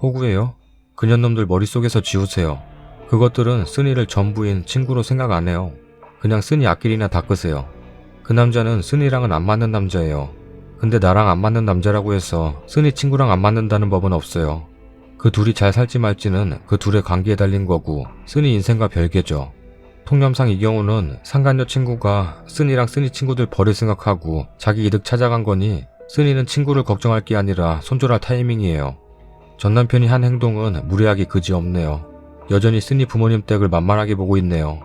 호구예요? 그년놈들 머릿속에서 지우세요. 그것들은 쓴이를 전부인 친구로 생각 안 해요. 그냥 쓴이 앞길이나 닦으세요. 그 남자는 쓴이랑은 안 맞는 남자예요. 근데 나랑 안 맞는 남자라고 해서 쓴이 친구랑 안 맞는다는 법은 없어요. 그 둘이 잘 살지 말지는 그 둘의 관계에 달린 거고 쓴이 인생과 별개죠. 통념상 이 경우는 상간녀 친구가 쓴이랑 쓴이 친구들 버릴 생각하고 자기 이득 찾아간 거니 쓴이는 친구를 걱정할 게 아니라 손절할 타이밍이에요. 전 남편이 한 행동은 무례하기 그지없네요. 여전히 쓴이 부모님 댁을 만만하게 보고 있네요.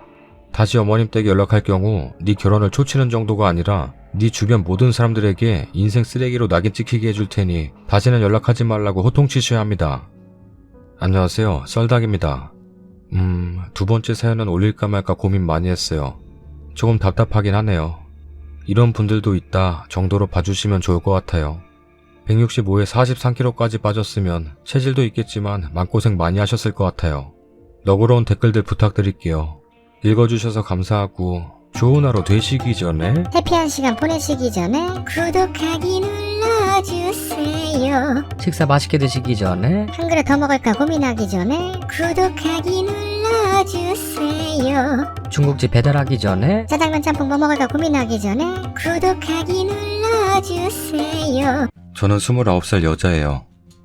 다시 어머님 댁에 연락할 경우 네 결혼을 초치는 정도가 아니라 네 주변 모든 사람들에게 인생 쓰레기로 낙인 찍히게 해줄 테니 다시는 연락하지 말라고 호통치셔야 합니다. 안녕하세요. 썰닭입니다. 두 번째 사연은 올릴까 말까 고민 많이 했어요. 조금 답답하긴 하네요. 이런 분들도 있다 정도로 봐주시면 좋을 것 같아요. 165에 43kg까지 빠졌으면 체질도 있겠지만 마음고생 많이 하셨을 것 같아요. 너그러운 댓글들 부탁드릴게요. 읽어주셔서 감사하고 좋은 하루 되시기 전에 해피한 시간 보내시기 전에 구독하기 눌러주세요. 식사 맛있게 드시기 전에 한 그릇 더 먹을까 고민하기 전에 구독하기 눌러주세요. 중국집 배달하기 전에 짜장면 짬뽕 뭐 먹을까 고민하기 전에 구독하기 눌러주세요. 저는 29살 여자예요.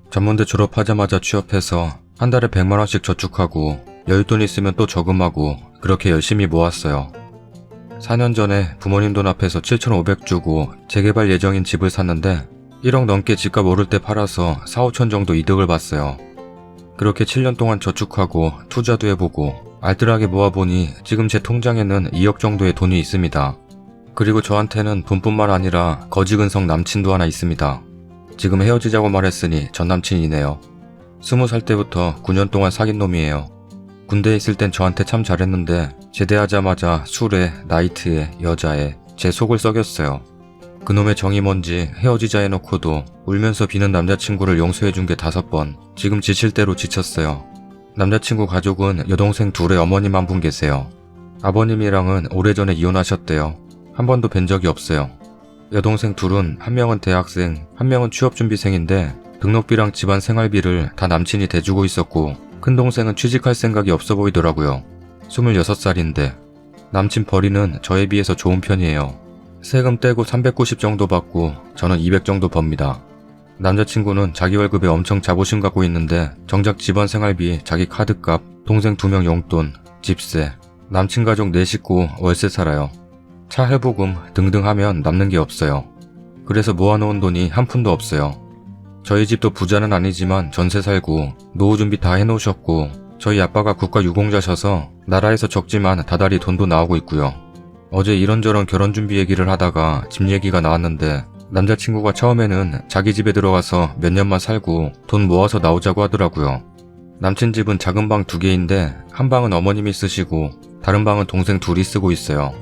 전문대 졸업하자마자 취업해서 한 달에 100만원씩 저축하고 여윳돈 있으면 또 저금하고 그렇게 열심히 모았어요. 4년 전에 부모님 돈 앞에서 7,500 주고 재개발 예정인 집을 샀는데 1억 넘게 집값 오를 때 팔아서 4, 5천 정도 이득을 봤어요. 그렇게 7년 동안 저축하고 투자도 해보고 알뜰하게 모아보니 지금 제 통장에는 2억 정도의 돈이 있습니다. 그리고 저한테는 돈뿐만 아니라 거지근성 남친도 하나 있습니다. 지금 헤어지자고 말했으니 전남친이네요. 20살 때부터 9년 동안 사귄 놈이에요. 군대에 있을 땐 저한테 참 잘했는데 제대하자마자 술에, 나이트에, 여자에 제 속을 썩였어요. 그놈의 정이 뭔지 헤어지자 해놓고도 울면서 비는 남자친구를 용서해준 게 5번. 지금 지칠 대로 지쳤어요. 남자친구 가족은 여동생 둘의 어머님 한 분 계세요. 아버님이랑은 오래전에 이혼하셨대요. 한 번도 뵌 적이 없어요. 여동생 둘은 한 명은 대학생, 한 명은 취업준비생인데 등록비랑 집안 생활비를 다 남친이 대주고 있었고 큰동생은 취직할 생각이 없어 보이더라고요. 26살인데 남친 벌이는 저에 비해서 좋은 편이에요. 세금 떼고 390 정도 받고 저는 200 정도 법니다. 남자친구는 자기 월급에 엄청 자부심 갖고 있는데 정작 집안 생활비, 자기 카드값, 동생 2명 용돈, 집세, 남친 가족 4식구 월세 살아요. 차 할부금 등등 하면 남는 게 없어요. 그래서 모아놓은 돈이 한 푼도 없어요. 저희 집도 부자는 아니지만 전세 살고 노후 준비 다 해놓으셨고 저희 아빠가 국가 유공자셔서 나라에서 적지만 다달이 돈도 나오고 있고요. 어제 이런저런 결혼 준비 얘기를 하다가 집 얘기가 나왔는데 남자친구가 처음에는 자기 집에 들어가서 몇 년만 살고 돈 모아서 나오자고 하더라고요. 남친 집은 작은 방 2개인데 한 방은 어머님이 쓰시고 다른 방은 동생 둘이 쓰고 있어요.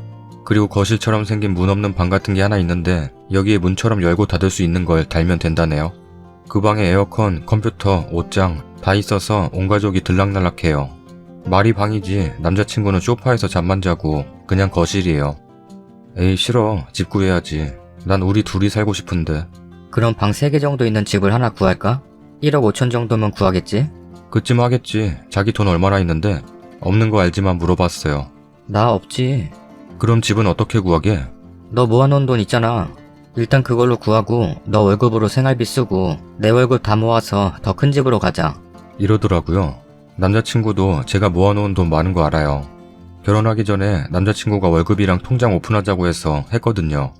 그리고 거실처럼 생긴 문 없는 방 같은 게 하나 있는데 여기에 문처럼 열고 닫을 수 있는 걸 달면 된다네요. 그 방에 에어컨, 컴퓨터, 옷장 다 있어서 온 가족이 들락날락해요. 말이 방이지 남자친구는 소파에서 잠만 자고 그냥 거실이에요. 에이 싫어. 집 구해야지. 난 우리 둘이 살고 싶은데. 그럼 방 3개 정도 있는 집을 하나 구할까? 1억 5천 정도면 구하겠지? 그쯤 하겠지. 자기 돈 얼마나 있는데? 없는 거 알지만 물어봤어요. 나 없지. 그럼 집은 어떻게 구하게? 너 모아놓은 돈 있잖아. 일단 그걸로 구하고 너 월급으로 생활비 쓰고 내 월급 다 모아서 더 큰 집으로 가자. 이러더라고요. 남자친구도 제가 모아놓은 돈 많은 거 알아요. 결혼하기 전에 남자친구가 월급이랑 통장 오픈하자고 해서 했거든요.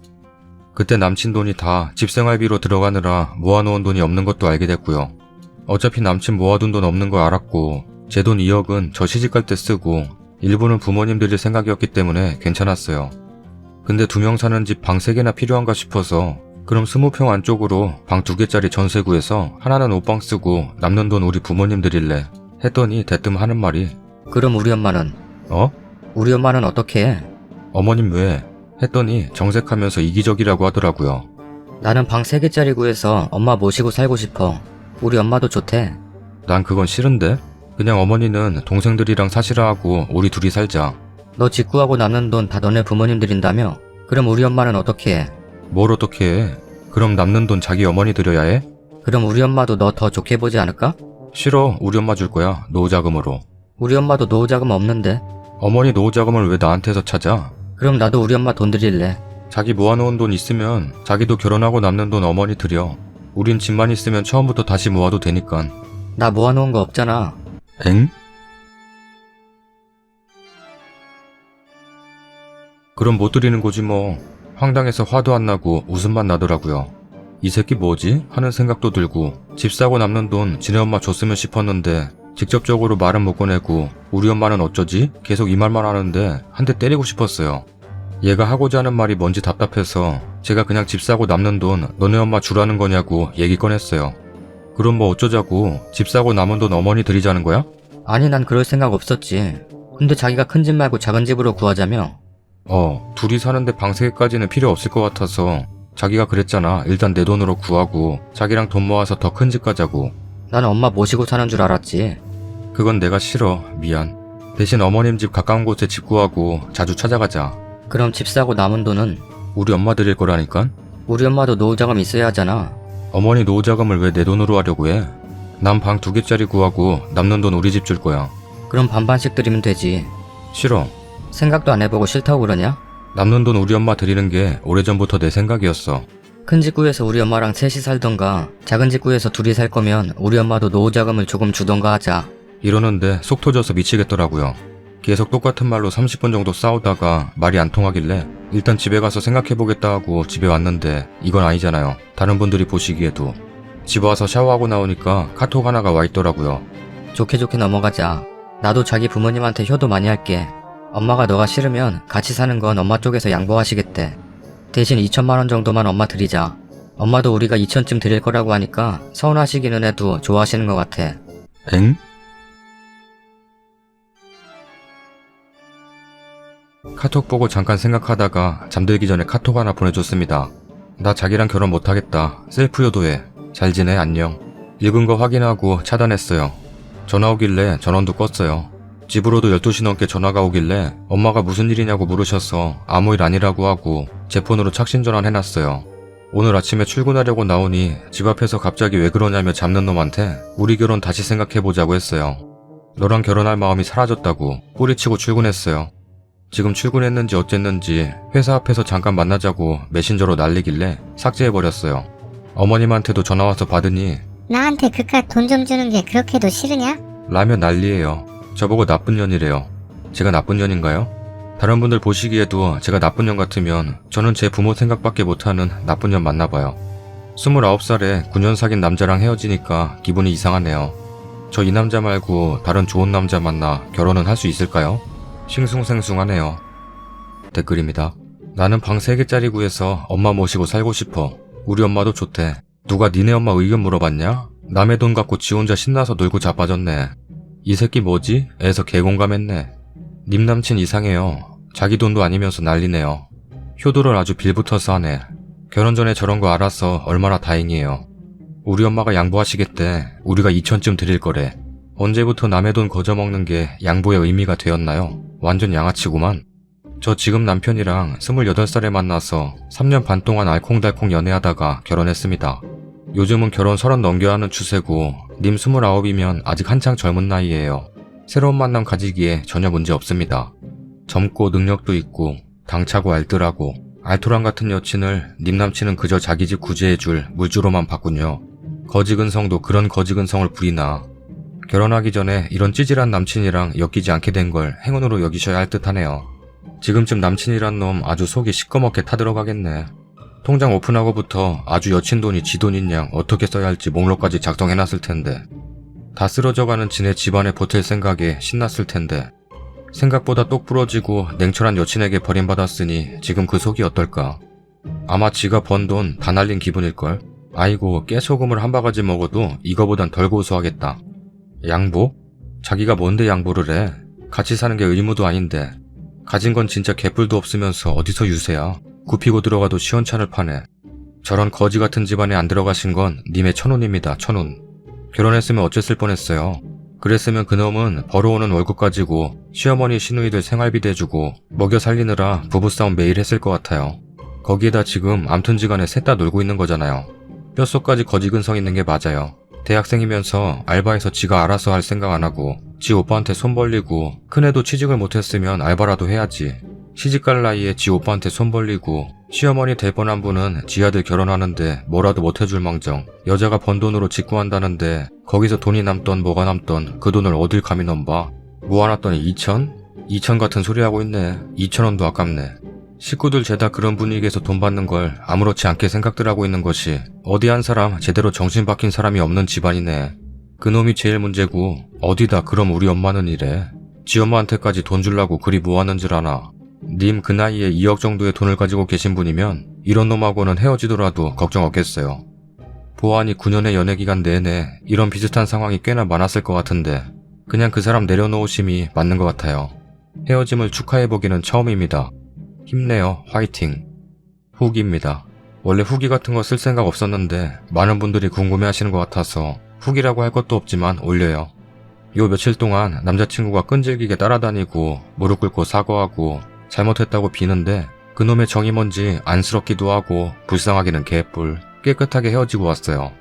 그때 남친 돈이 다 집 생활비로 들어가느라 모아놓은 돈이 없는 것도 알게 됐고요. 어차피 남친 모아둔 돈 없는 거 알았고 제 돈 2억은 저 시집갈 때 쓰고 일부는 부모님 드릴 생각이었기 때문에 괜찮았어요. 근데 2명 사는 집 방 3개나 필요한가 싶어서 그럼 20평 안쪽으로 방 2개짜리 전세 구해서 하나는 옷방 쓰고 남는 돈 우리 부모님 드릴래 했더니 대뜸 하는 말이 그럼 우리 엄마는? 어? 우리 엄마는 어떻게 해? 어머님 왜? 했더니 정색하면서 이기적이라고 하더라고요. 나는 방 3개짜리 구해서 엄마 모시고 살고 싶어. 우리 엄마도 좋대. 난 그건 싫은데? 그냥 어머니는 동생들이랑 사시라 하고 우리 둘이 살자. 너 집 구하고 남는 돈 다 너네 부모님 드린다며? 그럼 우리 엄마는 어떻게 해? 뭘 어떻게 해? 그럼 남는 돈 자기 어머니 드려야 해? 그럼 우리 엄마도 너 더 좋게 보지 않을까? 싫어. 우리 엄마 줄 거야. 노후자금으로. 우리 엄마도 노후자금 없는데. 어머니 노후자금을 왜 나한테서 찾아? 그럼 나도 우리 엄마 돈 드릴래. 자기 모아놓은 돈 있으면 자기도 결혼하고 남는 돈 어머니 드려. 우린 집만 있으면 처음부터 다시 모아도 되니깐. 나 모아놓은 거 없잖아. 엥? 그럼 못 드리는 거지 뭐. 황당해서 화도 안 나고 웃음만 나더라고요. 이 새끼 뭐지? 하는 생각도 들고 집 사고 남는 돈 지네 엄마 줬으면 싶었는데 직접적으로 말은 못 꺼내고 우리 엄마는 어쩌지? 계속 이 말만 하는데 한 대 때리고 싶었어요. 얘가 하고자 하는 말이 뭔지 답답해서 제가 그냥 집 사고 남는 돈 너네 엄마 주라는 거냐고 얘기 꺼냈어요. 그럼 뭐 어쩌자고 집 사고 남은 돈 어머니 드리자는 거야? 아니 난 그럴 생각 없었지. 근데 자기가 큰 집 말고 작은 집으로 구하자며. 둘이 사는데 방 3개까지는 필요 없을 것 같아서 자기가 그랬잖아. 일단 내 돈으로 구하고 자기랑 돈 모아서 더 큰 집 가자고. 나는 엄마 모시고 사는 줄 알았지. 그건 내가 싫어. 미안. 대신 어머님 집 가까운 곳에 집 구하고 자주 찾아가자. 그럼 집 사고 남은 돈은? 우리 엄마 드릴 거라니까? 우리 엄마도 노후자금 있어야 하잖아. 어머니 노후자금을 왜 내 돈으로 하려고 해? 난 방 2개짜리 구하고 남는 돈 우리 집 줄 거야. 그럼 반반씩 드리면 되지. 싫어. 생각도 안 해보고 싫다고 그러냐? 남는 돈 우리 엄마 드리는 게 오래전부터 내 생각이었어. 큰 집 구해서 우리 엄마랑 셋이 살던가 작은 집 구해서 둘이 살 거면 우리 엄마도 노후자금을 조금 주던가 하자. 이러는데 속 터져서 미치겠더라고요. 계속 똑같은 말로 30분 정도 싸우다가 말이 안 통하길래 일단 집에 가서 생각해보겠다 하고 집에 왔는데 이건 아니잖아요. 다른 분들이 보시기에도. 집 와서 샤워하고 나오니까 카톡 하나가 와 있더라고요. 좋게 좋게 넘어가자. 나도 자기 부모님한테 효도 많이 할게. 엄마가 너가 싫으면 같이 사는 건 엄마 쪽에서 양보하시겠대. 대신 2천만 원 정도만 엄마 드리자. 엄마도 우리가 2천쯤 드릴 거라고 하니까 서운하시기는 해도 좋아하시는 것 같아. 엥? 카톡 보고 잠깐 생각하다가 잠들기 전에 카톡 하나 보내줬습니다. 나 자기랑 결혼 못하겠다. 셀프 효도해. 잘 지내. 안녕. 읽은 거 확인하고 차단했어요. 전화 오길래 전원도 껐어요. 집으로도 12시 넘게 전화가 오길래 엄마가 무슨 일이냐고 물으셔서 아무 일 아니라고 하고 제 폰으로 착신 전환 해놨어요. 오늘 아침에 출근하려고 나오니 집 앞에서 갑자기 왜 그러냐며 잡는 놈한테 우리 결혼 다시 생각해보자고 했어요. 너랑 결혼할 마음이 사라졌다고 뿌리치고 출근했어요. 지금 출근했는지 어쨌는지 회사 앞에서 잠깐 만나자고 메신저로 날리길래 삭제해버렸어요. 어머님한테도 전화와서 받으니 나한테 그깟 돈 좀 주는 게 그렇게도 싫으냐? 라며 난리예요. 저보고 나쁜 년이래요. 제가 나쁜 년인가요? 다른 분들 보시기에도 제가 나쁜 년 같으면 저는 제 부모 생각밖에 못하는 나쁜 년 맞나봐요. 29살에 9년 사귄 남자랑 헤어지니까 기분이 이상하네요. 저 이 남자 말고 다른 좋은 남자 만나 결혼은 할 수 있을까요? 싱숭생숭하네요. 댓글입니다. 나는 방 3개짜리 구해서 엄마 모시고 살고 싶어. 우리 엄마도 좋대. 누가 니네 엄마 의견 물어봤냐? 남의 돈 갖고 지 혼자 신나서 놀고 자빠졌네. 이 새끼 뭐지? 애에서 개공감했네. 님 남친 이상해요. 자기 돈도 아니면서 난리네요. 효도를 아주 빌붙어서 하네. 결혼 전에 저런 거 알아서 얼마나 다행이에요. 우리 엄마가 양보하시겠대. 우리가 2천쯤 드릴 거래. 언제부터 남의 돈 거저먹는 게 양보의 의미가 되었나요? 완전 양아치구만. 저 지금 남편이랑 28살에 만나서 3년 반 동안 알콩달콩 연애하다가 결혼했습니다. 요즘은 결혼 30 넘겨야 하는 추세고 님 29이면 아직 한창 젊은 나이예요. 새로운 만남 가지기에 전혀 문제 없습니다. 젊고 능력도 있고 당차고 알뜰하고 알토란 같은 여친을 님 남친은 그저 자기 집 구제해줄 물주로만 봤군요. 거지근성도 그런 거지근성을 부리나. 결혼하기 전에 이런 찌질한 남친이랑 엮이지 않게 된 걸 행운으로 여기셔야 할 듯하네요. 지금쯤 남친이란 놈 아주 속이 시꺼멓게 타들어가겠네. 통장 오픈하고부터 아주 여친 돈이 지 돈인 양 어떻게 써야 할지 목록까지 작성해놨을 텐데. 다 쓰러져가는 지네 집안에 보탤 생각에 신났을 텐데. 생각보다 똑 부러지고 냉철한 여친에게 버림받았으니 지금 그 속이 어떨까. 아마 지가 번 돈 다 날린 기분일걸. 아이고 깨소금을 한 바가지 먹어도 이거보단 덜 고소하겠다. 양보? 자기가 뭔데 양보를 해? 같이 사는 게 의무도 아닌데. 가진 건 진짜 개뿔도 없으면서 어디서 유세야. 굽히고 들어가도 시원찮을 판에. 저런 거지 같은 집안에 안 들어가신 건 님의 천운입니다. 천운. 결혼했으면 어쨌을 뻔했어요. 그랬으면 그놈은 벌어오는 월급 가지고 시어머니 시누이들 생활비 대주고 먹여 살리느라 부부싸움 매일 했을 것 같아요. 거기에다 지금 암튼지간에 셋 다 놀고 있는 거잖아요. 뼛속까지 거지근성 있는 게 맞아요. 대학생이면서 알바해서 지가 알아서 할 생각 안 하고 지 오빠한테 손 벌리고 큰애도 취직을 못했으면 알바라도 해야지. 시집갈 나이에 지 오빠한테 손 벌리고 시어머니 될 뻔한 분은 지 아들 결혼하는데 뭐라도 못해줄 망정 여자가 번 돈으로 직구한다는데 거기서 돈이 남던 뭐가 남던 그 돈을 어딜 감히 넘봐. 모아놨더니 2천? 2천 같은 소리 하고 있네. 2천원도 아깝네. 식구들 죄다 그런 분위기에서 돈 받는 걸 아무렇지 않게 생각들 하고 있는 것이 어디 한 사람 제대로 정신 박힌 사람이 없는 집안이네. 그놈이 제일 문제고 어디다 그럼 우리 엄마는 이래. 지 엄마한테까지 돈 주려고 그리 모았는 줄 아나. 님 그 나이에 2억 정도의 돈을 가지고 계신 분이면 이런 놈하고는 헤어지더라도 걱정 없겠어요. 보아하니 9년의 연애기간 내내 이런 비슷한 상황이 꽤나 많았을 것 같은데 그냥 그 사람 내려놓으심이 맞는 것 같아요. 헤어짐을 축하해보기는 처음입니다. 힘내요. 화이팅. 후기입니다. 원래 후기 같은 거 쓸 생각 없었는데 많은 분들이 궁금해하시는 것 같아서 후기라고 할 것도 없지만 올려요. 요 며칠 동안 남자친구가 끈질기게 따라다니고 무릎 꿇고 사과하고 잘못했다고 비는데 그놈의 정이 뭔지 안쓰럽기도 하고 불쌍하기는 개뿔. 깨끗하게 헤어지고 왔어요.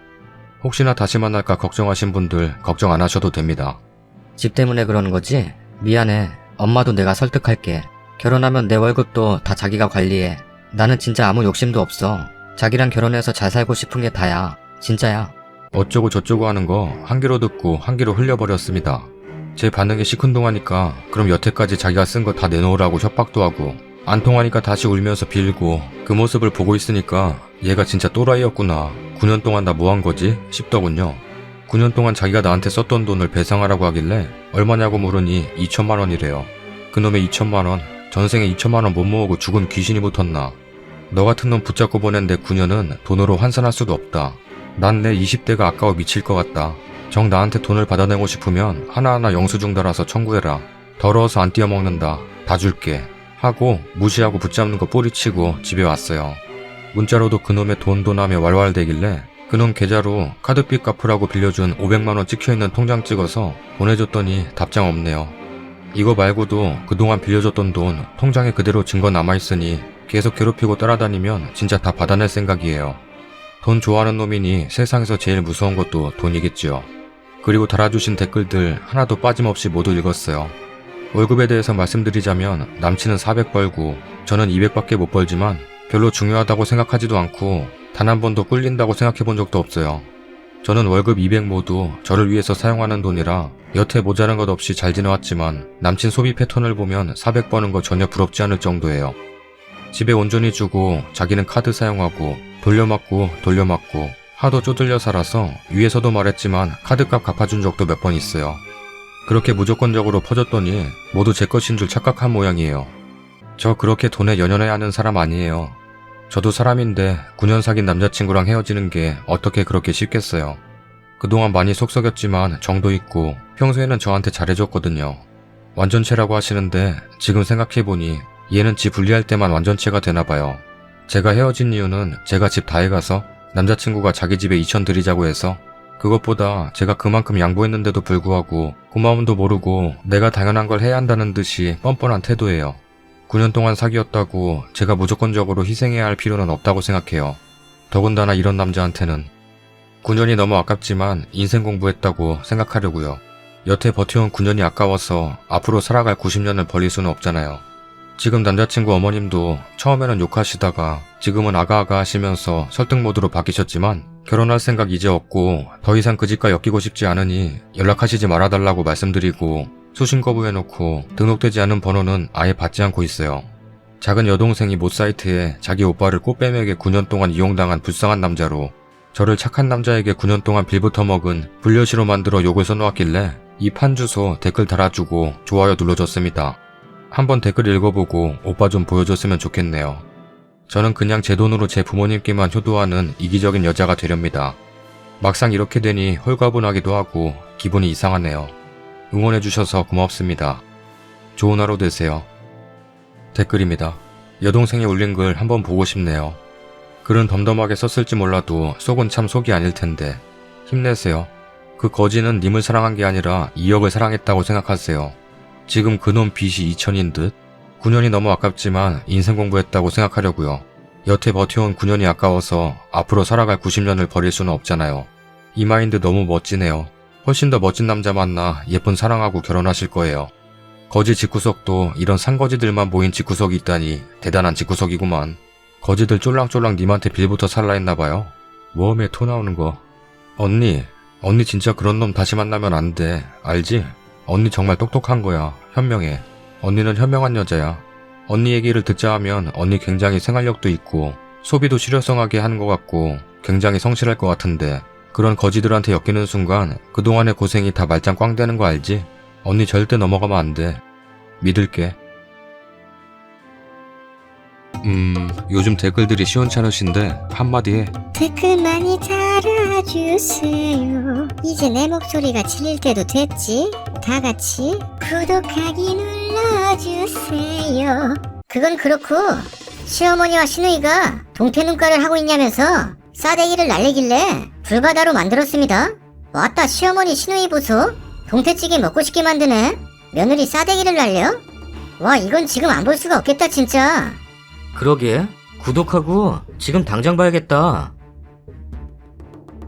혹시나 다시 만날까 걱정하신 분들 걱정 안 하셔도 됩니다. 집 때문에 그러는 거지? 미안해. 엄마도 내가 설득할게. 결혼하면 내 월급도 다 자기가 관리해. 나는 진짜 아무 욕심도 없어. 자기랑 결혼해서 잘 살고 싶은 게 다야. 진짜야. 어쩌고 저쩌고 하는 거 한 귀로 듣고 한 귀로 흘려버렸습니다. 제 반응이 시큰둥하니까 그럼 여태까지 자기가 쓴 거 다 내놓으라고 협박도 하고 안 통하니까 다시 울면서 빌고 그 모습을 보고 있으니까 얘가 진짜 또라이였구나. 9년 동안 나 뭐 한 거지? 싶더군요. 9년 동안 자기가 나한테 썼던 돈을 배상하라고 하길래 얼마냐고 물으니 2천만 원이래요. 그놈의 2천만 원, 전생에 2천만 원 못 모으고 죽은 귀신이 붙었나. 너 같은 놈 붙잡고 보낸 내 9년은 돈으로 환산할 수도 없다. 난 내 20대가 아까워 미칠 것 같다. 정 나한테 돈을 받아내고 싶으면 하나하나 영수증 달아서 청구해라. 더러워서 안 띄어먹는다. 다 줄게. 하고 무시하고 붙잡는 거 뿌리치고 집에 왔어요. 문자로도 그놈의 돈하며 왈왈대길래 그놈 계좌로 카드빚 갚으라고 빌려준 500만원 찍혀있는 통장 찍어서 보내줬더니 답장 없네요. 이거 말고도 그동안 빌려줬던 돈 통장에 그대로 증거 남아있으니 계속 괴롭히고 따라다니면 진짜 다 받아낼 생각이에요. 돈 좋아하는 놈이니 세상에서 제일 무서운 것도 돈이겠지요. 그리고 달아주신 댓글들 하나도 빠짐없이 모두 읽었어요. 월급에 대해서 말씀드리자면 남친은 400 벌고 저는 200밖에 못 벌지만 별로 중요하다고 생각하지도 않고 단 한 번도 꿀린다고 생각해 본 적도 없어요. 저는 월급 200 모두 저를 위해서 사용하는 돈이라 여태 모자란 것 없이 잘 지내왔지만 남친 소비 패턴을 보면 400 버는 거 전혀 부럽지 않을 정도예요. 집에 온전히 주고 자기는 카드 사용하고 돌려막고 하도 쪼들려 살아서 위에서도 말했지만 카드값 갚아준 적도 몇 번 있어요. 그렇게 무조건적으로 퍼줬더니 모두 제 것인 줄 착각한 모양이에요. 저 그렇게 돈에 연연해야 하는 사람 아니에요. 저도 사람인데 9년 사귄 남자친구랑 헤어지는 게 어떻게 그렇게 쉽겠어요. 그동안 많이 속썩였지만 정도 있고 평소에는 저한테 잘해줬거든요. 완전체라고 하시는데 지금 생각해보니 얘는 지 분리할 때만 완전체가 되나봐요. 제가 헤어진 이유는 제가 집 다해 가서 남자친구가 자기 집에 2천 드리자고 해서 그것보다 제가 그만큼 양보했는데도 불구하고 고마움도 모르고 내가 당연한 걸 해야 한다는 듯이 뻔뻔한 태도예요. 9년 동안 사귀었다고 제가 무조건적으로 희생해야 할 필요는 없다고 생각해요. 더군다나 이런 남자한테는 9년이 너무 아깝지만 인생 공부했다고 생각하려고요. 여태 버텨온 9년이 아까워서 앞으로 살아갈 90년을 버릴 수는 없잖아요. 지금 남자친구 어머님도 처음에는 욕하시다가 지금은 아가아가 하시면서 설득 모드로 바뀌셨지만 결혼할 생각 이제 없고 더 이상 그 집과 엮이고 싶지 않으니 연락하시지 말아달라고 말씀드리고 수신 거부해놓고 등록되지 않은 번호는 아예 받지 않고 있어요. 작은 여동생이 못 사이트에 자기 오빠를 꽃뱀에게 9년 동안 이용당한 불쌍한 남자로 저를 착한 남자에게 9년 동안 빌부터 먹은 불려시로 만들어 욕을 써놓았길래 이 판 주소 댓글 달아주고 좋아요 눌러줬습니다. 한번 댓글 읽어보고 오빠 좀 보여줬으면 좋겠네요. 저는 그냥 제 돈으로 제 부모님께만 효도하는 이기적인 여자가 되렵니다. 막상 이렇게 되니 홀가분하기도 하고 기분이 이상하네요. 응원해주셔서 고맙습니다. 좋은 하루 되세요. 댓글입니다. 여동생이 올린 글 한번 보고 싶네요. 글은 덤덤하게 썼을지 몰라도 속은 참 속이 아닐 텐데 힘내세요. 그 거지는 님을 사랑한 게 아니라 2억을 사랑했다고 생각하세요. 지금 그놈 빚이 2천인 듯 9년이 너무 아깝지만 인생 공부했다고 생각하려고요. 여태 버텨온 9년이 아까워서 앞으로 살아갈 90년을 버릴 수는 없잖아요. 이 마인드 너무 멋지네요. 훨씬 더 멋진 남자 만나 예쁜 사랑하고 결혼하실 거예요. 거지 집구석도 이런 산거지들만 모인 집구석이 있다니 대단한 집구석이구만. 거지들 쫄랑쫄랑 님한테 빌부터 살라 했나봐요. 모험에 토 나오는 거. 언니 진짜 그런 놈 다시 만나면 안 돼. 알지? 언니 정말 똑똑한 거야. 현명해. 언니는 현명한 여자야. 언니 얘기를 듣자 하면 언니 굉장히 생활력도 있고 소비도 실효성하게 하는 것 같고 굉장히 성실할 것 같은데 그런 거지들한테 엮이는 순간 그동안의 고생이 다 말짱 꽝 되는 거 알지? 언니 절대 넘어가면 안 돼. 믿을게. 요즘 댓글들이 시원찮으신데 한마디에 댓글 많이 달아주세요. 이제 내 목소리가 질릴 때도 됐지? 다 같이 구독하기 눌러주세요. 그건 그렇고 시어머니와 시누이가 동태 눈가를 하고 있냐면서 싸대기를 날리길래 불바다로 만들었습니다. 왔다 시어머니 시누이 보소. 동태찌개 먹고 싶게 만드네. 며느리 싸대기를 날려? 와 이건 지금 안 볼 수가 없겠다 진짜. 그러게. 구독하고 지금 당장 봐야겠다.